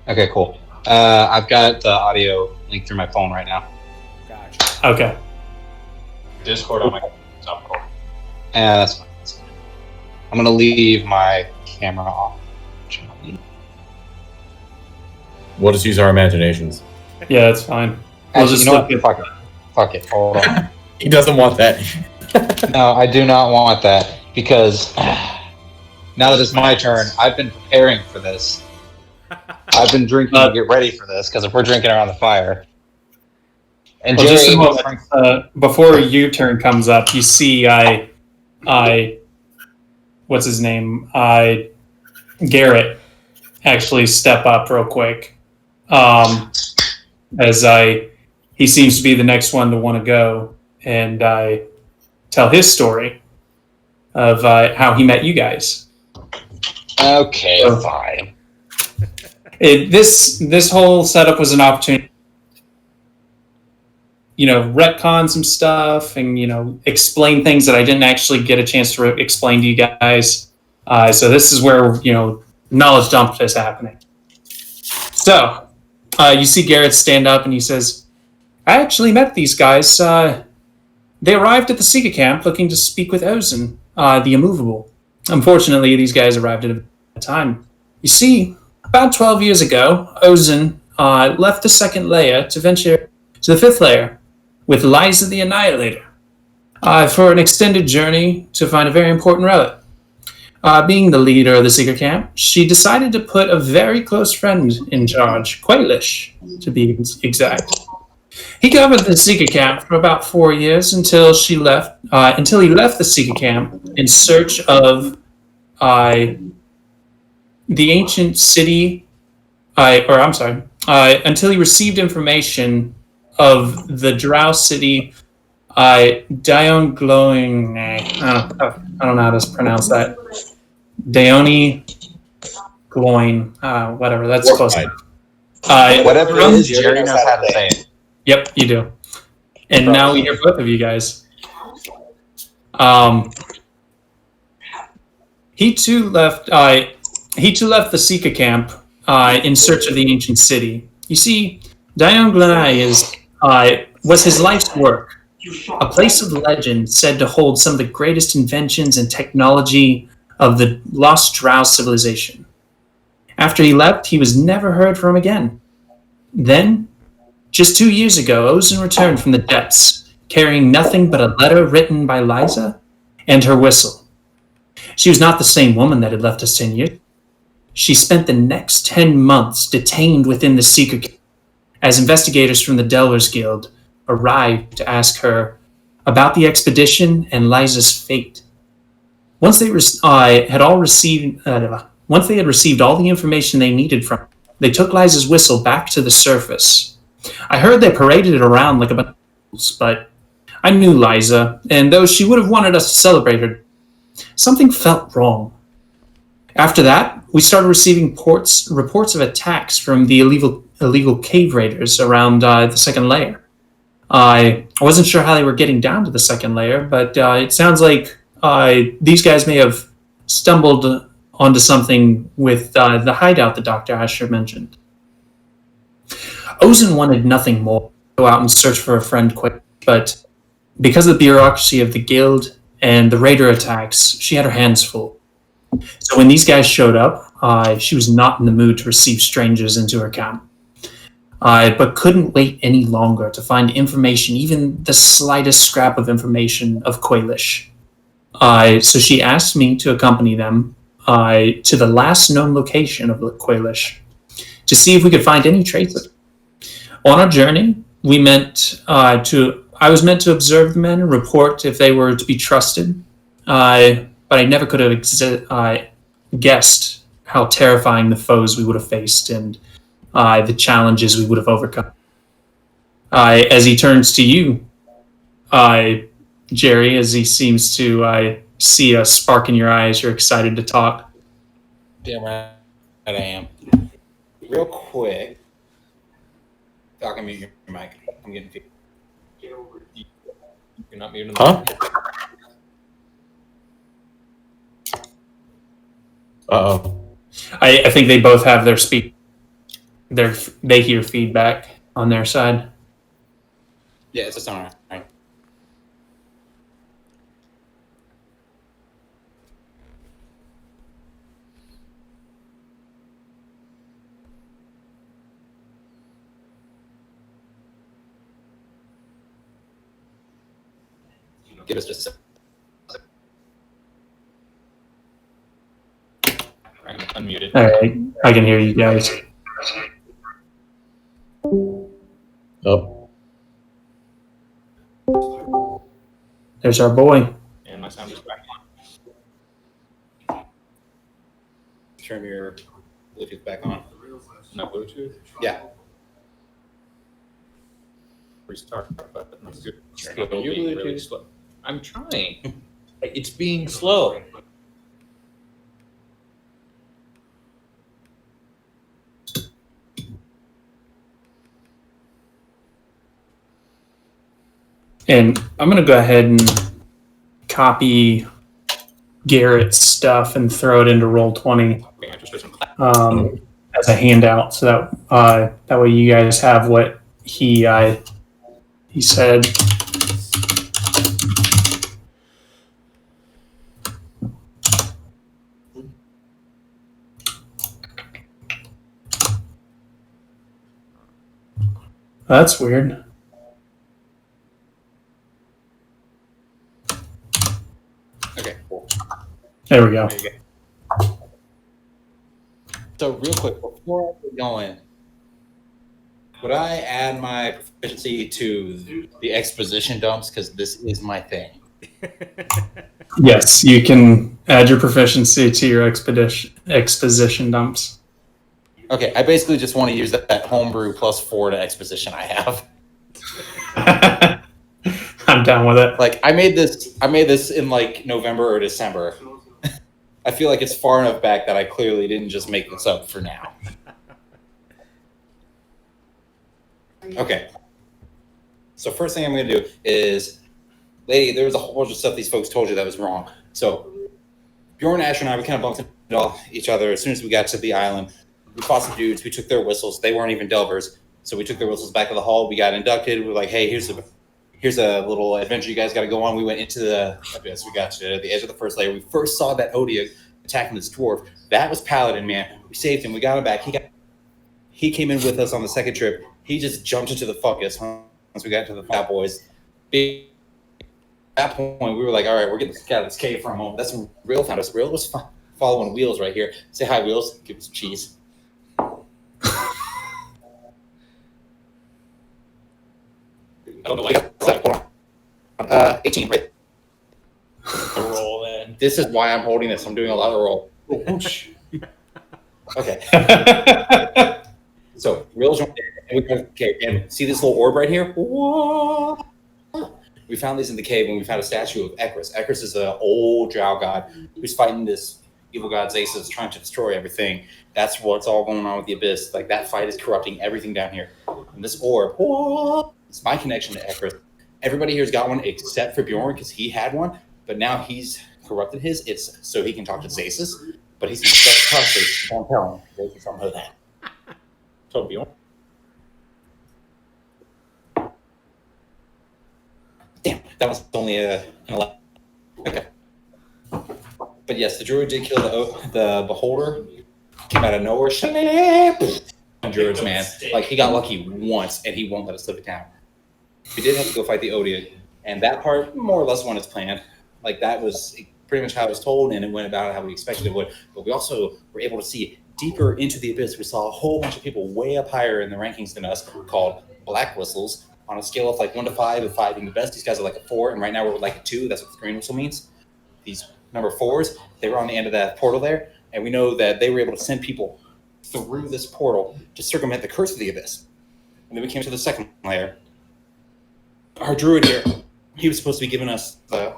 [SPEAKER 4] Okay, cool. I've got the audio link through my phone right now.
[SPEAKER 3] Gotcha.
[SPEAKER 1] Okay.
[SPEAKER 5] Discord on my top call.
[SPEAKER 4] Yeah, that's fine. I'm gonna leave my camera off.
[SPEAKER 2] We'll just use our imaginations.
[SPEAKER 1] Yeah, that's fine. We'll
[SPEAKER 4] Actually,
[SPEAKER 1] just
[SPEAKER 4] you know
[SPEAKER 1] look
[SPEAKER 4] what?
[SPEAKER 1] at-
[SPEAKER 4] Fuck it. Hold on.
[SPEAKER 2] He doesn't want that.
[SPEAKER 4] No, I do not want that because now that it's my turn, I've been preparing for this. I've been drinking to get ready for this because if we're drinking around the fire. And
[SPEAKER 1] Well, just a
[SPEAKER 4] Jerry,
[SPEAKER 1] moment. Before your turn comes up, you see what's his name? Garrett actually step up real quick. He seems to be the next one to want to go and tell his story of how he met you guys.
[SPEAKER 4] okay,
[SPEAKER 1] So-
[SPEAKER 4] fine.
[SPEAKER 1] This whole setup was an opportunity, retcon some stuff and, explain things that I didn't actually get a chance to explain to you guys. So this is where, knowledge dump is happening. So you see Garrett stand up and he says, I actually met these guys. They arrived at the Sika camp looking to speak with Ozen, the immovable. Unfortunately, these guys arrived at a time. You see, About 12 years ago, Ozen left the second layer to venture to the fifth layer with Liza the Annihilator for an extended journey to find a very important relic. Being the leader of the Seeker Camp, she decided to put a very close friend in charge, Quailish, to be exact. He covered the Seeker Camp for about 4 years until he left the Seeker Camp in search of the ancient city, until he received information of the Drow city, Dion Glowing. I don't know how to pronounce that. Dione Gloin, whatever. That's close enough.
[SPEAKER 4] Whatever it is, Jerry knows how to say it.
[SPEAKER 1] Yep, you do. And now we hear both of you guys. He too left the Seeker Camp in search of the ancient city. You see, Dion Glenai was his life's work, a place of legend said to hold some of the greatest inventions and technology of the lost Drow civilization. After he left, he was never heard from again. Then, just 2 years ago, Ozen returned from the depths, carrying nothing but a letter written by Liza and her whistle. She was not the same woman that had left us 10 years. She spent the next 10 months detained within the Seeker Camp as investigators from the Delvers Guild arrived to ask her about the expedition and Liza's fate. Once they had received all the information they needed from her, they took Liza's whistle back to the surface. I heard they paraded it around like a bunch of fools, but I knew Liza, and though she would have wanted us to celebrate her, something felt wrong. After that, we started receiving reports of attacks from the illegal cave raiders around the second layer. I wasn't sure how they were getting down to the second layer, but it sounds like these guys may have stumbled onto something with the hideout that Dr. Asher mentioned. Ozen wanted nothing more than to go out and search for a friend quick, but because of the bureaucracy of the guild and the raider attacks, she had her hands full. So when these guys showed up, she was not in the mood to receive strangers into her camp, but couldn't wait any longer to find information, even the slightest scrap of information of Quailish. So she asked me to accompany them to the last known location of Quailish to see if we could find any trace of it. On our journey, I was meant to observe the men and report if they were to be trusted, but I never could have guessed how terrifying the foes we would have faced and the challenges we would have overcome. As he turns to you, Jerry, as he seems to see a spark in your eyes, you're excited to talk.
[SPEAKER 4] Damn right I am. Real quick. Falcon, mute your mic. I'm getting feedback.
[SPEAKER 6] You're not muted.
[SPEAKER 2] Huh? Uh-oh.
[SPEAKER 1] I think they both have their they hear feedback on their side.
[SPEAKER 4] Yeah, it's just on right. Give us just a second.
[SPEAKER 5] I'm unmuted.
[SPEAKER 1] All right, I can hear you guys.
[SPEAKER 2] Oh.
[SPEAKER 1] There's our boy.
[SPEAKER 5] And my sound is back on.
[SPEAKER 4] Turn your Bluetooth back on.
[SPEAKER 5] No Bluetooth?
[SPEAKER 4] Yeah.
[SPEAKER 5] Restart button. That's good.
[SPEAKER 4] Turn
[SPEAKER 5] It'll
[SPEAKER 4] on your
[SPEAKER 5] be really
[SPEAKER 4] Bluetooth.
[SPEAKER 5] slow. I'm trying. It's being slow.
[SPEAKER 1] And I'm going to go ahead and copy Garrett's stuff and throw it into Roll20 as a handout, so that way you guys have what he said. That's weird.
[SPEAKER 4] Okay, cool.
[SPEAKER 1] There we go.
[SPEAKER 4] There you go. So real quick, before I get going, would I add my proficiency to the exposition dumps? Because this is my thing.
[SPEAKER 1] Yes, you can add your proficiency to your exposition dumps.
[SPEAKER 4] Okay, I basically just want to use that homebrew +4 to exposition I have.
[SPEAKER 1] I'm down with it.
[SPEAKER 4] Like I made this in like November or December. I feel like it's far enough back that I clearly didn't just make this up for now. Okay. So first thing I'm going to do is, lady, there was a whole bunch of stuff these folks told you that was wrong. So Bjorn, Asher, and I, we kind of bumped into each other as soon as we got to the island. We fought some dudes. We took their whistles. They weren't even Delvers. So we took their whistles back to the hall. We got inducted. We were like, hey, here's a little adventure you guys got to go on. We went into the abyss. We got to the edge of the first layer. We first saw that Odia attacking this dwarf. That was Paladin, man. We saved him. We got him back. He came in with us on the second trip. He just jumped into the fungus once we got to the Fat Boys. At that point, we were like, all right, we're getting out of this cave for a moment. That's when Rill found us. Rill was following Wheels right here. Say hi, Wheels. Give him some cheese. I don't know why. 18, right?
[SPEAKER 5] Roll in.
[SPEAKER 4] This is why I'm holding this. I'm doing a lot of roll. Okay. So, Real jumped in, and and see this little orb right here? Whoa! We found these in the cave when we found a statue of Ekris. Ekris is an old drow god who's fighting this evil god Zasus, trying to destroy everything. That's what's all going on with the Abyss. Like, that fight is corrupting everything down here. And this orb, whoa, it's my connection to Ekris. Everybody here's got one except for Bjorn, because he had one, but now he's corrupted his. It's so he can talk to Zasus, but he's been stuck across. Don't tell him. Zasus don't know that. So Bjorn. Damn, that was only an 11. Okay. But yes, the druid did kill the beholder. Came out of nowhere. Druids, man. Like, he got lucky once, and he won't let us live it down. We did have to go fight the Odia, and that part more or less went as planned. Like, that was pretty much how it was told, and it went about how we expected it would. But we also were able to see deeper into the Abyss. We saw a whole bunch of people way up higher in the rankings than us called Black Whistles. On a scale of like 1 to 5, with 5 being the best, these guys are like a 4, and right now we're like a 2. That's what the green whistle means. These number 4s, they were on the end of that portal there, and we know that they were able to send people through this portal to circumvent the curse of the Abyss. And then we came to the second layer. Our druid here, he was supposed to be giving us the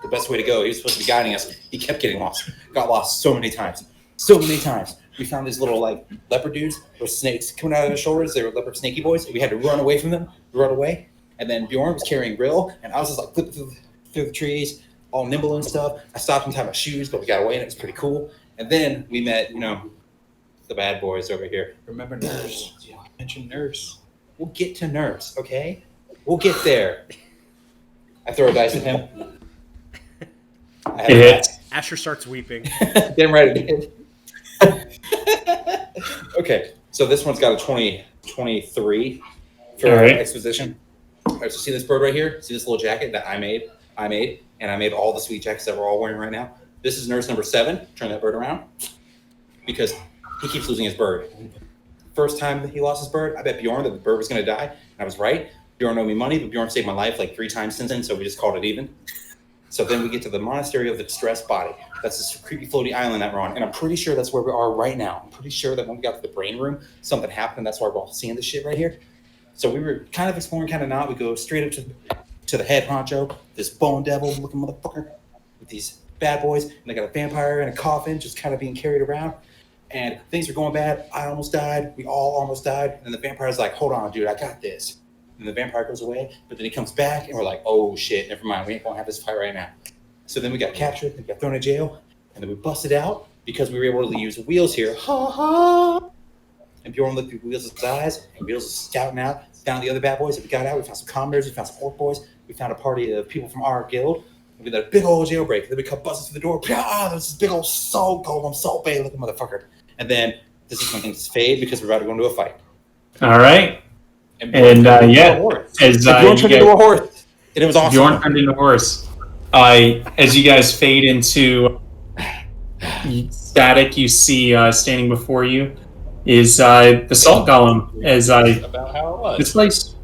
[SPEAKER 4] best way to go. He was supposed to be guiding us. He kept getting lost. Got lost so many times. So many times. We found these little like leopard dudes with snakes coming out of their shoulders. They were leopard snaky boys. We had to run away from them. We run away. And then Bjorn was carrying Rill, and I was just like flipping through the trees, all nimble and stuff. I stopped and tied my shoes, but we got away, and it was pretty cool. And then we met, the bad boys over here. Remember Nurse? Mention Nurse. We'll get to Nurse, okay? We'll get there. I throw a dice at him.
[SPEAKER 1] It hits.
[SPEAKER 3] Asher starts weeping.
[SPEAKER 4] Damn right it did. Okay, so this one's got a 23 for exposition. All right, so see this bird right here? See this little jacket that I made, and I made all the sweet jackets that we're all wearing right now. This is nurse number 7. Turn that bird around, because he keeps losing his bird. First time he lost his bird, I bet Bjorn that the bird was going to die, and I was right. Bjorn owed me money, but Bjorn saved my life like 3 times since then, so we just called it even. So then we get to the Monastery of the Distressed Body. That's this creepy floaty island that we're on. And I'm pretty sure that's where we are right now. I'm pretty sure that when we got to the brain room, something happened. That's why we're all seeing this shit right here. So we were kind of exploring, kind of not. We go straight up to the head honcho, this bone devil looking motherfucker with these bad boys. And they got a vampire in a coffin just kind of being carried around. And things are going bad. I almost died. We all almost died. And the vampire's like, hold on, dude, I got this. And the vampire goes away, but then he comes back, and we're like, oh shit, never mind. We ain't gonna have this fight right now. So then we got captured, we got thrown in jail, and then we busted out because we were able to use Wheels here. Ha ha! And Bjorn looked through Wheels' eyes, and Wheels was scouting out, found the other bad boys. And we got out, we found some commoners, we found some orc boys, we found a party of people from our guild. And we did a big old jailbreak. And then we come busting through the door. There's this big old salt golem, salt bay looking motherfucker. And then this is when things fade because we're about to go into a fight.
[SPEAKER 1] All right. And yeah, as
[SPEAKER 4] Bjorn
[SPEAKER 1] you
[SPEAKER 4] turned
[SPEAKER 1] guys,
[SPEAKER 4] into a horse. And it was awesome.
[SPEAKER 1] Bjorn turned into a horse. As you guys fade into static, you see standing before you is the salt golem. As
[SPEAKER 5] About how it was.
[SPEAKER 1] this place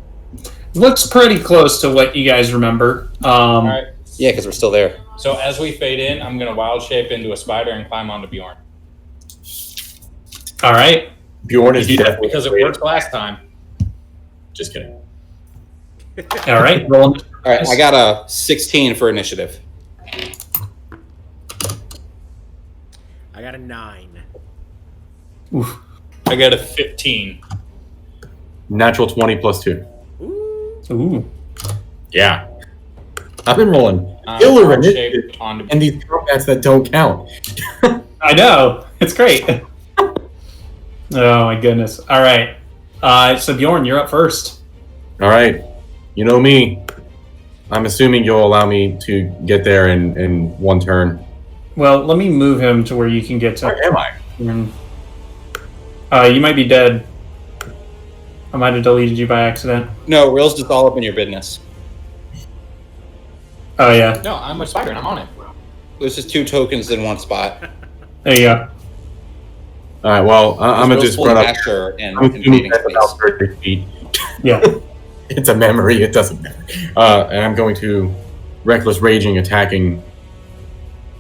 [SPEAKER 1] looks pretty close to what you guys remember.
[SPEAKER 5] All right.
[SPEAKER 4] Yeah, because we're still there.
[SPEAKER 5] So as we fade in, I'm going to wild shape into a spider and climb onto Bjorn.
[SPEAKER 1] All right.
[SPEAKER 2] Bjorn is definitely
[SPEAKER 5] Because it worked last time.
[SPEAKER 2] Just kidding.
[SPEAKER 1] All right. Roll.
[SPEAKER 4] All right, I got a 16 for initiative.
[SPEAKER 3] I got a 9.
[SPEAKER 1] Oof.
[SPEAKER 5] I got a 15.
[SPEAKER 2] Natural 20 plus 2.
[SPEAKER 1] Ooh.
[SPEAKER 2] Yeah. I've been rolling
[SPEAKER 5] I'm
[SPEAKER 2] killer
[SPEAKER 5] wild
[SPEAKER 2] initiative
[SPEAKER 5] shaped onto
[SPEAKER 2] and these combats that don't count.
[SPEAKER 1] I know. It's great. Oh my goodness. All right. So Bjorn, you're up first.
[SPEAKER 2] All right. You know me. I'm assuming you'll allow me to get there in one turn.
[SPEAKER 1] Well, let me move him to where you can get to.
[SPEAKER 2] Where am I?
[SPEAKER 1] You might be dead. I might have deleted you by accident.
[SPEAKER 4] No, Rill's just all up in your business.
[SPEAKER 1] Oh yeah.
[SPEAKER 5] No, I'm a spider and I'm on it.
[SPEAKER 4] There's just 2 tokens in one spot.
[SPEAKER 1] There you go.
[SPEAKER 2] All right. Well, I'm gonna
[SPEAKER 4] Rill's
[SPEAKER 2] just
[SPEAKER 4] pulling
[SPEAKER 2] run up.
[SPEAKER 4] Asher and
[SPEAKER 2] I'm assuming
[SPEAKER 4] invading
[SPEAKER 2] that's
[SPEAKER 4] space.
[SPEAKER 2] about 30 feet.
[SPEAKER 1] Yeah.
[SPEAKER 2] It's a memory. It doesn't matter. And I'm going to reckless raging, attacking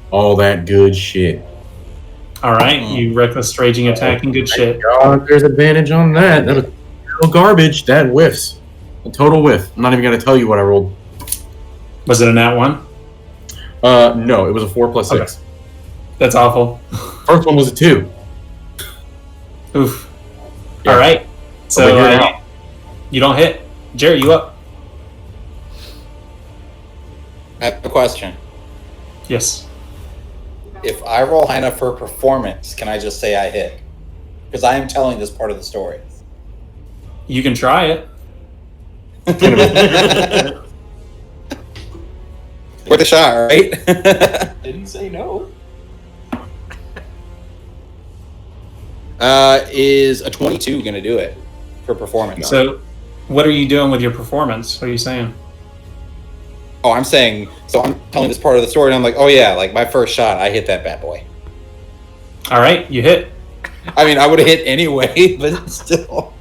[SPEAKER 2] all that good shit.
[SPEAKER 1] All right. You reckless raging, attacking, good shit.
[SPEAKER 2] God, there's advantage on that. That was real garbage. That whiffs. A total whiff. I'm not even going to tell you what I rolled.
[SPEAKER 1] Was it a nat 1?
[SPEAKER 2] No, it was a 4 plus 6.
[SPEAKER 1] Okay. That's awful.
[SPEAKER 2] First one was a 2.
[SPEAKER 1] Oof.
[SPEAKER 2] Yeah.
[SPEAKER 1] All right. So
[SPEAKER 2] But you're out.
[SPEAKER 1] you don't hit. Jerry, you up?
[SPEAKER 4] I have a question.
[SPEAKER 1] Yes.
[SPEAKER 4] If I roll high enough for performance, can I just say I hit? Because I am telling this part of the story.
[SPEAKER 1] You can try it.
[SPEAKER 4] Worth a shot, right?
[SPEAKER 5] Didn't say no.
[SPEAKER 4] Is a 22 going to do it for performance?
[SPEAKER 1] So, what are you doing with your performance? What are you saying?
[SPEAKER 4] Oh, I'm saying, so I'm telling this part of the story, and I'm like, oh yeah, like my first shot, I hit that bad boy.
[SPEAKER 1] All right, you hit.
[SPEAKER 4] I mean, I would have hit anyway, but still.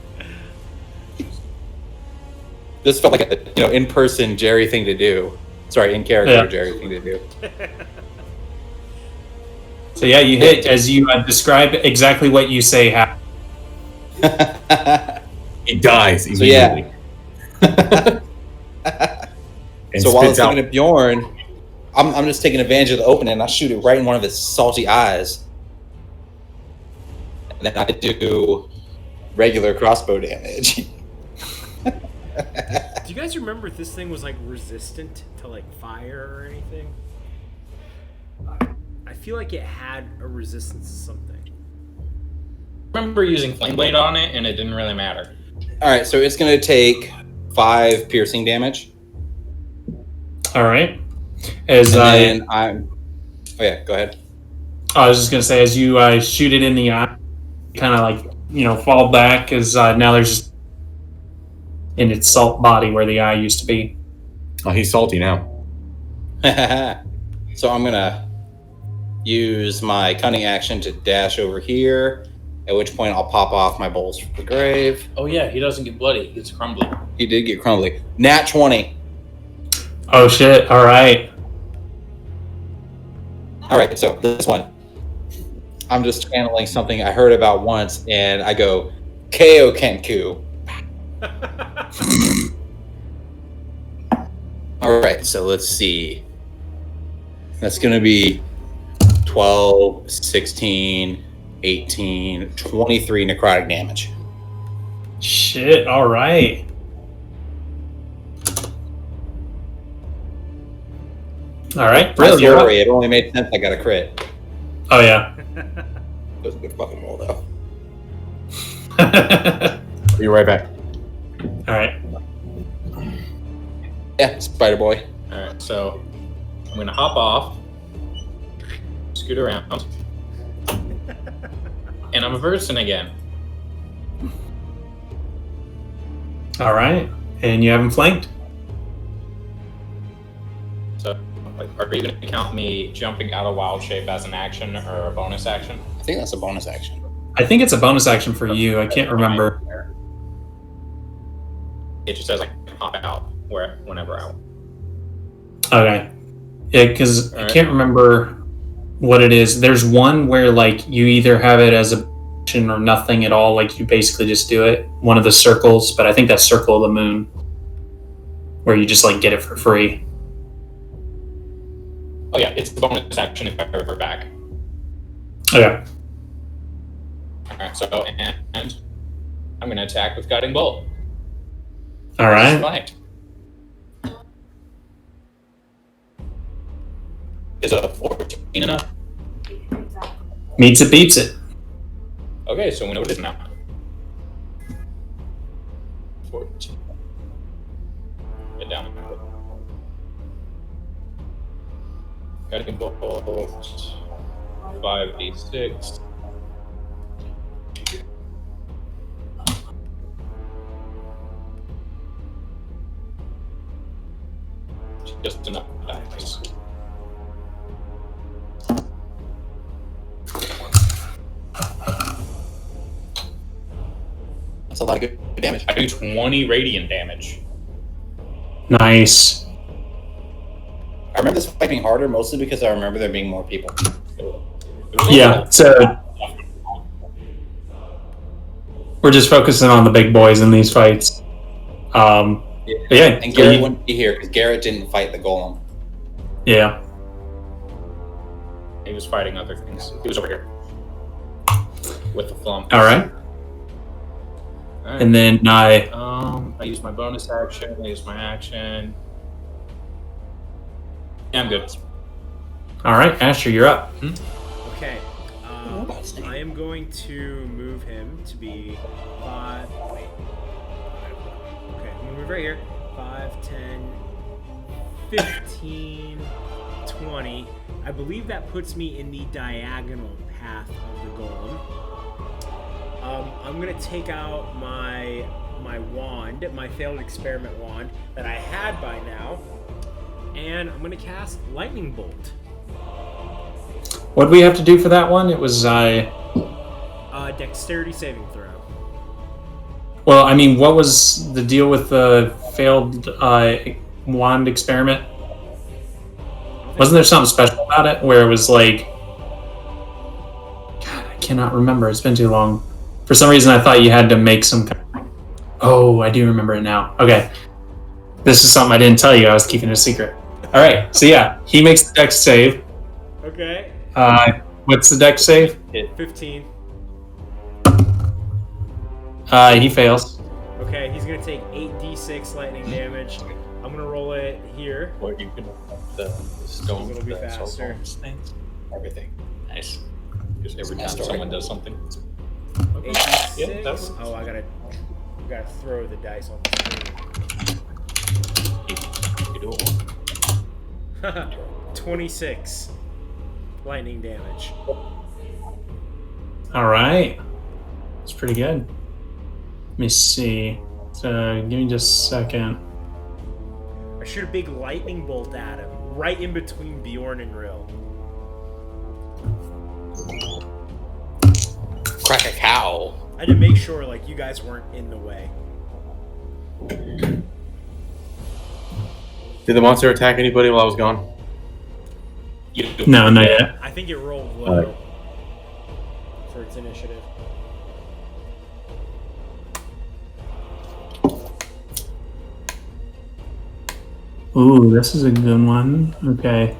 [SPEAKER 4] This felt like a in-person Jerry thing to do. Sorry, in-character Jerry thing to do.
[SPEAKER 1] So yeah, you hit as you describe exactly what you say happened.
[SPEAKER 2] He dies
[SPEAKER 4] So
[SPEAKER 2] immediately.
[SPEAKER 4] yeah.
[SPEAKER 2] And
[SPEAKER 4] So while
[SPEAKER 2] spits
[SPEAKER 4] it's
[SPEAKER 2] out.
[SPEAKER 4] looking at Bjorn, I'm just taking advantage of the opening and I shoot it right in one of his salty eyes. And then I do regular crossbow damage.
[SPEAKER 3] Do you guys remember if this thing was like resistant to like fire or anything? I feel like it had a resistance to something.
[SPEAKER 5] I remember using Flame Blade on it and it didn't really matter.
[SPEAKER 4] Alright, so it's going to take 5 piercing damage.
[SPEAKER 1] All right. As
[SPEAKER 4] And then I'm... Oh yeah, go ahead.
[SPEAKER 1] I was just gonna say, as you shoot it in the eye, kind of like fall back, as now there's just in its salt body where the eye used to be.
[SPEAKER 2] Oh, he's salty now.
[SPEAKER 4] So I'm going to use my cunning action to dash over here, at which point I'll pop off my bowls from the grave.
[SPEAKER 5] Oh yeah, he doesn't get bloody, he gets crumbly.
[SPEAKER 4] He did get crumbly. Nat 20.
[SPEAKER 1] Oh shit! All right.
[SPEAKER 4] Alright, so this one. I'm just channeling something I heard about once, and I go, Ko Kenku. Alright, so let's see. That's going to be 12, 16, 18, 23 necrotic damage.
[SPEAKER 1] Shit! All right. All right,
[SPEAKER 4] My
[SPEAKER 1] Rill, you're up.
[SPEAKER 4] story, it only made sense I got a crit.
[SPEAKER 1] Oh yeah.
[SPEAKER 4] It was a good fucking roll, though.
[SPEAKER 2] I'll be right back.
[SPEAKER 1] All right.
[SPEAKER 4] Yeah, Spider Boy.
[SPEAKER 5] Alright, so I'm gonna hop off, scoot around, and I'm a person again.
[SPEAKER 1] All right, and you have him flanked.
[SPEAKER 5] So, are you going to count me jumping out of wild shape as an action or a bonus action?
[SPEAKER 4] I think that's a bonus action.
[SPEAKER 1] I think it's a bonus action for you. I can't remember.
[SPEAKER 5] It just says I can pop out whenever I want.
[SPEAKER 1] Okay. Yeah, because I
[SPEAKER 5] Alright.
[SPEAKER 1] can't remember what it is. There's one where like you either have it as a action or nothing at all. Like you basically just do it. One of the circles, but I think that's Circle of the Moon, where you just like get it for free.
[SPEAKER 5] Oh yeah, it's the bonus action if I ever back.
[SPEAKER 1] Okay.
[SPEAKER 5] Alright, so and I'm going to attack with Guiding Bolt.
[SPEAKER 1] All right.
[SPEAKER 5] Flanked. Is a 14 enough?
[SPEAKER 1] Meets it, beats it.
[SPEAKER 5] Okay, so we know what it is now. 14. Get down. Guiding Bolt. 5d6. Just enough dice.
[SPEAKER 4] That's a lot of good damage.
[SPEAKER 5] I do 20 radiant damage.
[SPEAKER 1] Nice.
[SPEAKER 4] I remember this fight being harder mostly because I remember there being more people.
[SPEAKER 1] Yeah. So we're just focusing on the big boys in these fights. But yeah.
[SPEAKER 4] And Garrett wouldn't be here because Garrett didn't fight the golem.
[SPEAKER 1] Yeah.
[SPEAKER 5] He was fighting other things. He was over here. With the flump.
[SPEAKER 1] All right.
[SPEAKER 5] Alright.
[SPEAKER 1] And then I
[SPEAKER 5] use my bonus action. I use my action. Yeah, I'm good.
[SPEAKER 1] All right, Asher, you're up.
[SPEAKER 3] Okay. I am going to move him to be 5. Wait. Okay, I'm going to move right here. 5, 10, 15, 20. I believe that puts me in the diagonal path of the golem. I'm going to take out my wand, my failed experiment wand that I had by now, and I'm going to cast Lightning Bolt.
[SPEAKER 1] What do we have to do for that one? It was
[SPEAKER 3] Dexterity saving throw.
[SPEAKER 1] well, I mean, what was the deal with the failed wand experiment? Wasn't there something special about it where it was like, God, I cannot remember. It's been too long. For some reason, I thought you had to make some kind of... Oh, I do remember it now. Okay. This is something I didn't tell you. I was keeping it a secret. All right. So yeah, he makes the dex save.
[SPEAKER 3] Okay.
[SPEAKER 1] What's the dex save?
[SPEAKER 3] 15.
[SPEAKER 1] He fails.
[SPEAKER 3] Okay, he's gonna take 8d6 lightning damage. I'm gonna roll it here.
[SPEAKER 5] Or you can the stone.
[SPEAKER 3] It'll be faster.
[SPEAKER 5] Things.
[SPEAKER 4] Everything.
[SPEAKER 5] Nice. Just every time
[SPEAKER 4] Master
[SPEAKER 5] someone does something.
[SPEAKER 3] 8d6.
[SPEAKER 5] Yep, that works.
[SPEAKER 3] Oh, I gotta throw the dice on the
[SPEAKER 5] You can do it one.
[SPEAKER 3] screen. 26 lightning damage.
[SPEAKER 1] All right. That's pretty good. Let me see. So give me just a second.
[SPEAKER 3] I shoot a big lightning bolt at him, right in between Bjorn and Rill.
[SPEAKER 4] Crack a cow.
[SPEAKER 3] I had to make sure like you guys weren't in the way.
[SPEAKER 6] Did the monster attack anybody while I was gone?
[SPEAKER 5] You do.
[SPEAKER 1] No, not yet.
[SPEAKER 3] I think it rolled low for its initiative.
[SPEAKER 1] Ooh, this is a good one. Okay.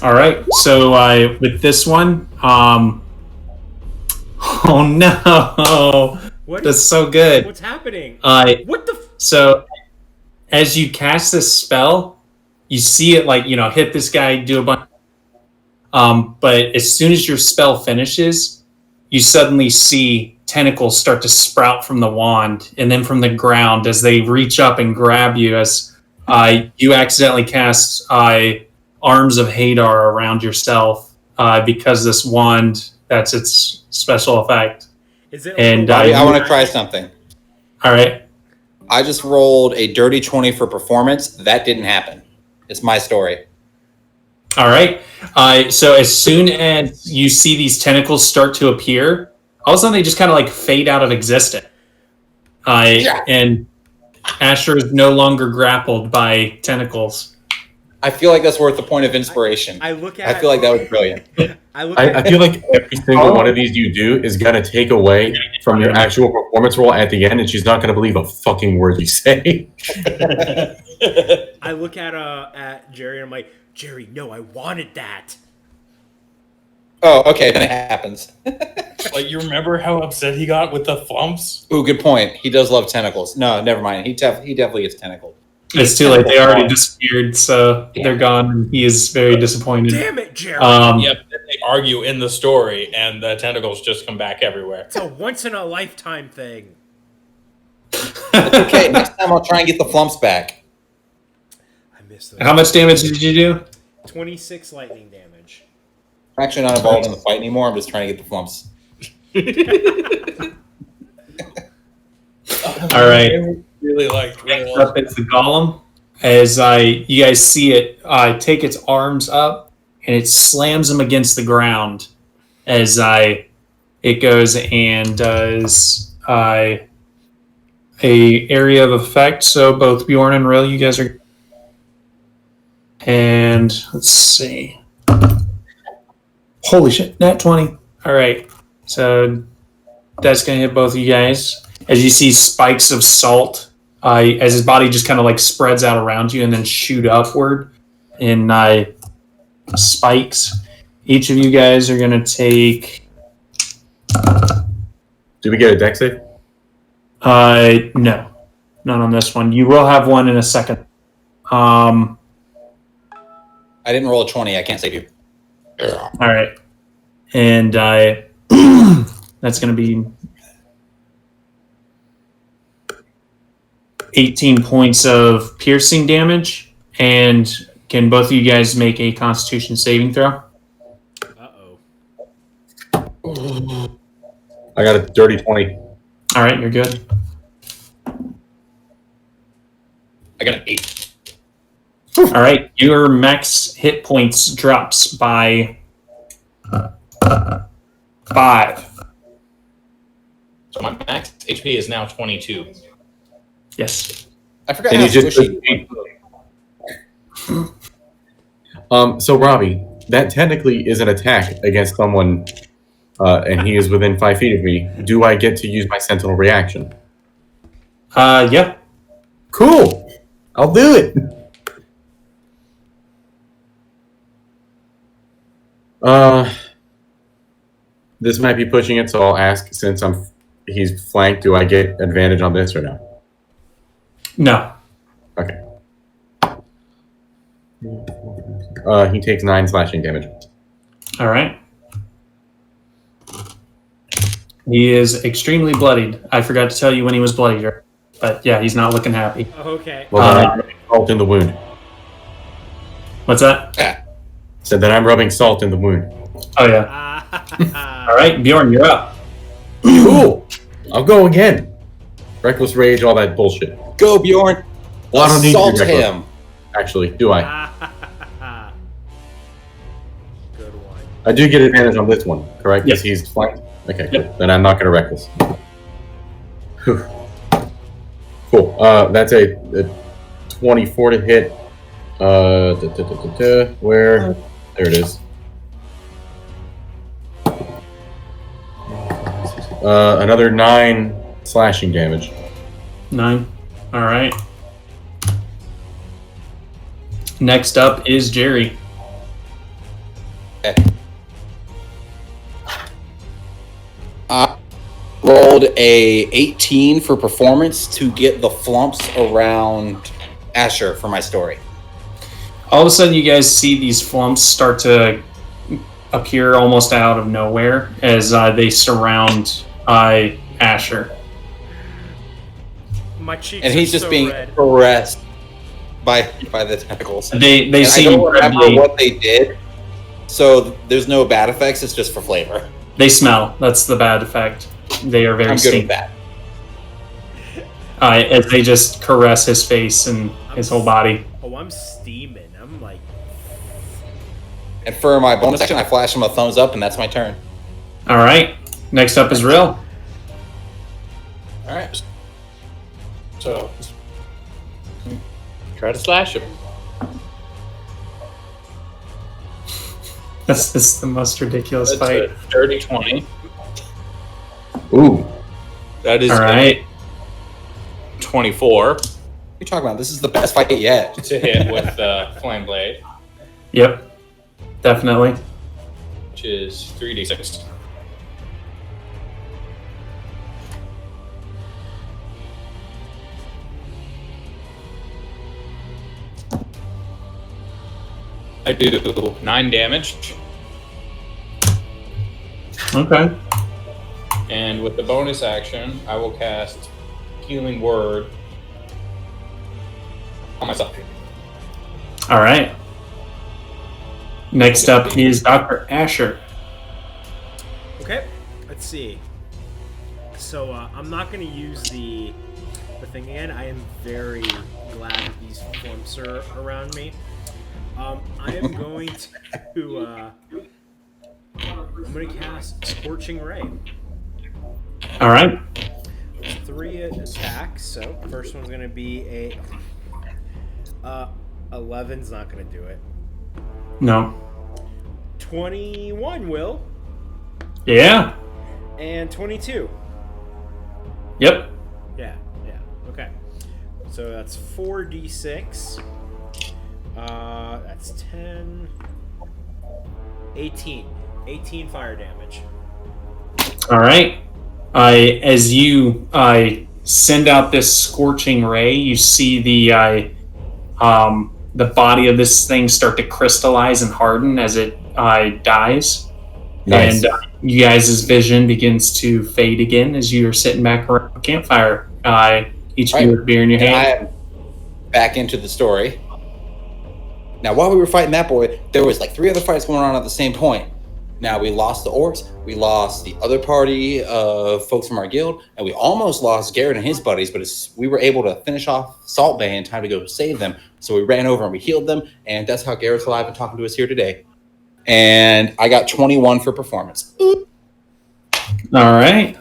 [SPEAKER 1] All right. So with this one, oh no,
[SPEAKER 3] What?
[SPEAKER 1] that's so good.
[SPEAKER 3] What's happening?
[SPEAKER 1] What the? So as you cast this spell, you see it like hit this guy, do a bunch. But as soon as your spell finishes, you suddenly see tentacles start to sprout from the wand and then from the ground as they reach up and grab you as you accidentally cast Arms of Hadar around yourself because this wand, that's its special effect.
[SPEAKER 3] Is it?
[SPEAKER 1] And,
[SPEAKER 4] Bobby, I
[SPEAKER 1] you-
[SPEAKER 4] want to try something.
[SPEAKER 1] All right.
[SPEAKER 4] I just rolled a dirty 20 for performance. That didn't happen. It's my story.
[SPEAKER 1] All right. So as soon as you see these tentacles start to appear, all of a sudden they just kind of like fade out of existence. And Asher is no longer grappled by tentacles.
[SPEAKER 4] I feel like that's worth the point of inspiration.
[SPEAKER 3] I look at.
[SPEAKER 4] I feel like that was brilliant.
[SPEAKER 2] I feel like every single one of these you do is going to take away from your actual performance roll at the end, and she's not going to believe a fucking word you say.
[SPEAKER 3] I look at Jerry and I'm like, Jerry, no, I wanted that.
[SPEAKER 4] Oh, okay, then it happens.
[SPEAKER 5] Like, you remember how upset he got with the flumps?
[SPEAKER 4] Ooh, good point. He does love tentacles. No, never mind. He definitely gets tentacled.
[SPEAKER 1] It's too late. They already disappeared, so they're gone. And he is very disappointed.
[SPEAKER 3] Damn it, Jerry.
[SPEAKER 5] Yep, they argue in the story, and the tentacles just come back everywhere.
[SPEAKER 3] It's a once in a lifetime thing.
[SPEAKER 4] It's okay. Next time I'll try and get the flumps back.
[SPEAKER 3] I missed
[SPEAKER 1] How much damage did you do?
[SPEAKER 3] 26 lightning damage.
[SPEAKER 4] I'm actually not involved in the fight anymore. I'm just trying to get the flumps.
[SPEAKER 1] All right.
[SPEAKER 5] Really liked
[SPEAKER 1] Next up is the golem. As you guys see it take its arms up and it slams them against the ground as it goes and does a area of effect. So both Bjorn and Rill, you guys are. And let's see. Holy shit, nat 20. All right. So that's going to hit both of you guys. As you see spikes of salt as his body just kind of like spreads out around you and then shoot upward in spikes. Each of you guys are going to take...
[SPEAKER 2] Do we get a dex save?
[SPEAKER 1] No. Not on this one. You will have one in a second.
[SPEAKER 4] I didn't roll a 20. I can't save you.
[SPEAKER 1] All right. And that's going to be 18 points of piercing damage. And can both of you guys make a Constitution saving throw?
[SPEAKER 3] Uh-oh.
[SPEAKER 2] I got a dirty 20.
[SPEAKER 1] All right, you're good.
[SPEAKER 4] I got an 8.
[SPEAKER 1] All right, your max hit points drops by 5.
[SPEAKER 5] So my max HP is now 22.
[SPEAKER 1] Yes.
[SPEAKER 4] I forgot
[SPEAKER 2] And
[SPEAKER 4] how
[SPEAKER 2] you just
[SPEAKER 4] squishy.
[SPEAKER 2] so Robbie, that technically is an attack against someone, and he is within 5 feet of me. Do I get to use my Sentinel reaction?
[SPEAKER 1] Yeah.
[SPEAKER 2] Cool. I'll do it. This might be pushing it, so I'll ask. Since he's flanked, do I get advantage on this or no?
[SPEAKER 1] No.
[SPEAKER 2] Okay. He takes 9 slashing damage.
[SPEAKER 1] All right. He is extremely bloodied. I forgot to tell you when he was bloodied, but yeah, he's not looking happy.
[SPEAKER 3] Okay.
[SPEAKER 2] Well, then I'm rubbing salt in the wound.
[SPEAKER 1] What's that?
[SPEAKER 2] Said that I'm rubbing salt in the wound.
[SPEAKER 1] Oh yeah. All right, Bjorn, you're up.
[SPEAKER 2] Cool. I'll go again. Reckless rage, all that bullshit.
[SPEAKER 4] Go, Bjorn.
[SPEAKER 2] Well, I don't need to be
[SPEAKER 4] Assault
[SPEAKER 2] reckless.
[SPEAKER 4] him.
[SPEAKER 2] Actually, do I?
[SPEAKER 3] Good one.
[SPEAKER 2] I do get advantage on this one, correct?
[SPEAKER 1] Yes.
[SPEAKER 2] Yes. He's flanked? Okay,
[SPEAKER 1] Yep.
[SPEAKER 2] cool. Then I'm not going to reckless. Whew. Cool. That's a 24 to hit. Where? There it is. Another 9 slashing damage.
[SPEAKER 1] 9. All right. Next up is Jerry.
[SPEAKER 4] Rolled a 18 for performance to get the flumps around Asher for my story.
[SPEAKER 1] All of a sudden, you guys see these flumps start to appear almost out of nowhere as they surround Asher.
[SPEAKER 3] My cheeks
[SPEAKER 4] And
[SPEAKER 3] are
[SPEAKER 4] he's just
[SPEAKER 3] so
[SPEAKER 4] being
[SPEAKER 3] red.
[SPEAKER 4] caressed by the tentacles.
[SPEAKER 1] They
[SPEAKER 4] And I
[SPEAKER 1] seem
[SPEAKER 4] don't remember
[SPEAKER 1] incredibly,
[SPEAKER 4] what they did, so there's no bad effects. It's just for flavor.
[SPEAKER 1] they smell. That's the bad effect. They are very
[SPEAKER 4] I'm good
[SPEAKER 1] stinky.
[SPEAKER 4] with that.
[SPEAKER 1] As they just caress his face and his whole body.
[SPEAKER 3] Oh, I'm steaming. I'm like,
[SPEAKER 4] And for my bonus action, I flash him a thumbs up, and that's my turn.
[SPEAKER 1] All right. Next up is Rill.
[SPEAKER 5] All right. So try to slash him.
[SPEAKER 1] This is the most ridiculous
[SPEAKER 5] That's
[SPEAKER 1] fight.
[SPEAKER 5] a dirty 20.
[SPEAKER 2] Ooh.
[SPEAKER 6] That is
[SPEAKER 1] All right.
[SPEAKER 6] 24.
[SPEAKER 4] What are you talking about? This is the best fight yet.
[SPEAKER 5] To hit with Flame Blade,
[SPEAKER 1] Yep. Definitely.
[SPEAKER 5] which is 3d6. I do 9 damage,
[SPEAKER 1] Okay.
[SPEAKER 5] and with the bonus action, I will cast Healing Word on myself.
[SPEAKER 1] All right. Next up is Dr. Asher.
[SPEAKER 3] okay, let's see. So I'm not going to use the thing again. I am very glad that these forms are around me. I am going to I'm going to cast Scorching Ray.
[SPEAKER 1] All right.
[SPEAKER 3] 3 attacks. So first one's going to be a 11's not going to do it.
[SPEAKER 1] No.
[SPEAKER 3] 21 will,
[SPEAKER 1] Yeah.
[SPEAKER 3] and 22.
[SPEAKER 1] Yep.
[SPEAKER 3] Yeah. Okay. So that's 4d6. That's 10. 18. 18 fire damage.
[SPEAKER 1] All right. As you send out this scorching ray, you see the body of this thing start to crystallize and harden as it dies.
[SPEAKER 2] Nice.
[SPEAKER 1] And you guys' vision begins to fade again as you are sitting back around the campfire. Each of you with beer in your
[SPEAKER 4] And I
[SPEAKER 1] hand.
[SPEAKER 4] am back into the story. Now, while we were fighting that boy, there was like 3 other fights going on at the same point. Now, we lost the orcs, we lost the other party of folks from our guild, and we almost lost Garrett and his buddies, but we were able to finish off Salt Bay in time to go save them. So we ran over and we healed them, and that's how Garrett's alive and talking to us here today. And I got 21 for performance. Ooh.
[SPEAKER 1] All right.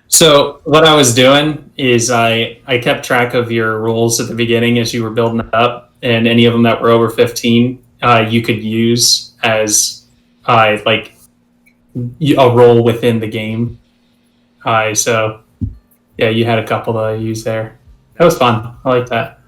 [SPEAKER 1] So what I was doing is I kept track of your rolls at the beginning as you were building it up, and any of them that were over 15, you could use as like a roll within the game. So yeah, you had a couple to use there. That was fun. I like that.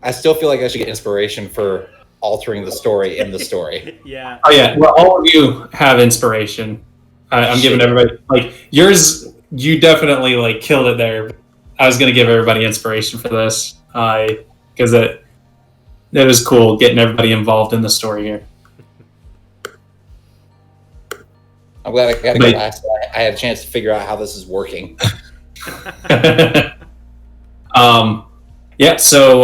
[SPEAKER 4] I still feel like I should get inspiration for altering the story in the story.
[SPEAKER 3] Yeah.
[SPEAKER 1] Oh yeah, well, all of you have inspiration. I'm giving everybody like yours. You definitely like killed it there. I was gonna give everybody inspiration for this because it was cool getting everybody involved in the story here.
[SPEAKER 4] I'm glad I got to go last. I had a chance to figure out how this is working.
[SPEAKER 1] Yeah. So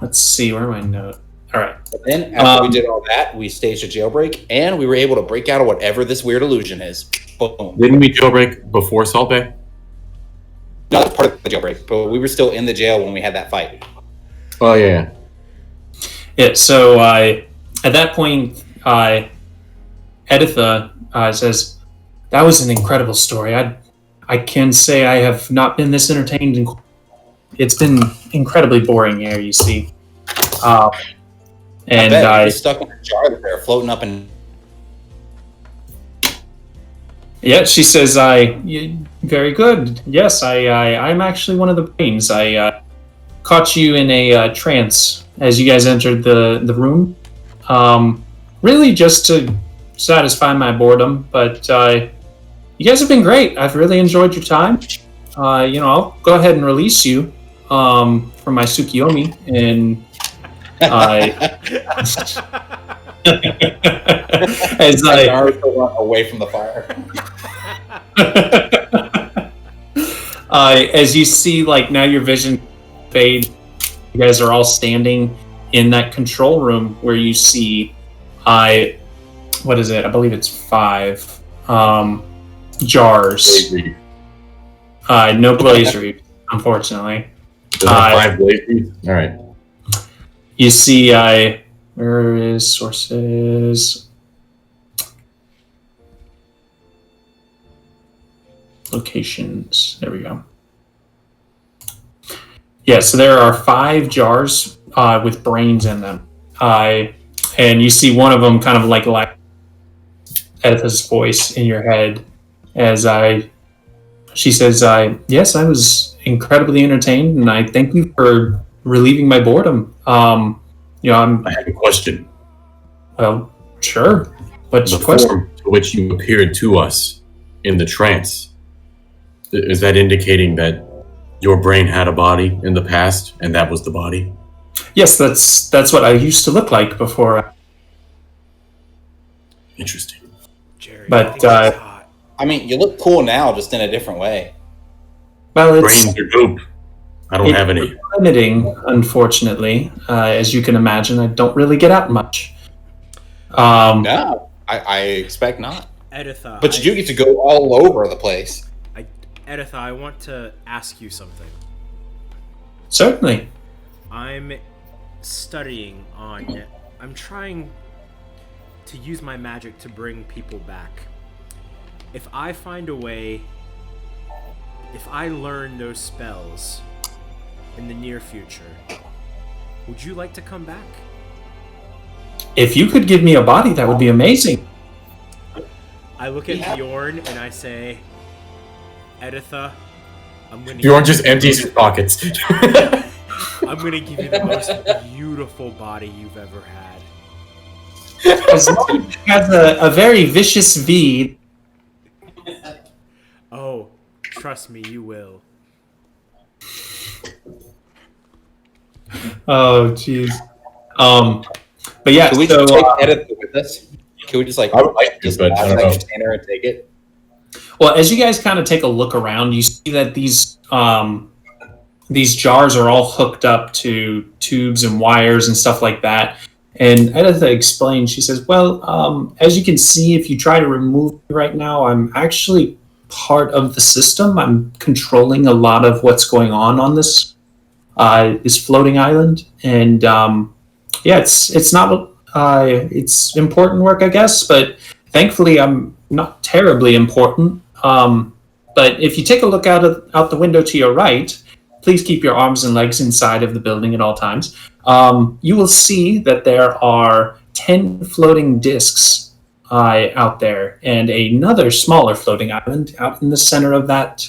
[SPEAKER 1] let's see. Where are my notes? All right.
[SPEAKER 4] But then, after we did all that, we staged a jailbreak, and we were able to break out of whatever this weird illusion is. Boom.
[SPEAKER 2] Didn't we jailbreak before Salt Bay?
[SPEAKER 4] No, that's part of the jailbreak, but we were still in the jail when we had that fight.
[SPEAKER 2] Oh, yeah.
[SPEAKER 1] Yeah. So at that point, Editha says, "That was an incredible story. I can say I have not been this entertained. It's been incredibly boring here. You see." And
[SPEAKER 4] I was stuck in a jar there, floating up and.
[SPEAKER 1] Yeah, she says, very good. Yes, I'm actually one of the brains. I caught you in a trance as you guys entered the room. Really just to satisfy my boredom, but you guys have been great. I've really enjoyed your time. I'll go ahead and release you from my Tsukiyomi, and as
[SPEAKER 4] Naruto went away from the fire.
[SPEAKER 1] As you see, like now your vision fades. You guys are all standing in that control room where you see, what is it? I believe it's 5 jars. No blaze reed, unfortunately.
[SPEAKER 2] Does it have 5 blaze reeds? All right.
[SPEAKER 1] You see, where is sources? Locations. There we go. Yeah, so there are 5 jars with brains in them. And you see one of them kind of like Editha's voice in your head as she says, yes, I was incredibly entertained, and I thank you for relieving my boredom. I
[SPEAKER 2] have a question.
[SPEAKER 1] Well, sure. What's
[SPEAKER 2] the
[SPEAKER 1] the question?
[SPEAKER 2] form to which you appeared to us in the trance, is that indicating that your brain had a body in the past, and that was the body?
[SPEAKER 1] Yes, that's what I used to look like before.
[SPEAKER 2] Interesting.
[SPEAKER 3] Jerry,
[SPEAKER 1] But,
[SPEAKER 3] I think he's hot.
[SPEAKER 4] I mean, you look cool now, just in a different way.
[SPEAKER 1] Well, it's
[SPEAKER 2] Brains are dope. I don't have any.
[SPEAKER 1] limiting, unfortunately. As you can imagine, I don't really get out much.
[SPEAKER 4] No, I expect not.
[SPEAKER 3] Editha,
[SPEAKER 4] But you do get to go all over the place.
[SPEAKER 3] Editha, I want to ask you something.
[SPEAKER 1] Certainly.
[SPEAKER 3] I'm studying on. I'm trying to use my magic to bring people back. If I find a way, if I learn those spells in the near future, would you like to come back?
[SPEAKER 1] If you could give me a body, that would be amazing.
[SPEAKER 3] I look at Bjorn and I say, Editha, I'm gonna.
[SPEAKER 2] Bjorn just empties his pockets.
[SPEAKER 3] I'm gonna give you the most beautiful body you've ever had.
[SPEAKER 1] As long as it has a very vicious V.
[SPEAKER 3] Oh, trust me, you will.
[SPEAKER 1] Oh, jeez. But yeah,
[SPEAKER 4] Can we
[SPEAKER 1] so
[SPEAKER 4] just take Edith with us? Can we just
[SPEAKER 2] I would like to,
[SPEAKER 4] just
[SPEAKER 2] but I don't know.
[SPEAKER 4] container and take it?
[SPEAKER 1] well, as you guys kind of take a look around, you see that these jars are all hooked up to tubes and wires and stuff like that. And Editha explains, she says, well, as you can see, if you try to remove me right now, I'm actually part of the system. I'm controlling a lot of what's going on this floating island. And yeah, it's not it's important work, I guess, but thankfully I'm not terribly important. But if you take a look out the window to your right, please keep your arms and legs inside of the building at all times. You will see that there are 10 floating discs out there, and another smaller floating island out in the center of that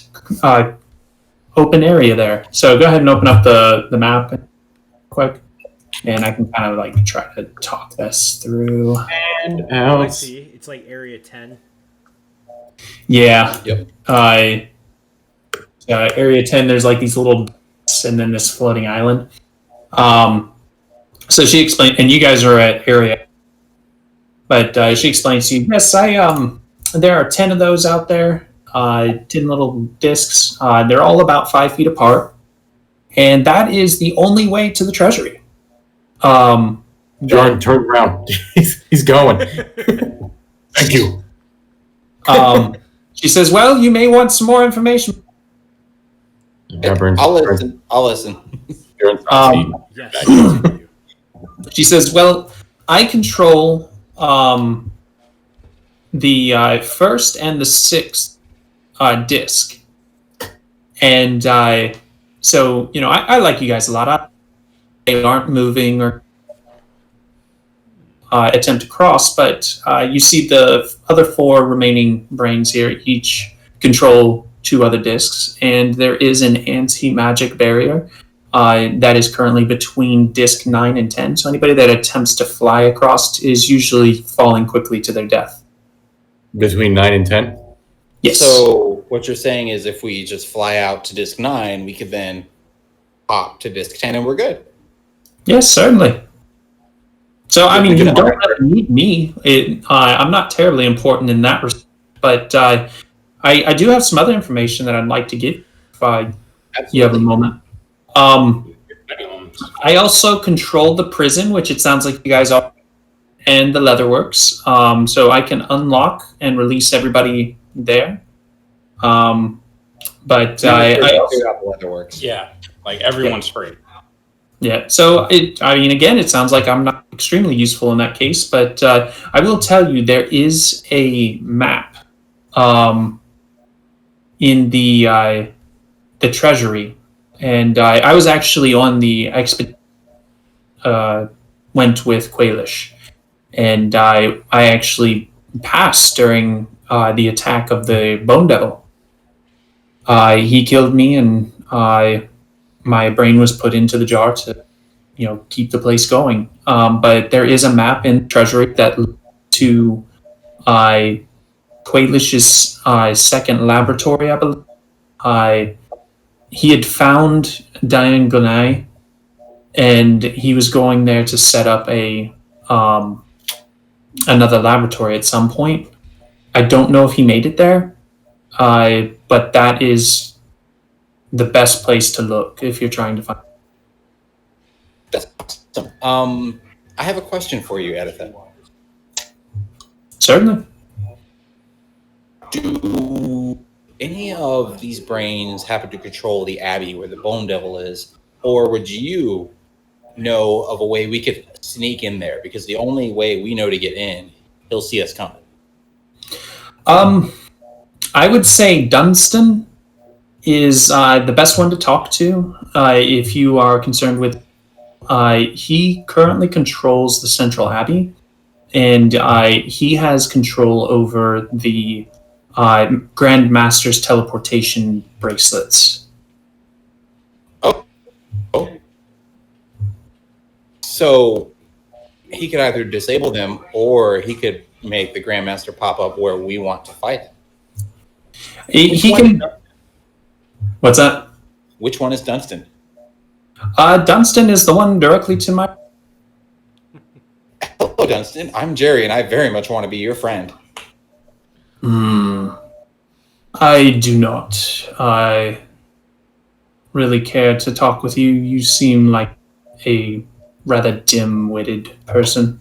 [SPEAKER 1] open area there. So go ahead and open up the map quick, and I can kind of like try to talk this through.
[SPEAKER 2] And
[SPEAKER 3] Oh, I
[SPEAKER 2] out.
[SPEAKER 3] see. It's like Area 10.
[SPEAKER 1] Yeah.
[SPEAKER 4] Yep.
[SPEAKER 1] Area 10, there's like these little discs and then this floating island. So she explained, and you guys are at area, but she explains to you, yes, there are 10 of those out there, 10 little discs. They're all about 5 feet apart, and that is the only way to the treasury.
[SPEAKER 2] Bjorn, turn around. He's going. Thank you.
[SPEAKER 1] She says, well, you may want some more information.
[SPEAKER 4] I'll listen. I'll listen.
[SPEAKER 3] Yes. Continue.
[SPEAKER 1] She says, well, I control the first and the sixth disc. And so, I like you guys a lot. They aren't moving or attempt to cross, but you see the other 4 remaining brains here each control 2 other discs, and there is an anti-magic barrier that is currently between disc 9 and 10. So anybody that attempts to fly across is usually falling quickly to their death.
[SPEAKER 2] Between 9 and 10?
[SPEAKER 1] Yes.
[SPEAKER 4] So what you're saying is if we just fly out to disc 9, we could then hop to disc 10 and we're good.
[SPEAKER 1] Yes, certainly. So, I mean,
[SPEAKER 4] We
[SPEAKER 1] you
[SPEAKER 4] can-
[SPEAKER 1] don't have to need me. I'm not terribly important in that respect, but I do have some other information that I'd like to give. you have a moment. I also control the prison, which it sounds like you guys are, and the Leatherworks. So I can unlock and release everybody there. But I also,
[SPEAKER 4] Leatherworks.
[SPEAKER 5] Yeah, like everyone's free.
[SPEAKER 1] yeah. So again, it sounds like I'm not extremely useful in that case. But I will tell you, there is a map in the treasury, and I was actually on the expedition. Went with Quailish, and I actually passed during the attack of the Bone Devil. He killed me, and my brain was put into the jar to, keep the place going. But there is a map in the treasury that leads to Quailish's second laboratory, I believe. He had found Diane Gunai, and he was going there to set up another laboratory at some point. I don't know if he made it there, but that is the best place to look if you're trying to find.
[SPEAKER 4] I have a question for you, Editha.
[SPEAKER 1] Certainly.
[SPEAKER 4] Do any of these brains happen to control the abbey where the Bone Devil is, or would you know of a way we could sneak in there? Because the only way we know to get in, he'll see us coming.
[SPEAKER 1] I would say Dunstan is the best one to talk to if you are concerned with. He currently controls the Central Abbey, and he has control over the Grand Master's teleportation bracelets.
[SPEAKER 4] Oh. So he could either disable them, or he could make the Grandmaster pop up where we want to fight him.
[SPEAKER 1] He can. What's that?
[SPEAKER 4] Which one is Dunstan?
[SPEAKER 1] Dunstan is the one directly to my.
[SPEAKER 4] Hello, Dunstan. I'm Jerry, and I very much want to be your friend.
[SPEAKER 1] I do not. I really care to talk with you. You seem like a rather dim-witted person.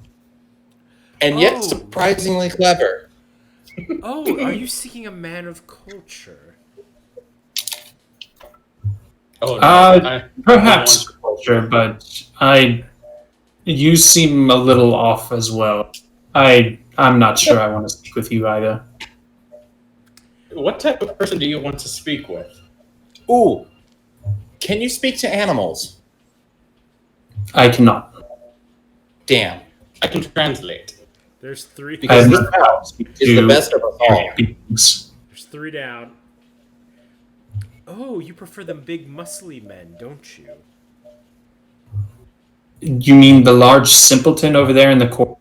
[SPEAKER 4] And yet surprisingly clever.
[SPEAKER 3] Oh, are you seeking a man of culture?
[SPEAKER 5] Oh, no,
[SPEAKER 1] Perhaps culture, but you seem a little off as well. I'm not sure I want to speak with you either.
[SPEAKER 5] What type of person do you want to speak with?
[SPEAKER 4] Ooh, can you speak to animals?
[SPEAKER 1] I cannot.
[SPEAKER 4] Damn.
[SPEAKER 5] I can translate.
[SPEAKER 3] There's three.
[SPEAKER 4] Because this house is the best of us all.
[SPEAKER 3] There's three down. Oh, you prefer them big, muscly men, don't you?
[SPEAKER 1] You mean the large simpleton over there in the corner?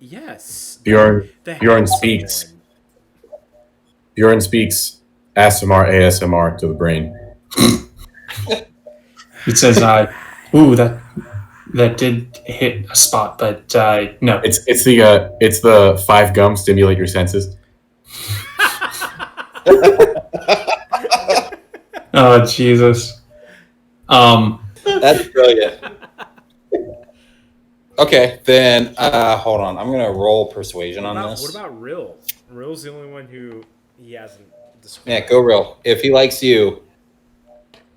[SPEAKER 3] Yes.
[SPEAKER 2] Bjorn
[SPEAKER 3] handsome
[SPEAKER 2] speaks.
[SPEAKER 3] one.
[SPEAKER 2] Bjorn speaks ASMR ASMR to the brain.
[SPEAKER 1] It says, "Ooh, that did hit a spot, but no."
[SPEAKER 2] It's the 5 gum stimulate your senses.
[SPEAKER 1] Oh Jesus.
[SPEAKER 4] That's brilliant. Okay, then hold on. I'm gonna roll persuasion on this.
[SPEAKER 3] What about Rill? Rill's the only one who he hasn't described.
[SPEAKER 4] Yeah, go Rill. If he likes you,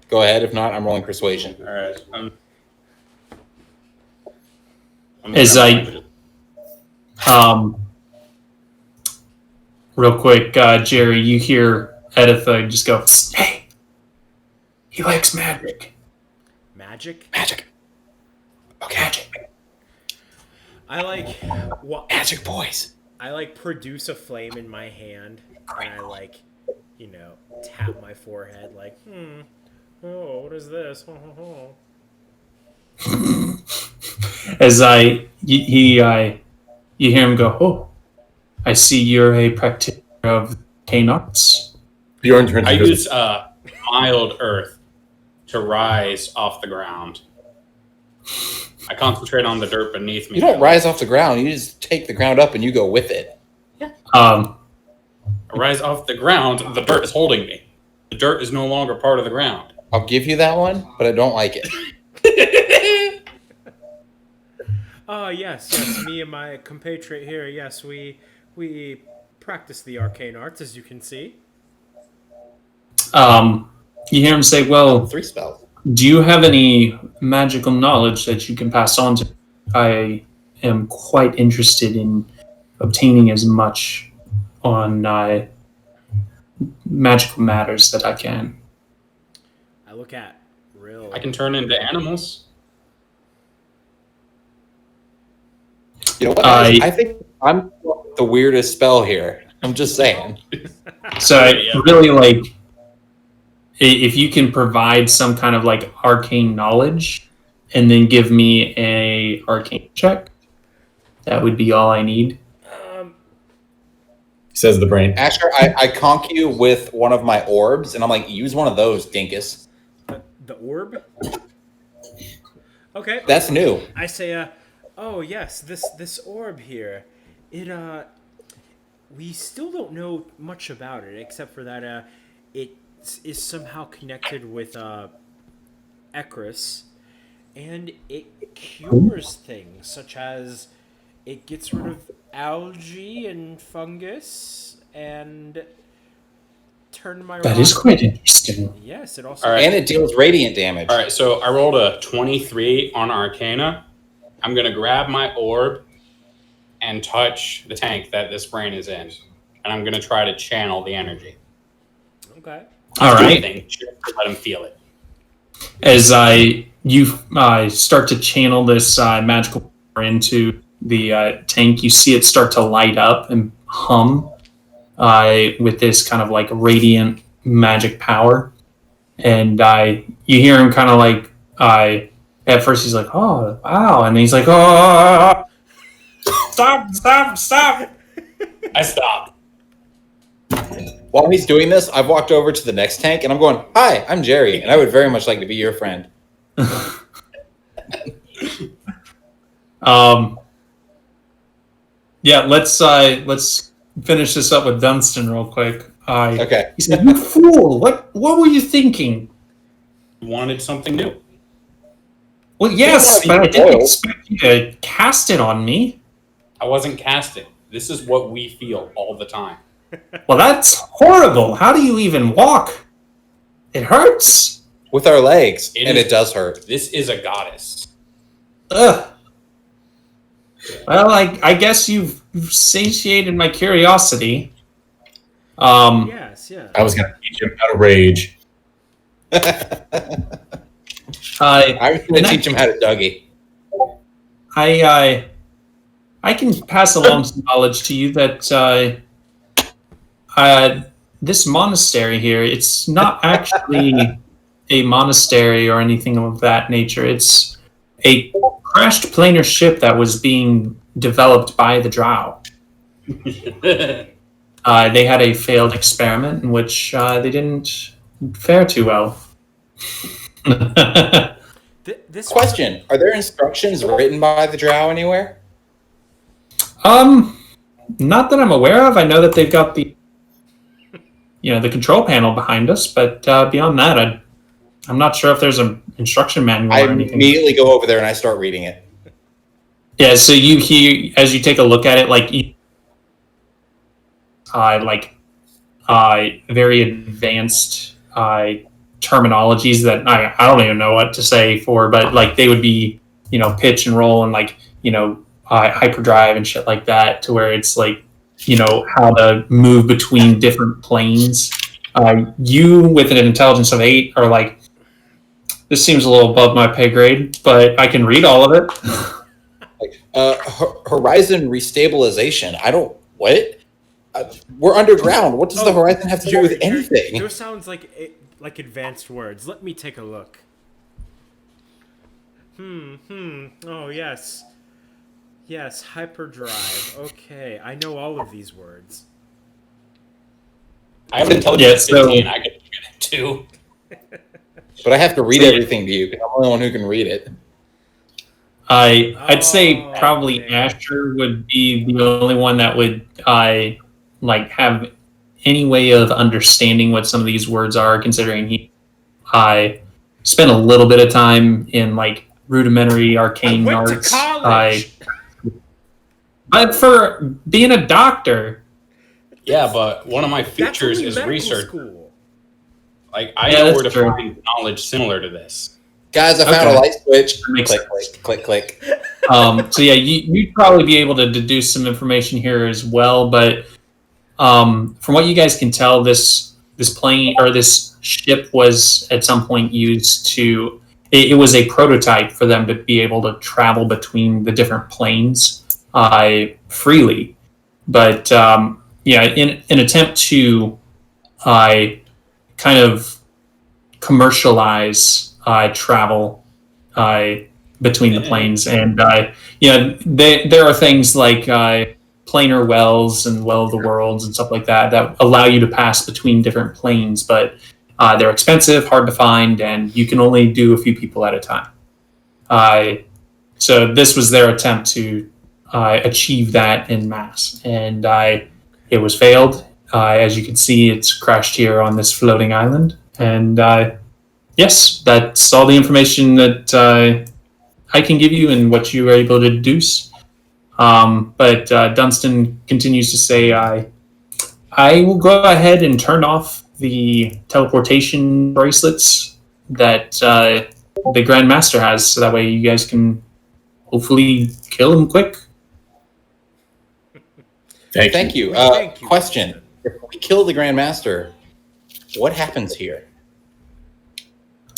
[SPEAKER 4] go ahead. If not, I'm rolling persuasion.
[SPEAKER 5] All right.
[SPEAKER 1] As real quick, Jerry, you hear Editha just go, "Hey, he likes magic."
[SPEAKER 3] Magic?
[SPEAKER 4] Magic. Okay.
[SPEAKER 1] Magic.
[SPEAKER 3] I like what
[SPEAKER 4] Magic boys.
[SPEAKER 3] I like produce a flame in my hand and I like, tap my forehead like, oh, what is this?
[SPEAKER 1] As you hear him go, "Oh, I see you're a practitioner of cane arts."
[SPEAKER 2] Bjorn turns
[SPEAKER 5] I
[SPEAKER 2] to
[SPEAKER 5] use mild earth to rise off the ground. I concentrate on the dirt beneath me.
[SPEAKER 4] You don't rise off the ground. You just take the ground up and you go with it.
[SPEAKER 5] I rise off the ground. The dirt is holding me.
[SPEAKER 6] The dirt is no longer part of the ground.
[SPEAKER 4] I'll give you that one, but I don't like it.
[SPEAKER 3] Yes, me and my compatriot here, yes, we practice the arcane arts, as you can see.
[SPEAKER 1] You hear him say, well,
[SPEAKER 4] 3 spells.
[SPEAKER 1] do you have any magical knowledge that you can pass on to? I am quite interested in obtaining as much on magical matters that I can.
[SPEAKER 3] I look at Rill.
[SPEAKER 6] I can turn into animals.
[SPEAKER 4] You know what? I think I'm the weirdest spell here. I'm just saying.
[SPEAKER 1] So I really like if you can provide some kind of like arcane knowledge and then give me a arcane check, that would be all I need.
[SPEAKER 2] Says the brain.
[SPEAKER 4] Asher, I conk you with one of my orbs, and I'm like, use one of those, dinkus.
[SPEAKER 3] The orb? Okay.
[SPEAKER 4] That's new.
[SPEAKER 3] I say, oh yes, this orb here, it we still don't know much about it except for that it is somehow connected with Ekris, and it cures things such as it gets rid of algae and fungus and turn my.
[SPEAKER 1] That is quite interesting.
[SPEAKER 3] Yes, it also.
[SPEAKER 6] All right.
[SPEAKER 4] And it deals radiant damage.
[SPEAKER 6] All right, so I rolled a 23 on Arcana. I'm going to grab my orb and touch the tank that this brain is in. And I'm going to try to channel the energy.
[SPEAKER 3] Okay.
[SPEAKER 1] All right.
[SPEAKER 6] Anything, just to let him feel it.
[SPEAKER 1] As you start to channel this magical power into the tank, you see it start to light up and hum with this kind of like radiant magic power. And you hear him kind of like, at first he's like, oh, wow. And he's like, oh, stop.
[SPEAKER 6] I stopped.
[SPEAKER 4] While he's doing this, I've walked over to the next tank, and I'm going, hi, I'm Jerry, and I would very much like to be your friend.
[SPEAKER 1] Yeah, let's finish this up with Dunstan real quick.
[SPEAKER 4] Okay.
[SPEAKER 1] He said, you fool, what were you thinking?
[SPEAKER 6] Wanted something new.
[SPEAKER 1] Well, yes, but I didn't expect you to cast it on me.
[SPEAKER 6] I wasn't casting. This is what we feel all the time.
[SPEAKER 1] Well, that's horrible. How do you even walk? It hurts.
[SPEAKER 4] With our legs,
[SPEAKER 6] It
[SPEAKER 4] and
[SPEAKER 6] is-
[SPEAKER 4] it does hurt.
[SPEAKER 6] This is a goddess.
[SPEAKER 1] Ugh. Well, I guess you've satiated my curiosity.
[SPEAKER 3] Yes.
[SPEAKER 2] I was going to teach him how to rage.
[SPEAKER 4] I was going to teach him how to Dougie.
[SPEAKER 1] I can pass along some knowledge to you that this monastery here, it's not actually a monastery or anything of that nature. It's a crashed planar ship that was being developed by the Drow. They had a failed experiment in which they didn't fare too well.
[SPEAKER 3] This
[SPEAKER 4] Question, are there instructions written by the Drow anywhere?
[SPEAKER 1] Not that I'm aware of. I know that they've got the control panel behind us, but beyond that, I'm not sure if there's an instruction manual
[SPEAKER 4] I
[SPEAKER 1] or anything.
[SPEAKER 4] immediately go over there and I start reading it.
[SPEAKER 1] Yeah, so you hear, as you take a look at it, very advanced terminologies that I don't even know what to say for, but like they would be, pitch and roll and hyperdrive and shit like that, to where it's like, how to move between different planes. You with an intelligence of 8 are like, this seems a little above my pay grade, but I can read all of it.
[SPEAKER 4] Horizon restabilization. What? We're underground. What does the horizon have to do with anything?
[SPEAKER 3] Those sounds like advanced words. Let me take a look. Oh, yes. Yes, hyperdrive. Okay, I know all of these words.
[SPEAKER 6] I have intelligence
[SPEAKER 1] Yeah, so-
[SPEAKER 6] 15. I could get it too.
[SPEAKER 4] But I have to read everything to you because I'm the only one who can read it.
[SPEAKER 1] I'd say probably
[SPEAKER 3] okay.
[SPEAKER 1] Asher would be the only one that would have any way of understanding what some of these words are, considering I spent a little bit of time in like rudimentary arcane
[SPEAKER 3] I went
[SPEAKER 1] arts.
[SPEAKER 3] to college.
[SPEAKER 1] But for being a doctor,
[SPEAKER 6] Yeah, but one of my
[SPEAKER 3] That's
[SPEAKER 6] features
[SPEAKER 3] only
[SPEAKER 6] is
[SPEAKER 3] medical
[SPEAKER 6] research.
[SPEAKER 3] school.
[SPEAKER 6] Like, I
[SPEAKER 1] Yeah,
[SPEAKER 6] know
[SPEAKER 1] that's
[SPEAKER 6] where to
[SPEAKER 1] true.
[SPEAKER 6] find knowledge similar to this.
[SPEAKER 4] Guys, I found
[SPEAKER 1] Okay.
[SPEAKER 4] a light switch.
[SPEAKER 1] That makes
[SPEAKER 4] Click,
[SPEAKER 1] sense.
[SPEAKER 4] click, click, click.
[SPEAKER 1] So yeah, you'd probably be able to deduce some information here as well. But from what you guys can tell, this plane or this ship was at some point used to. It was a prototype for them to be able to travel between the different planes freely. But yeah, in an attempt to kind of commercialize travel between the planes, and there are things like planar wells and well of the worlds and stuff like that allow you to pass between different planes, but they're expensive, hard to find, and you can only do a few people at a time. So this was their attempt to achieve that in mass, and it was failed. As you can see, it's crashed here on this floating island, and yes, that's all the information that I can give you and what you were able to deduce. But Dunstan continues to say, I will go ahead and turn off the teleportation bracelets that the Grand Master has, so that way you guys can hopefully kill him quick.
[SPEAKER 4] Thank you.
[SPEAKER 3] Thank you.
[SPEAKER 4] Question. If we kill the Grand Master, what happens here?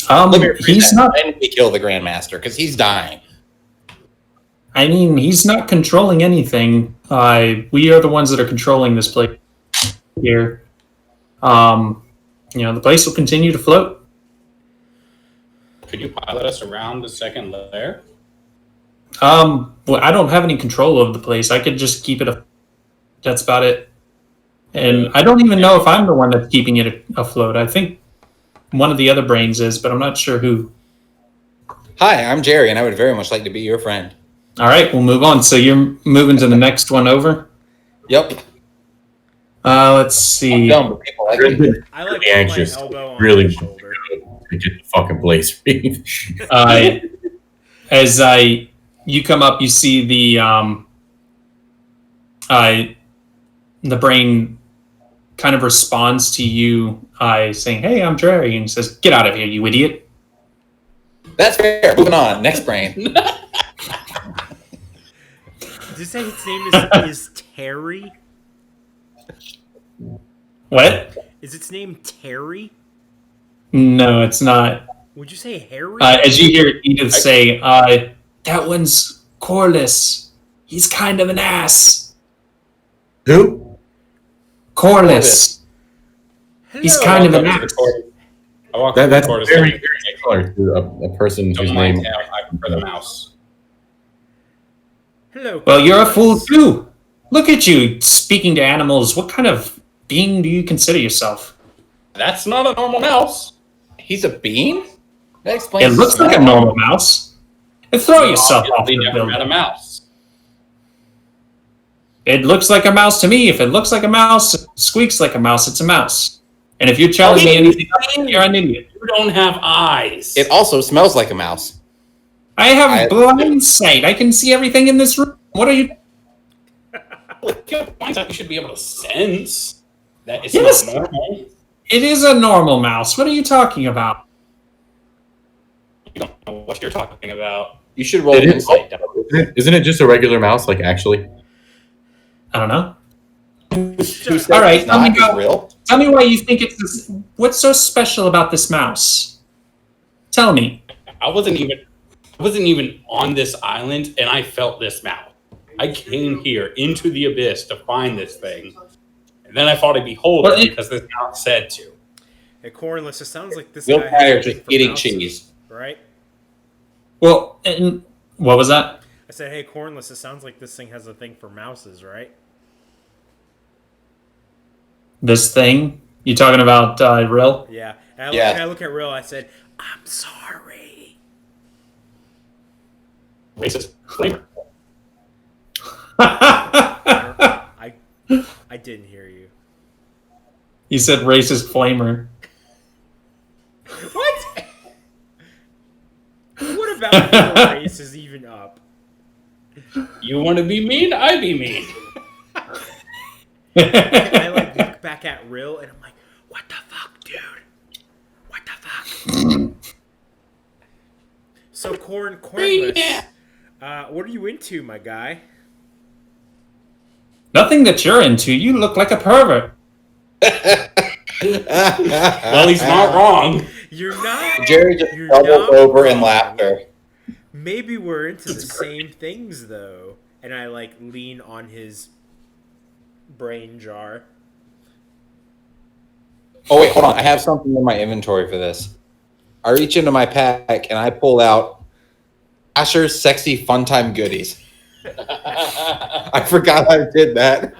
[SPEAKER 4] Let me rephrase
[SPEAKER 1] He's
[SPEAKER 4] that.
[SPEAKER 1] not.
[SPEAKER 4] When we kill the Grand Master, because he's dying.
[SPEAKER 1] I mean, he's not controlling anything. We are the ones that are controlling this place here. The place will continue to float.
[SPEAKER 6] Could you pilot us around the second layer?
[SPEAKER 1] Well, I don't have any control of the place. I could just keep it. That's about it. And I don't even know if I'm the one that's keeping it afloat. I think one of the other brains is, but I'm not sure who.
[SPEAKER 4] Hi, I'm Jerry, and I would very much like to be your friend.
[SPEAKER 1] All right, we'll move on. So you're moving to the next one over.
[SPEAKER 4] Yep.
[SPEAKER 1] Let's see.
[SPEAKER 4] I'm dumb, but people like me.
[SPEAKER 3] I like
[SPEAKER 2] Really anxious.
[SPEAKER 3] my elbow on
[SPEAKER 2] Really
[SPEAKER 3] my shoulder.
[SPEAKER 2] to get the fucking place.
[SPEAKER 1] As you come up, you see the brain kind of responds to you saying, "Hey, I'm Jerry," and says, "Get out of here, you idiot."
[SPEAKER 4] That's fair. Moving on. Next brain.
[SPEAKER 3] Did you say his name is Terry?
[SPEAKER 1] What?
[SPEAKER 3] Is its name Terry?
[SPEAKER 1] No, it's not.
[SPEAKER 3] Would you say Harry?
[SPEAKER 1] As you hear Edith say, "That one's Corliss. He's kind of an ass."
[SPEAKER 2] Who?
[SPEAKER 1] Corliss.
[SPEAKER 3] Hello.
[SPEAKER 1] He's kind of an
[SPEAKER 6] Welcome to
[SPEAKER 1] ass.
[SPEAKER 6] the court. I walk
[SPEAKER 2] That's
[SPEAKER 6] toward us.
[SPEAKER 2] very, very similar to a person
[SPEAKER 6] Don't
[SPEAKER 2] whose
[SPEAKER 6] mind
[SPEAKER 2] name.
[SPEAKER 6] tail, I prefer the mouse.
[SPEAKER 3] Hello.
[SPEAKER 1] Well, you're a fool
[SPEAKER 3] Corliss.
[SPEAKER 1] too. Look at you speaking to animals. What kind of being do you consider yourself?
[SPEAKER 6] That's not a normal mouse.
[SPEAKER 4] He's a bean? That
[SPEAKER 1] It
[SPEAKER 4] explains
[SPEAKER 1] looks
[SPEAKER 4] the
[SPEAKER 1] like a
[SPEAKER 4] smell.
[SPEAKER 1] normal mouse. And throw yourself off
[SPEAKER 6] Obviously
[SPEAKER 1] the
[SPEAKER 6] never met a
[SPEAKER 1] building.
[SPEAKER 6] mouse.
[SPEAKER 1] It looks like a mouse to me. If it looks like a mouse, squeaks like a mouse, it's a mouse. And if you're telling me anything else, you're an idiot.
[SPEAKER 6] You don't have eyes.
[SPEAKER 4] It also smells like a mouse.
[SPEAKER 1] I have blind sight. I can see everything in this room. What are you?
[SPEAKER 6] If you have blind sight, you should be able to sense that it's
[SPEAKER 1] Yes.
[SPEAKER 6] not normal.
[SPEAKER 1] It is a normal mouse. What are you talking about?
[SPEAKER 6] You don't know what you're talking about.
[SPEAKER 4] You should roll
[SPEAKER 2] It is-
[SPEAKER 4] insight.
[SPEAKER 2] Isn't it just a regular mouse? Like actually,
[SPEAKER 1] I don't know.
[SPEAKER 4] Who said
[SPEAKER 1] All right,
[SPEAKER 4] it's not
[SPEAKER 1] let me go.
[SPEAKER 4] real?
[SPEAKER 1] Tell me why you think it's this. What's so special about this mouse? Tell me.
[SPEAKER 6] I wasn't even on this island, and I felt this mouse. I came here into the abyss to find this thing, and then I fought a beholder
[SPEAKER 1] Well,
[SPEAKER 6] because this mouse said to.
[SPEAKER 3] Hey, Corliss, it sounds like this
[SPEAKER 4] Bill
[SPEAKER 3] guy
[SPEAKER 4] Pryor
[SPEAKER 3] has a
[SPEAKER 4] just
[SPEAKER 3] thing for
[SPEAKER 4] eating
[SPEAKER 3] mouses,
[SPEAKER 4] cheese.
[SPEAKER 3] right?
[SPEAKER 1] Well, and what was that?
[SPEAKER 3] I said, hey, Corliss, it sounds like this thing has a thing for mouses, right?
[SPEAKER 1] This thing? You talking about Rill?
[SPEAKER 3] Yeah. And
[SPEAKER 4] Yeah.
[SPEAKER 3] I look at Rill, I said, I'm sorry.
[SPEAKER 6] Racist flavor.
[SPEAKER 3] I didn't hear you.
[SPEAKER 1] He said racist flamer.
[SPEAKER 3] What? What about your race is even up?
[SPEAKER 6] You want to be mean? I be mean.
[SPEAKER 3] I like look back at Rill and I'm like, what the fuck, dude? What the fuck? So Cornless, what are you into, my guy?
[SPEAKER 1] Nothing that you're into. You look like a pervert.
[SPEAKER 6] Well, he's not wrong.
[SPEAKER 3] You're not.
[SPEAKER 4] Jerry just
[SPEAKER 3] You're
[SPEAKER 4] doubled
[SPEAKER 3] not
[SPEAKER 4] over in
[SPEAKER 3] wrong.
[SPEAKER 4] laughter.
[SPEAKER 3] Maybe we're into the same things though. And I like lean on his brain jar.
[SPEAKER 4] Oh wait, hold on. I have something in my inventory for this. I reach into my pack and I pull out Asher's sexy fun time goodies. I forgot I did that.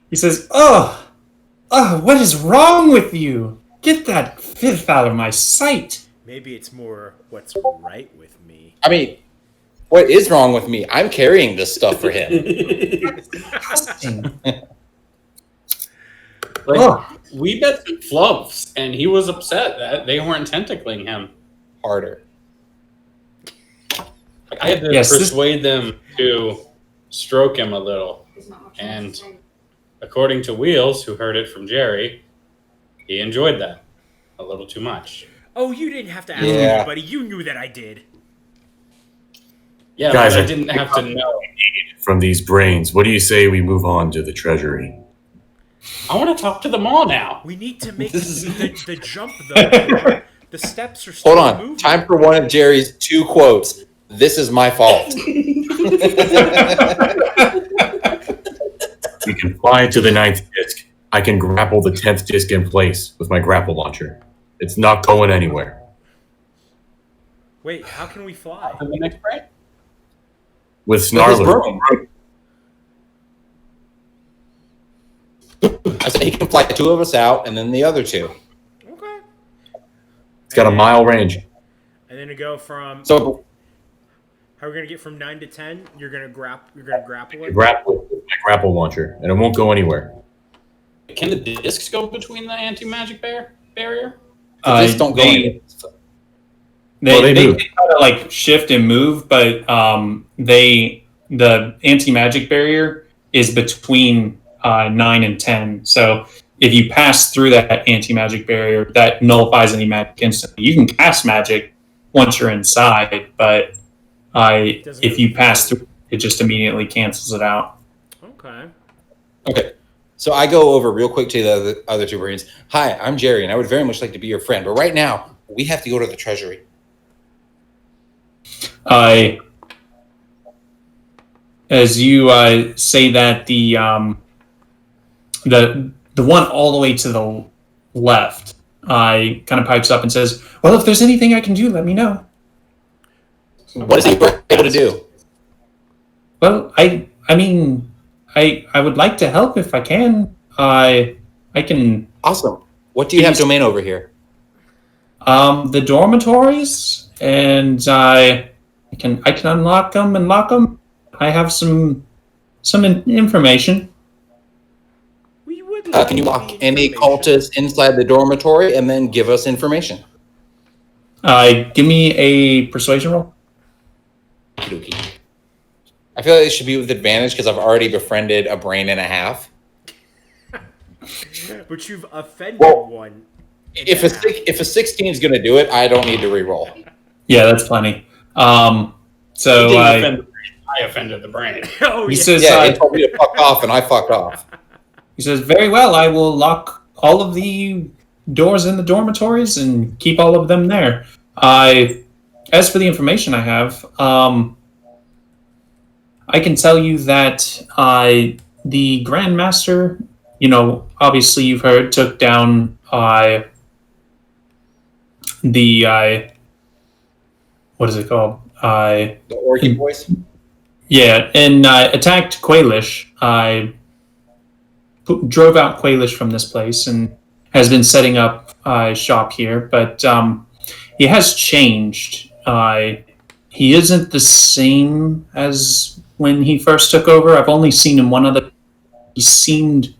[SPEAKER 1] He says, oh, what is wrong with you? Get that filth out of my sight.
[SPEAKER 3] Maybe it's more what's right with me.
[SPEAKER 4] I mean, what is wrong with me? I'm carrying this stuff for him.
[SPEAKER 1] Disgusting.
[SPEAKER 6] Like,
[SPEAKER 1] Oh.
[SPEAKER 6] we bet some flubs, and he was upset that they weren't tentacling him.
[SPEAKER 4] Harder.
[SPEAKER 6] Like, I had to persuade them to stroke him a little. And according to Wheels, who heard it from Jerry, he enjoyed that a little too much.
[SPEAKER 3] Oh, you didn't have to ask
[SPEAKER 4] Yeah.
[SPEAKER 3] anybody. You knew that I did.
[SPEAKER 6] Yeah,
[SPEAKER 2] Guys,
[SPEAKER 6] but I
[SPEAKER 2] I
[SPEAKER 6] didn't have to know.
[SPEAKER 2] From these brains, what do you say we move on to the treasury?
[SPEAKER 6] I want to talk to them all now.
[SPEAKER 3] We need to make the jump, though. The steps are still
[SPEAKER 4] Hold on.
[SPEAKER 3] moving.
[SPEAKER 4] Time for one of Jerry's 2 quotes. This is my fault.
[SPEAKER 2] We can fly to the 9th disc. I can grapple the 10th disc in place with my grapple launcher. It's not going anywhere.
[SPEAKER 3] Wait, how can we fly?
[SPEAKER 6] To the next break?
[SPEAKER 2] With
[SPEAKER 4] his
[SPEAKER 2] Snarler.
[SPEAKER 4] broom. I said he can fly 2 of us out and then the other 2.
[SPEAKER 3] Okay.
[SPEAKER 2] It's got a mile range.
[SPEAKER 3] And then to go from
[SPEAKER 4] So
[SPEAKER 3] how are we gonna get from 9 to 10? You're gonna grapple it.
[SPEAKER 2] Grapple with my grapple launcher, and it won't go anywhere.
[SPEAKER 6] Can the discs go between the anti-magic barrier?
[SPEAKER 4] just don't go in.
[SPEAKER 1] They
[SPEAKER 2] move.
[SPEAKER 1] kind of like shift and move, but the anti-magic barrier is between 9 and 10. So if you pass through that anti-magic barrier, that nullifies any magic instantly. You can cast magic once you're inside, but if you pass through, it just immediately cancels it out.
[SPEAKER 3] Okay.
[SPEAKER 4] Okay. So I go over real quick to the other 2 Marines. Hi, I'm Jerry, and I would very much like to be your friend. But right now, we have to go to the treasury.
[SPEAKER 1] As you say that, the one all the way to the left kind of pipes up and says, "Well, if there's anything I can do, let me know."
[SPEAKER 4] What is he able to do?
[SPEAKER 1] Well, I mean, I would like to help if I can. I can
[SPEAKER 4] Awesome. What do you have domain over here?
[SPEAKER 1] the dormitories, and I can unlock them and lock them. I have some information.
[SPEAKER 3] We would
[SPEAKER 4] Can you lock any cultists inside the dormitory and then give us information?
[SPEAKER 1] Give me a persuasion roll.
[SPEAKER 4] Okey-dokey. I feel like it should be with advantage because I've already befriended a brain and a half.
[SPEAKER 3] But you've offended one.
[SPEAKER 4] If a 16 is going to do it, I don't need to re-roll.
[SPEAKER 1] Yeah, that's plenty.
[SPEAKER 6] He
[SPEAKER 1] So
[SPEAKER 6] didn't offend the brain. I offended the brain.
[SPEAKER 3] Oh,
[SPEAKER 1] he
[SPEAKER 3] yeah.
[SPEAKER 1] says,
[SPEAKER 4] Yeah, he told me to fuck off, and I fucked off.
[SPEAKER 1] he says, very well. I will lock all of the doors in the dormitories and keep all of them there. As for the information I have, I can tell you that the Grandmaster, obviously you've heard, took down the what is it called?
[SPEAKER 4] The Orgy voice?
[SPEAKER 1] Yeah, and attacked Quailish. Drove out Quailish from this place and has been setting up shop here, but he has changed. He isn't the same as when he first took over. I've only seen him one other. He seemed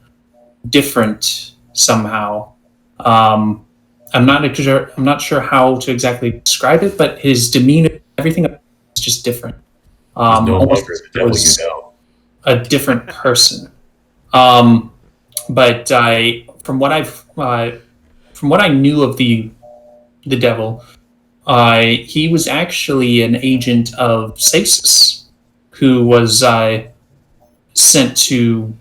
[SPEAKER 1] different somehow. I'm not sure how to exactly describe it, but his demeanor, everything is just different.
[SPEAKER 2] He's no
[SPEAKER 1] Almost
[SPEAKER 2] longer the devil
[SPEAKER 1] was
[SPEAKER 2] you know.
[SPEAKER 1] a different person. But from what I knew of the devil, he was actually an agent of Sasis, who was sent to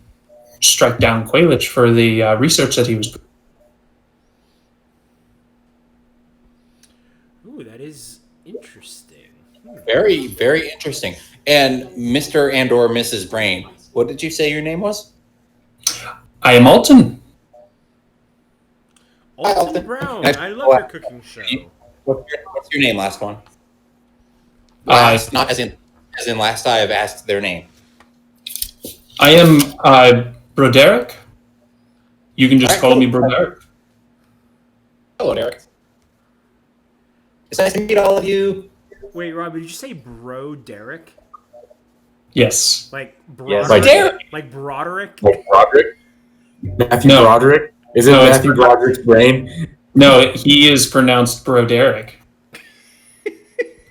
[SPEAKER 1] strike down Qualich for the research that he was.
[SPEAKER 3] Ooh, that is interesting.
[SPEAKER 4] Very, very interesting. And Mr. and/or Mrs. Brain, what did you say your name was?
[SPEAKER 1] I am Alton.
[SPEAKER 3] Alton Brown. I love your cooking show.
[SPEAKER 4] What's your name? Last one.
[SPEAKER 1] Last,
[SPEAKER 4] not as in last. I have asked their name.
[SPEAKER 1] I am Broderick. You can just call me Broderick.
[SPEAKER 4] Hello, Derek. It's nice to meet all of you.
[SPEAKER 3] Wait, Rob, did you say Bro Derek?
[SPEAKER 1] Yes.
[SPEAKER 3] Like
[SPEAKER 2] Yes.
[SPEAKER 3] Broderick? Like Broderick?
[SPEAKER 2] Like Broderick? Matthew
[SPEAKER 1] No.
[SPEAKER 2] Broderick? Is it
[SPEAKER 1] No, it's
[SPEAKER 2] Matthew Broderick's brain?
[SPEAKER 1] No, he is pronounced Broderick.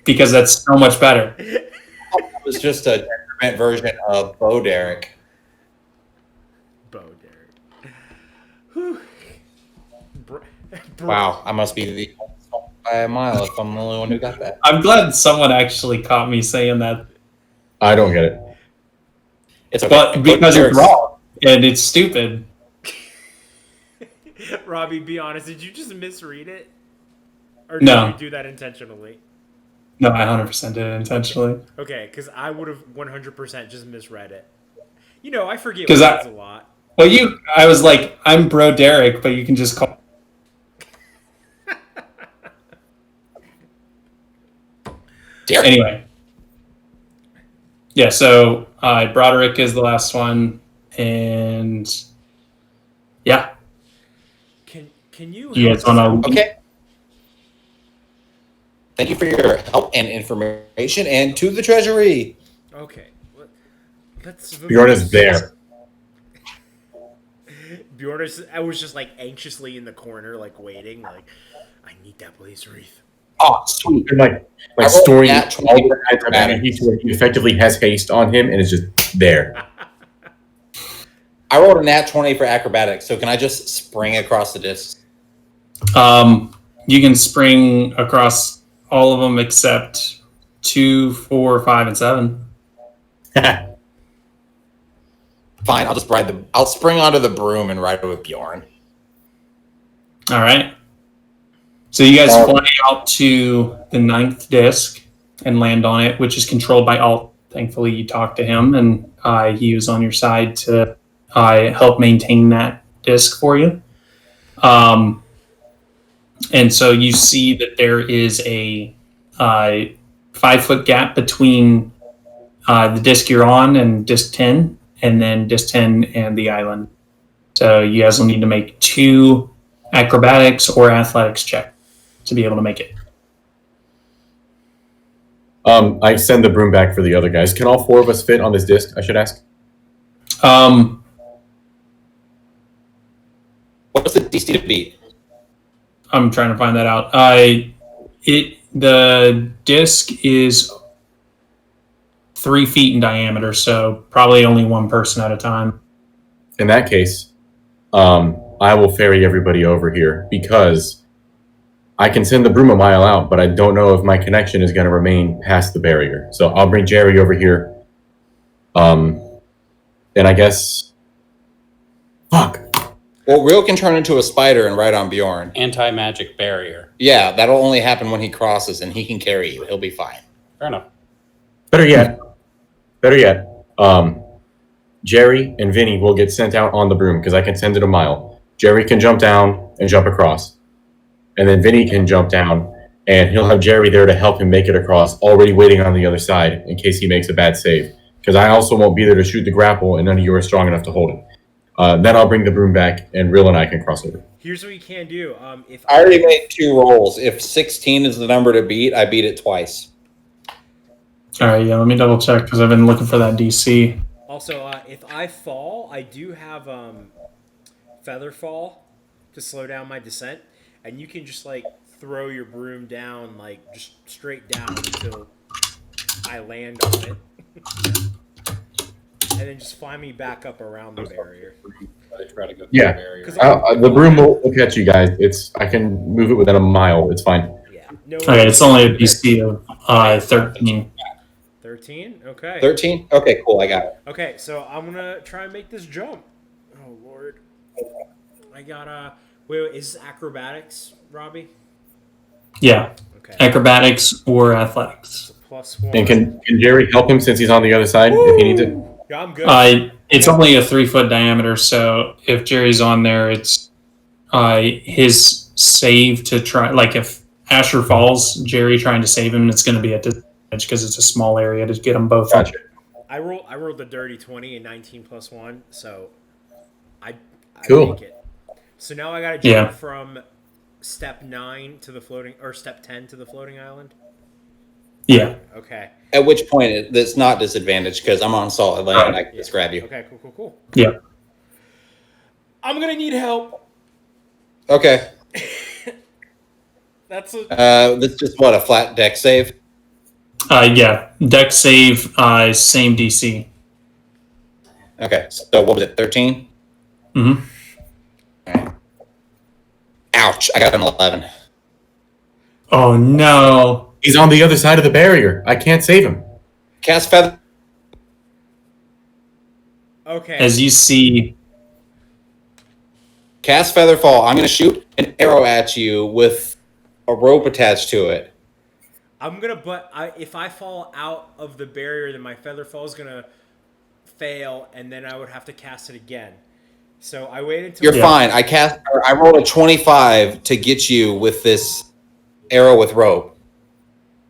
[SPEAKER 1] Because that's so much better.
[SPEAKER 4] It was just a different version of Bo Derek.
[SPEAKER 3] Bo Derek. Whew.
[SPEAKER 4] Wow, I must be the by a mile if I'm the only one who got that.
[SPEAKER 1] I'm glad someone actually caught me saying that.
[SPEAKER 2] I don't get it.
[SPEAKER 4] It's okay.
[SPEAKER 1] But because it's wrong and it's stupid.
[SPEAKER 3] Robbie, be honest, did you just misread it? Or
[SPEAKER 1] No.
[SPEAKER 3] did you do that intentionally?
[SPEAKER 1] No, I 100% did it intentionally.
[SPEAKER 3] Okay, because I would have 100% just misread it. You know, I forget
[SPEAKER 1] 'Cause
[SPEAKER 3] words a lot.
[SPEAKER 1] Well, I was like, I'm Bro Derek, but you can just call.
[SPEAKER 4] Derek.
[SPEAKER 1] Anyway. Yeah, so Broderick is the last one, and yeah.
[SPEAKER 3] Can you?
[SPEAKER 1] You guys want to?
[SPEAKER 4] Okay. Thank you for your help and information, and to the treasury.
[SPEAKER 3] Okay. Let's.
[SPEAKER 2] Bjorn is there.
[SPEAKER 3] Bjorn is. I was just like anxiously in the corner, like waiting. Like, I need that blaze wreath.
[SPEAKER 4] Oh, sweet.
[SPEAKER 2] And like
[SPEAKER 4] I rolled
[SPEAKER 2] storing all
[SPEAKER 4] nat 20
[SPEAKER 2] the acrobatics where he effectively has haste on him and is just there.
[SPEAKER 4] I rolled a nat 20 for acrobatics, so can I just spring across the disc?
[SPEAKER 1] You can spring across all of them except 2, 4, 5, and 7.
[SPEAKER 4] Fine, I'll just ride the. I'll spring onto the broom and ride it with Bjorn.
[SPEAKER 1] All right. So you guys fly out to the 9th disc and land on it, which is controlled by Alt. Thankfully, you talked to him, and he was on your side to help maintain that disc for you. And so you see that there is a 5-foot gap between the disc you're on and disc 10, and then disc 10 and the island. So you guys will need to make 2 acrobatics or athletics check to be able to make it.
[SPEAKER 2] I send the broom back for the other guys. Can all 4 of us fit on this disc, I should ask?
[SPEAKER 4] What's the DC to beat?
[SPEAKER 1] I'm trying to find that out. The disc is 3 feet in diameter, so probably only one person at a time.
[SPEAKER 2] In that case, I will ferry everybody over here because I can send the broom a mile out, but I don't know if my connection is going to remain past the barrier. So I'll bring Jerry over here. And I guess... Fuck.
[SPEAKER 4] Well, Rill can turn into a spider and ride on Bjorn.
[SPEAKER 6] Anti-magic barrier.
[SPEAKER 4] Yeah, that'll only happen when he crosses, and he can carry you. He'll be fine.
[SPEAKER 6] Fair enough.
[SPEAKER 2] Better yet, Jerry and Vinny will get sent out on the broom because I can send it a mile. Jerry can jump down and jump across. And then Vinny can jump down, and he'll have Jerry there to help him make it across, already waiting on the other side in case he makes a bad save. Because I also won't be there to shoot the grapple, and none of you are strong enough to hold it. Then I'll bring the broom back, and Rill and I can cross over.
[SPEAKER 3] Here's what you can do. If
[SPEAKER 4] I already made 2 rolls. If 16 is the number to beat, I beat it twice.
[SPEAKER 1] All right, yeah, let me double check because I've been looking for that DC.
[SPEAKER 3] Also, if I fall, I do have feather fall, to slow down my descent, and you can just like throw your broom down, like just straight down until I land on it, and then just fly me back up around the barrier.
[SPEAKER 6] I try to go through
[SPEAKER 2] Yeah.
[SPEAKER 6] the barrier.
[SPEAKER 2] The broom will catch you guys. I can move it within a mile. It's fine.
[SPEAKER 3] Yeah. No.
[SPEAKER 1] Okay, it's only a DC of 13.
[SPEAKER 3] 13. Okay.
[SPEAKER 4] 13? Okay, cool. I got it.
[SPEAKER 3] Okay, so I'm gonna try and make this jump. Oh lord. I gotta. Wait, is this acrobatics, Robbie?
[SPEAKER 1] Yeah,
[SPEAKER 3] Okay.
[SPEAKER 1] acrobatics or athletics.
[SPEAKER 3] +1.
[SPEAKER 2] And can Jerry help him since he's on the other side if he needs it?
[SPEAKER 3] Yeah, I'm good.
[SPEAKER 1] It's only a 3-foot diameter, so if Jerry's on there, it's his save to try. Like if Asher falls, Jerry trying to save him, it's going to be at disadvantage because it's a small area to get them both.
[SPEAKER 2] Gotcha.
[SPEAKER 3] I rolled the dirty 20 and 19 +1, so I
[SPEAKER 2] Cool.
[SPEAKER 3] make it. So now I gotta jump from step 9 to the floating, or step 10 to the floating island.
[SPEAKER 1] Yeah.
[SPEAKER 3] Okay.
[SPEAKER 4] At which point it's not disadvantage because I'm on solid land and I can just grab you.
[SPEAKER 3] Okay. Cool.
[SPEAKER 1] Yeah.
[SPEAKER 3] I'm gonna need help.
[SPEAKER 4] Okay.
[SPEAKER 3] That's a.
[SPEAKER 4] That's just what, a flat deck save?
[SPEAKER 1] Yeah. Deck save, same DC.
[SPEAKER 4] Okay, so what was it, 13?
[SPEAKER 1] Mm-hmm.
[SPEAKER 4] Ouch, I got an 11.
[SPEAKER 1] Oh no.
[SPEAKER 2] He's on the other side of the barrier. I can't save him.
[SPEAKER 4] Cast Feather.
[SPEAKER 3] Okay.
[SPEAKER 1] As you see,
[SPEAKER 4] Cast Featherfall. I'm going to shoot an arrow at you with a rope attached to it.
[SPEAKER 3] I'm gonna, if I fall out of the barrier, then my feather fall is gonna fail, and then I would have to cast it again. So I waited until
[SPEAKER 4] You're fine. I rolled a 25 to get you with this arrow with rope.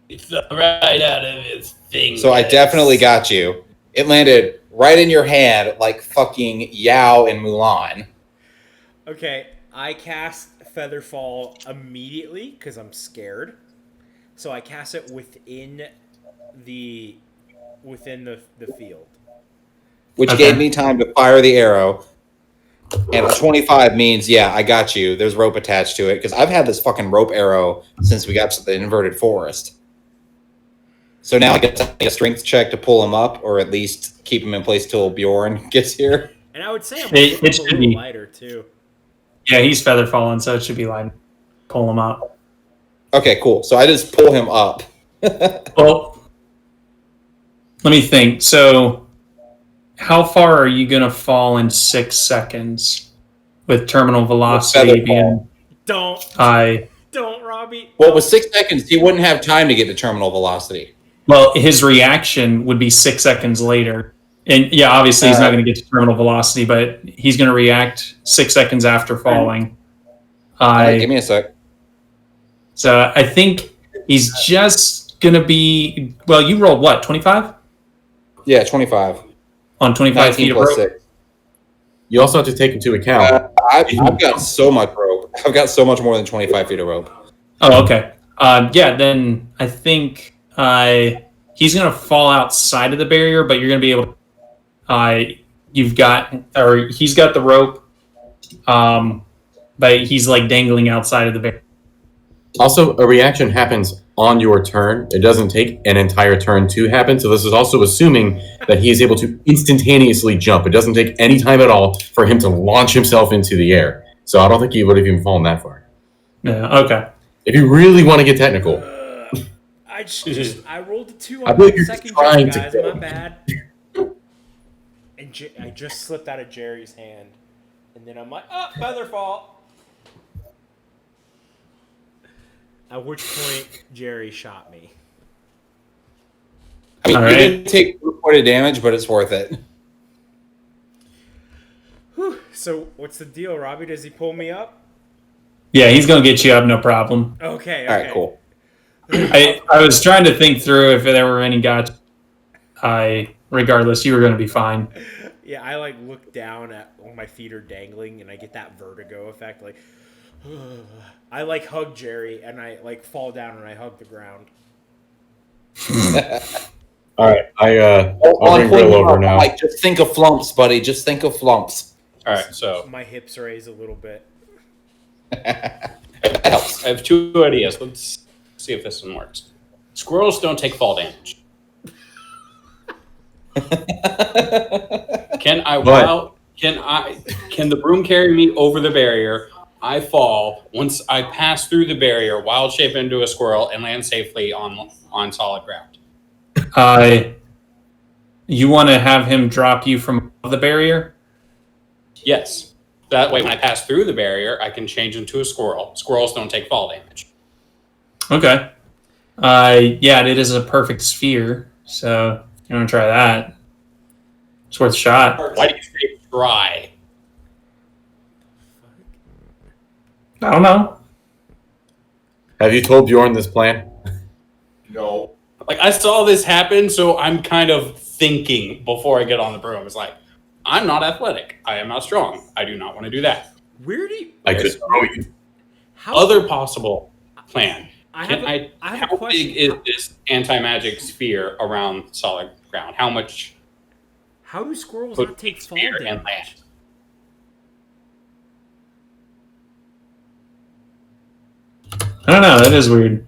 [SPEAKER 6] It's right out of his thing.
[SPEAKER 4] So I definitely got you. It landed right in your hand like fucking Yao in Mulan.
[SPEAKER 3] Okay, I cast Featherfall immediately because I'm scared. So I cast it within the field.
[SPEAKER 4] Which
[SPEAKER 1] Okay.
[SPEAKER 4] gave me time to fire the arrow. And a 25 means, yeah, I got you. There's rope attached to it. Because I've had this fucking rope arrow since we got to the inverted forest. So now I get to make a strength check to pull him up, or at least keep him in place till Bjorn gets here.
[SPEAKER 3] And I would say I'm
[SPEAKER 1] It
[SPEAKER 3] a
[SPEAKER 1] should
[SPEAKER 3] little
[SPEAKER 1] be.
[SPEAKER 3] lighter too.
[SPEAKER 1] yeah, he's feather falling, so it should be like pull him up.
[SPEAKER 4] Okay, cool. So I just pull him up.
[SPEAKER 1] Well, let me think. So, how far are you going to fall in 6 seconds with terminal velocity
[SPEAKER 4] feather
[SPEAKER 1] being?
[SPEAKER 3] Don't, Robbie.
[SPEAKER 4] Well, with 6 seconds, he wouldn't have time to get to terminal velocity.
[SPEAKER 1] Well, his reaction would be 6 seconds later. And yeah, obviously he's not going to get to terminal velocity, but he's going to react 6 seconds after falling.
[SPEAKER 4] All right, give me a sec.
[SPEAKER 1] So I think he's just going to be, well, you rolled what, 25?
[SPEAKER 4] Yeah, 25.
[SPEAKER 1] On 25 feet
[SPEAKER 4] 19
[SPEAKER 1] of
[SPEAKER 4] plus
[SPEAKER 1] rope?
[SPEAKER 4] 6.
[SPEAKER 2] You also have to take into account.
[SPEAKER 4] I've got so much rope. I've got so much more than 25 feet of rope.
[SPEAKER 1] Oh, okay. Yeah, then I think he's going to fall outside of the barrier, but you're going to be able to, he's got the rope, but he's like dangling outside of the barrier.
[SPEAKER 2] Also, a reaction happens on your turn. It doesn't take an entire turn to happen. So this is also assuming that he is able to instantaneously jump. It doesn't take any time at all for him to launch himself into the air. So I don't think he would have even fallen that far.
[SPEAKER 1] Yeah, okay.
[SPEAKER 2] If you really want to get technical.
[SPEAKER 3] I rolled a 2
[SPEAKER 2] I
[SPEAKER 3] on
[SPEAKER 2] believe
[SPEAKER 3] the
[SPEAKER 2] you're
[SPEAKER 3] second
[SPEAKER 2] trying
[SPEAKER 3] jump,
[SPEAKER 2] to
[SPEAKER 3] guys.
[SPEAKER 2] go.
[SPEAKER 3] My bad. And I just slipped out of Jerry's hand, and then I'm like, "Oh, featherfall!" At which point, Jerry shot me.
[SPEAKER 4] I mean,
[SPEAKER 1] All
[SPEAKER 4] you
[SPEAKER 1] right.
[SPEAKER 4] didn't take 4 points of damage, but it's worth it.
[SPEAKER 3] Whew. So, what's the deal, Robbie? Does he pull me up?
[SPEAKER 1] Yeah, he's going to get you up, no problem.
[SPEAKER 3] Okay.
[SPEAKER 4] All right, cool.
[SPEAKER 1] I was trying to think through if there were any guys. Regardless, you were going to be fine.
[SPEAKER 3] Yeah, I like look down at when my feet are dangling, and I get that vertigo effect. Like, I like hug Jerry, and I like fall down, and I hug the ground.
[SPEAKER 2] All right, I'll bring Rill over now.
[SPEAKER 4] Like, just think of flumps, buddy. Just think of flumps.
[SPEAKER 6] All right, so
[SPEAKER 3] My hips raise a little bit.
[SPEAKER 4] That helps.
[SPEAKER 6] I have two ideas. Let's see if this one works. Squirrels don't take fall damage. Can the broom carry me over the barrier? I fall. Once I pass through the barrier, wild shape into a squirrel and land safely on solid ground.
[SPEAKER 1] You want to have him drop you from above the barrier?
[SPEAKER 6] Yes. That way, when I pass through the barrier, I can change into a squirrel. Squirrels don't take fall damage.
[SPEAKER 1] Okay. Yeah, it is a perfect sphere, so you want to try that. It's worth a shot.
[SPEAKER 6] Why do you say try?
[SPEAKER 1] I don't know.
[SPEAKER 2] Have you told Bjorn this plan?
[SPEAKER 4] No.
[SPEAKER 6] Like, I saw this happen, so I'm kind of thinking before I get on the broom. It's like, I'm not athletic. I am not strong. I do not want to do that.
[SPEAKER 3] Where do you?
[SPEAKER 2] I could throw you.
[SPEAKER 3] How?
[SPEAKER 6] Other possible plan.
[SPEAKER 3] I have a
[SPEAKER 6] How
[SPEAKER 3] question.
[SPEAKER 6] big is this anti-magic sphere around solid ground? How much
[SPEAKER 3] How do squirrels
[SPEAKER 6] Put
[SPEAKER 3] not take fall
[SPEAKER 6] sphere and
[SPEAKER 3] damage?
[SPEAKER 6] land?
[SPEAKER 1] I don't know. That is weird.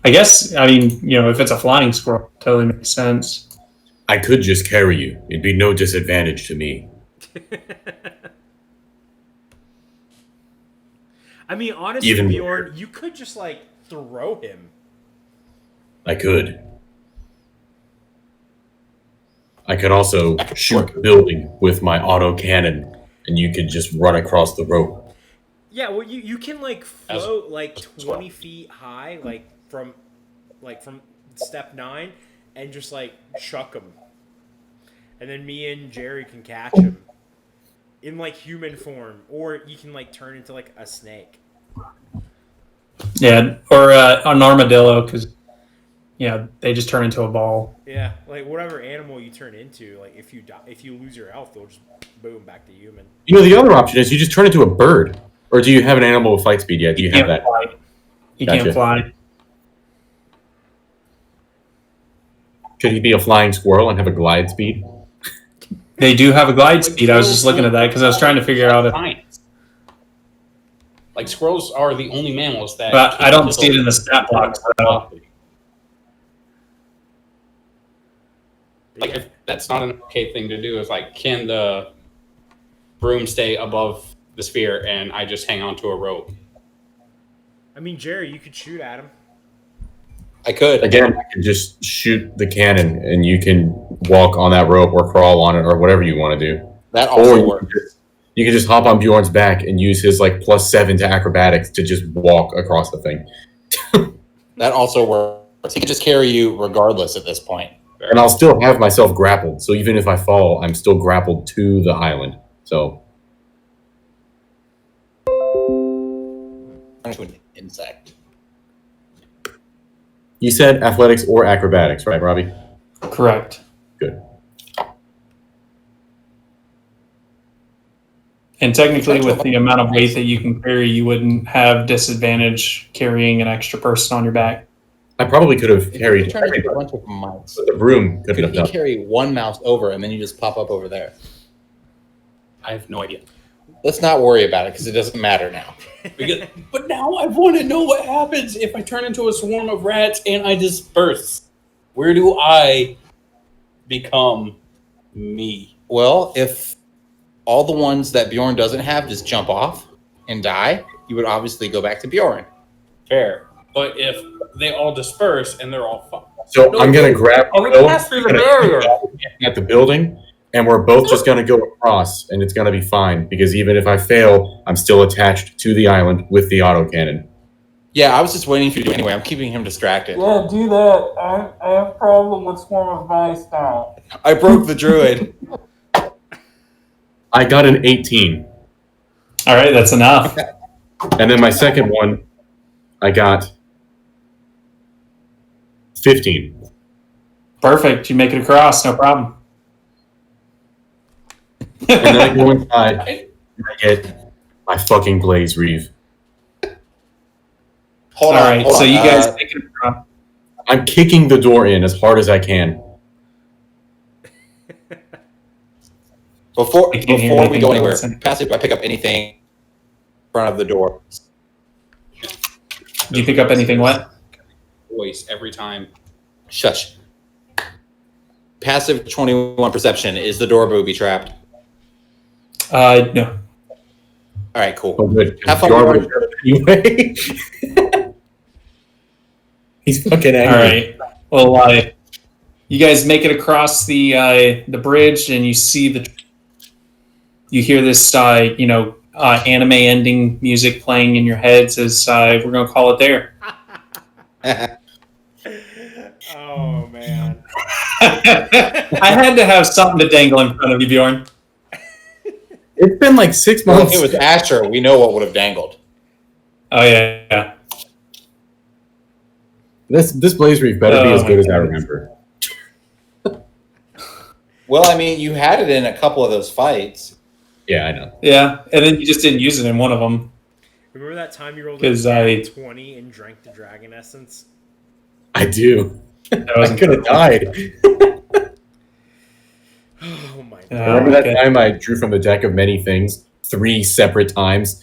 [SPEAKER 1] I guess, I mean, if it's a flying squirrel, it totally makes sense.
[SPEAKER 2] I could just carry you. It'd be no disadvantage to me.
[SPEAKER 3] I mean, honestly,
[SPEAKER 2] Even
[SPEAKER 3] Bjorn, you could just throw him.
[SPEAKER 2] I could. I could also shoot the building with my auto cannon, and you could just run across the rope.
[SPEAKER 3] Yeah, well, you can float 20 feet high, from step 9, and just chuck him, and then me and Jerry can catch him in human form, or you can turn into a snake.
[SPEAKER 1] Yeah, or an armadillo, because they just turn into a ball.
[SPEAKER 3] Yeah, whatever animal you turn into, if you lose your health, they'll just boom back to human.
[SPEAKER 2] The other option is you just turn into a bird. Or do you have an animal with flight speed yet? Do you have that?
[SPEAKER 1] Fly. He
[SPEAKER 2] Gotcha.
[SPEAKER 1] can't fly.
[SPEAKER 2] Should he be a flying squirrel and have a glide speed?
[SPEAKER 1] They do have a glide speed. I was just looking at that because I was trying to figure out if...
[SPEAKER 6] Science. Squirrels are the only mammals that...
[SPEAKER 1] But I don't see it in the stat blocks. So.
[SPEAKER 6] If that's not an okay thing to do, is can the broom stay above the sphere and I just hang onto a rope?
[SPEAKER 3] I mean, Jerry, you could shoot at him.
[SPEAKER 4] I could.
[SPEAKER 2] Again, I can just shoot the cannon, and you can walk on that rope or crawl on it or whatever you want to do.
[SPEAKER 4] That
[SPEAKER 2] Or
[SPEAKER 4] also
[SPEAKER 2] you
[SPEAKER 4] works.
[SPEAKER 2] you can just hop on Bjorn's back and use his +7 to acrobatics to just walk across the thing.
[SPEAKER 4] That also works. He can just carry you regardless at this point.
[SPEAKER 2] And I'll still have myself grappled. So even if I fall, I'm still grappled to the island. So
[SPEAKER 4] To an insect.
[SPEAKER 2] you said athletics or acrobatics, right, Robbie?
[SPEAKER 1] Correct.
[SPEAKER 2] Good.
[SPEAKER 1] And technically, with the amount of weight that you can carry, you wouldn't have disadvantage carrying an extra person on your back.
[SPEAKER 2] I probably could have
[SPEAKER 4] If
[SPEAKER 2] carried
[SPEAKER 4] you're trying to get a
[SPEAKER 2] everybody,
[SPEAKER 4] bunch of mouse,
[SPEAKER 2] but the broom couldn't
[SPEAKER 4] could
[SPEAKER 2] have
[SPEAKER 4] he
[SPEAKER 2] done.
[SPEAKER 4] carry one mouse over and then you just pop up over there?
[SPEAKER 6] I have no idea.
[SPEAKER 4] Let's not worry about it because it doesn't matter now.
[SPEAKER 6] But now I want to know what happens if I turn into a swarm of rats and I disperse. Where do I become me?
[SPEAKER 4] Well, if all the ones that Bjorn doesn't have just jump off and die, you would obviously go back to Bjorn.
[SPEAKER 6] Fair. But if they all disperse and they're all
[SPEAKER 2] So I'm going to grab
[SPEAKER 6] Oh, we
[SPEAKER 2] Rill
[SPEAKER 6] passed through the barrier.
[SPEAKER 2] at the building, and we're both just going to go across, and it's going to be fine, because even if I fail, I'm still attached to the island with the autocannon.
[SPEAKER 4] Yeah, I was just waiting for you to do it anyway. I'm keeping him distracted.
[SPEAKER 7] Yeah, do that. I have a problem with Swarm of Mice now.
[SPEAKER 4] I broke the druid.
[SPEAKER 2] I got an 18.
[SPEAKER 1] All right, that's enough.
[SPEAKER 2] And then my second one, I got 15.
[SPEAKER 1] Perfect. You make it across, no problem.
[SPEAKER 2] And then I go inside, and I get my fucking Blaze Reeve.
[SPEAKER 4] Hold
[SPEAKER 1] All
[SPEAKER 4] on.
[SPEAKER 1] right,
[SPEAKER 4] hold
[SPEAKER 1] so
[SPEAKER 4] on.
[SPEAKER 1] you guys make it across.
[SPEAKER 2] I'm kicking the door in as hard as I can.
[SPEAKER 4] Before
[SPEAKER 1] I can't hear
[SPEAKER 4] before we go
[SPEAKER 1] anything
[SPEAKER 4] anywhere,
[SPEAKER 1] else.
[SPEAKER 4] passive, do I pick up anything in front of the door?
[SPEAKER 1] Do you pick up anything what?
[SPEAKER 6] Voice every time.
[SPEAKER 4] Shush. Passive 21 perception. Is the door booby trapped?
[SPEAKER 1] No.
[SPEAKER 4] All right, cool.
[SPEAKER 2] Oh, good.
[SPEAKER 4] Have fun,
[SPEAKER 2] Bjorn
[SPEAKER 4] Bjorn.
[SPEAKER 2] would anyway. He's fucking angry.
[SPEAKER 1] All right. Well, you guys make it across the bridge, and you see you hear this anime ending music playing in your heads as we're gonna call it there.
[SPEAKER 3] Oh man.
[SPEAKER 1] I had to have something to dangle in front of you, Bjorn.
[SPEAKER 2] It's been like 6
[SPEAKER 4] Well,
[SPEAKER 2] months.
[SPEAKER 4] if it was Asher, we know what would have dangled.
[SPEAKER 1] Oh yeah.
[SPEAKER 2] This Blaze Reef better be
[SPEAKER 1] Oh,
[SPEAKER 2] as good
[SPEAKER 1] my
[SPEAKER 2] as I
[SPEAKER 1] goodness.
[SPEAKER 2] remember.
[SPEAKER 4] Well, I mean, you had it in a couple of those fights.
[SPEAKER 2] Yeah, I know.
[SPEAKER 1] Yeah, and then you just didn't use it in one of them.
[SPEAKER 3] Remember that time you rolled
[SPEAKER 1] 'Cause
[SPEAKER 3] a 20 and drank the dragon essence?
[SPEAKER 2] I do.
[SPEAKER 1] That was
[SPEAKER 2] I could have died.
[SPEAKER 3] Oh my god.
[SPEAKER 2] Remember that
[SPEAKER 1] okay.
[SPEAKER 2] time I drew from the deck of many things 3 separate times?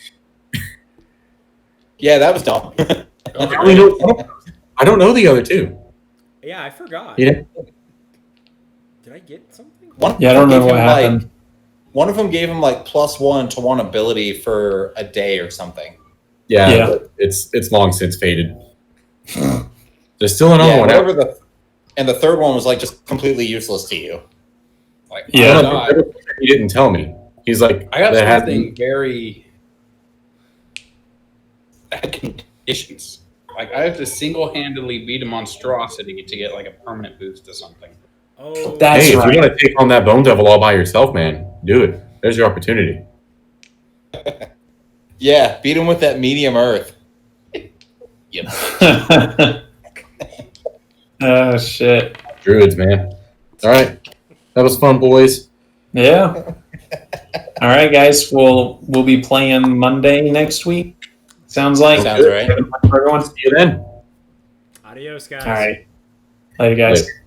[SPEAKER 4] Yeah, that was dumb.
[SPEAKER 2] I don't know the other two.
[SPEAKER 3] Yeah, I forgot.
[SPEAKER 2] Yeah.
[SPEAKER 3] Did I get something?
[SPEAKER 1] Yeah, I don't remember what happened.
[SPEAKER 4] One of them gave him like +1 to 1 ability for a day or something.
[SPEAKER 2] Yeah,
[SPEAKER 1] Yeah.
[SPEAKER 2] but it's long since faded. There's still another one.
[SPEAKER 4] Whatever and the third one was like just completely useless to you.
[SPEAKER 6] Like,
[SPEAKER 1] Yeah.
[SPEAKER 6] I got,
[SPEAKER 2] He didn't tell me. He's like,
[SPEAKER 6] I got
[SPEAKER 2] that has-
[SPEAKER 6] something very bad conditions. Like, I have to single-handedly beat a monstrosity to get like a permanent boost to something.
[SPEAKER 3] Oh,
[SPEAKER 1] That's
[SPEAKER 2] Hey, if
[SPEAKER 1] right.
[SPEAKER 2] you want to take on that Bone Devil all by yourself, man, do it. There's your opportunity.
[SPEAKER 4] Yeah, beat him with that medium earth. Yep.
[SPEAKER 1] Oh shit.
[SPEAKER 2] Druids, man. All right. That was fun, boys.
[SPEAKER 1] Yeah. All right, guys. We'll be playing Monday next week. Sounds like.
[SPEAKER 4] Sounds right.
[SPEAKER 1] For everyone.
[SPEAKER 2] See you then.
[SPEAKER 3] adios, guys.
[SPEAKER 1] All right. Later, guys.
[SPEAKER 2] Later.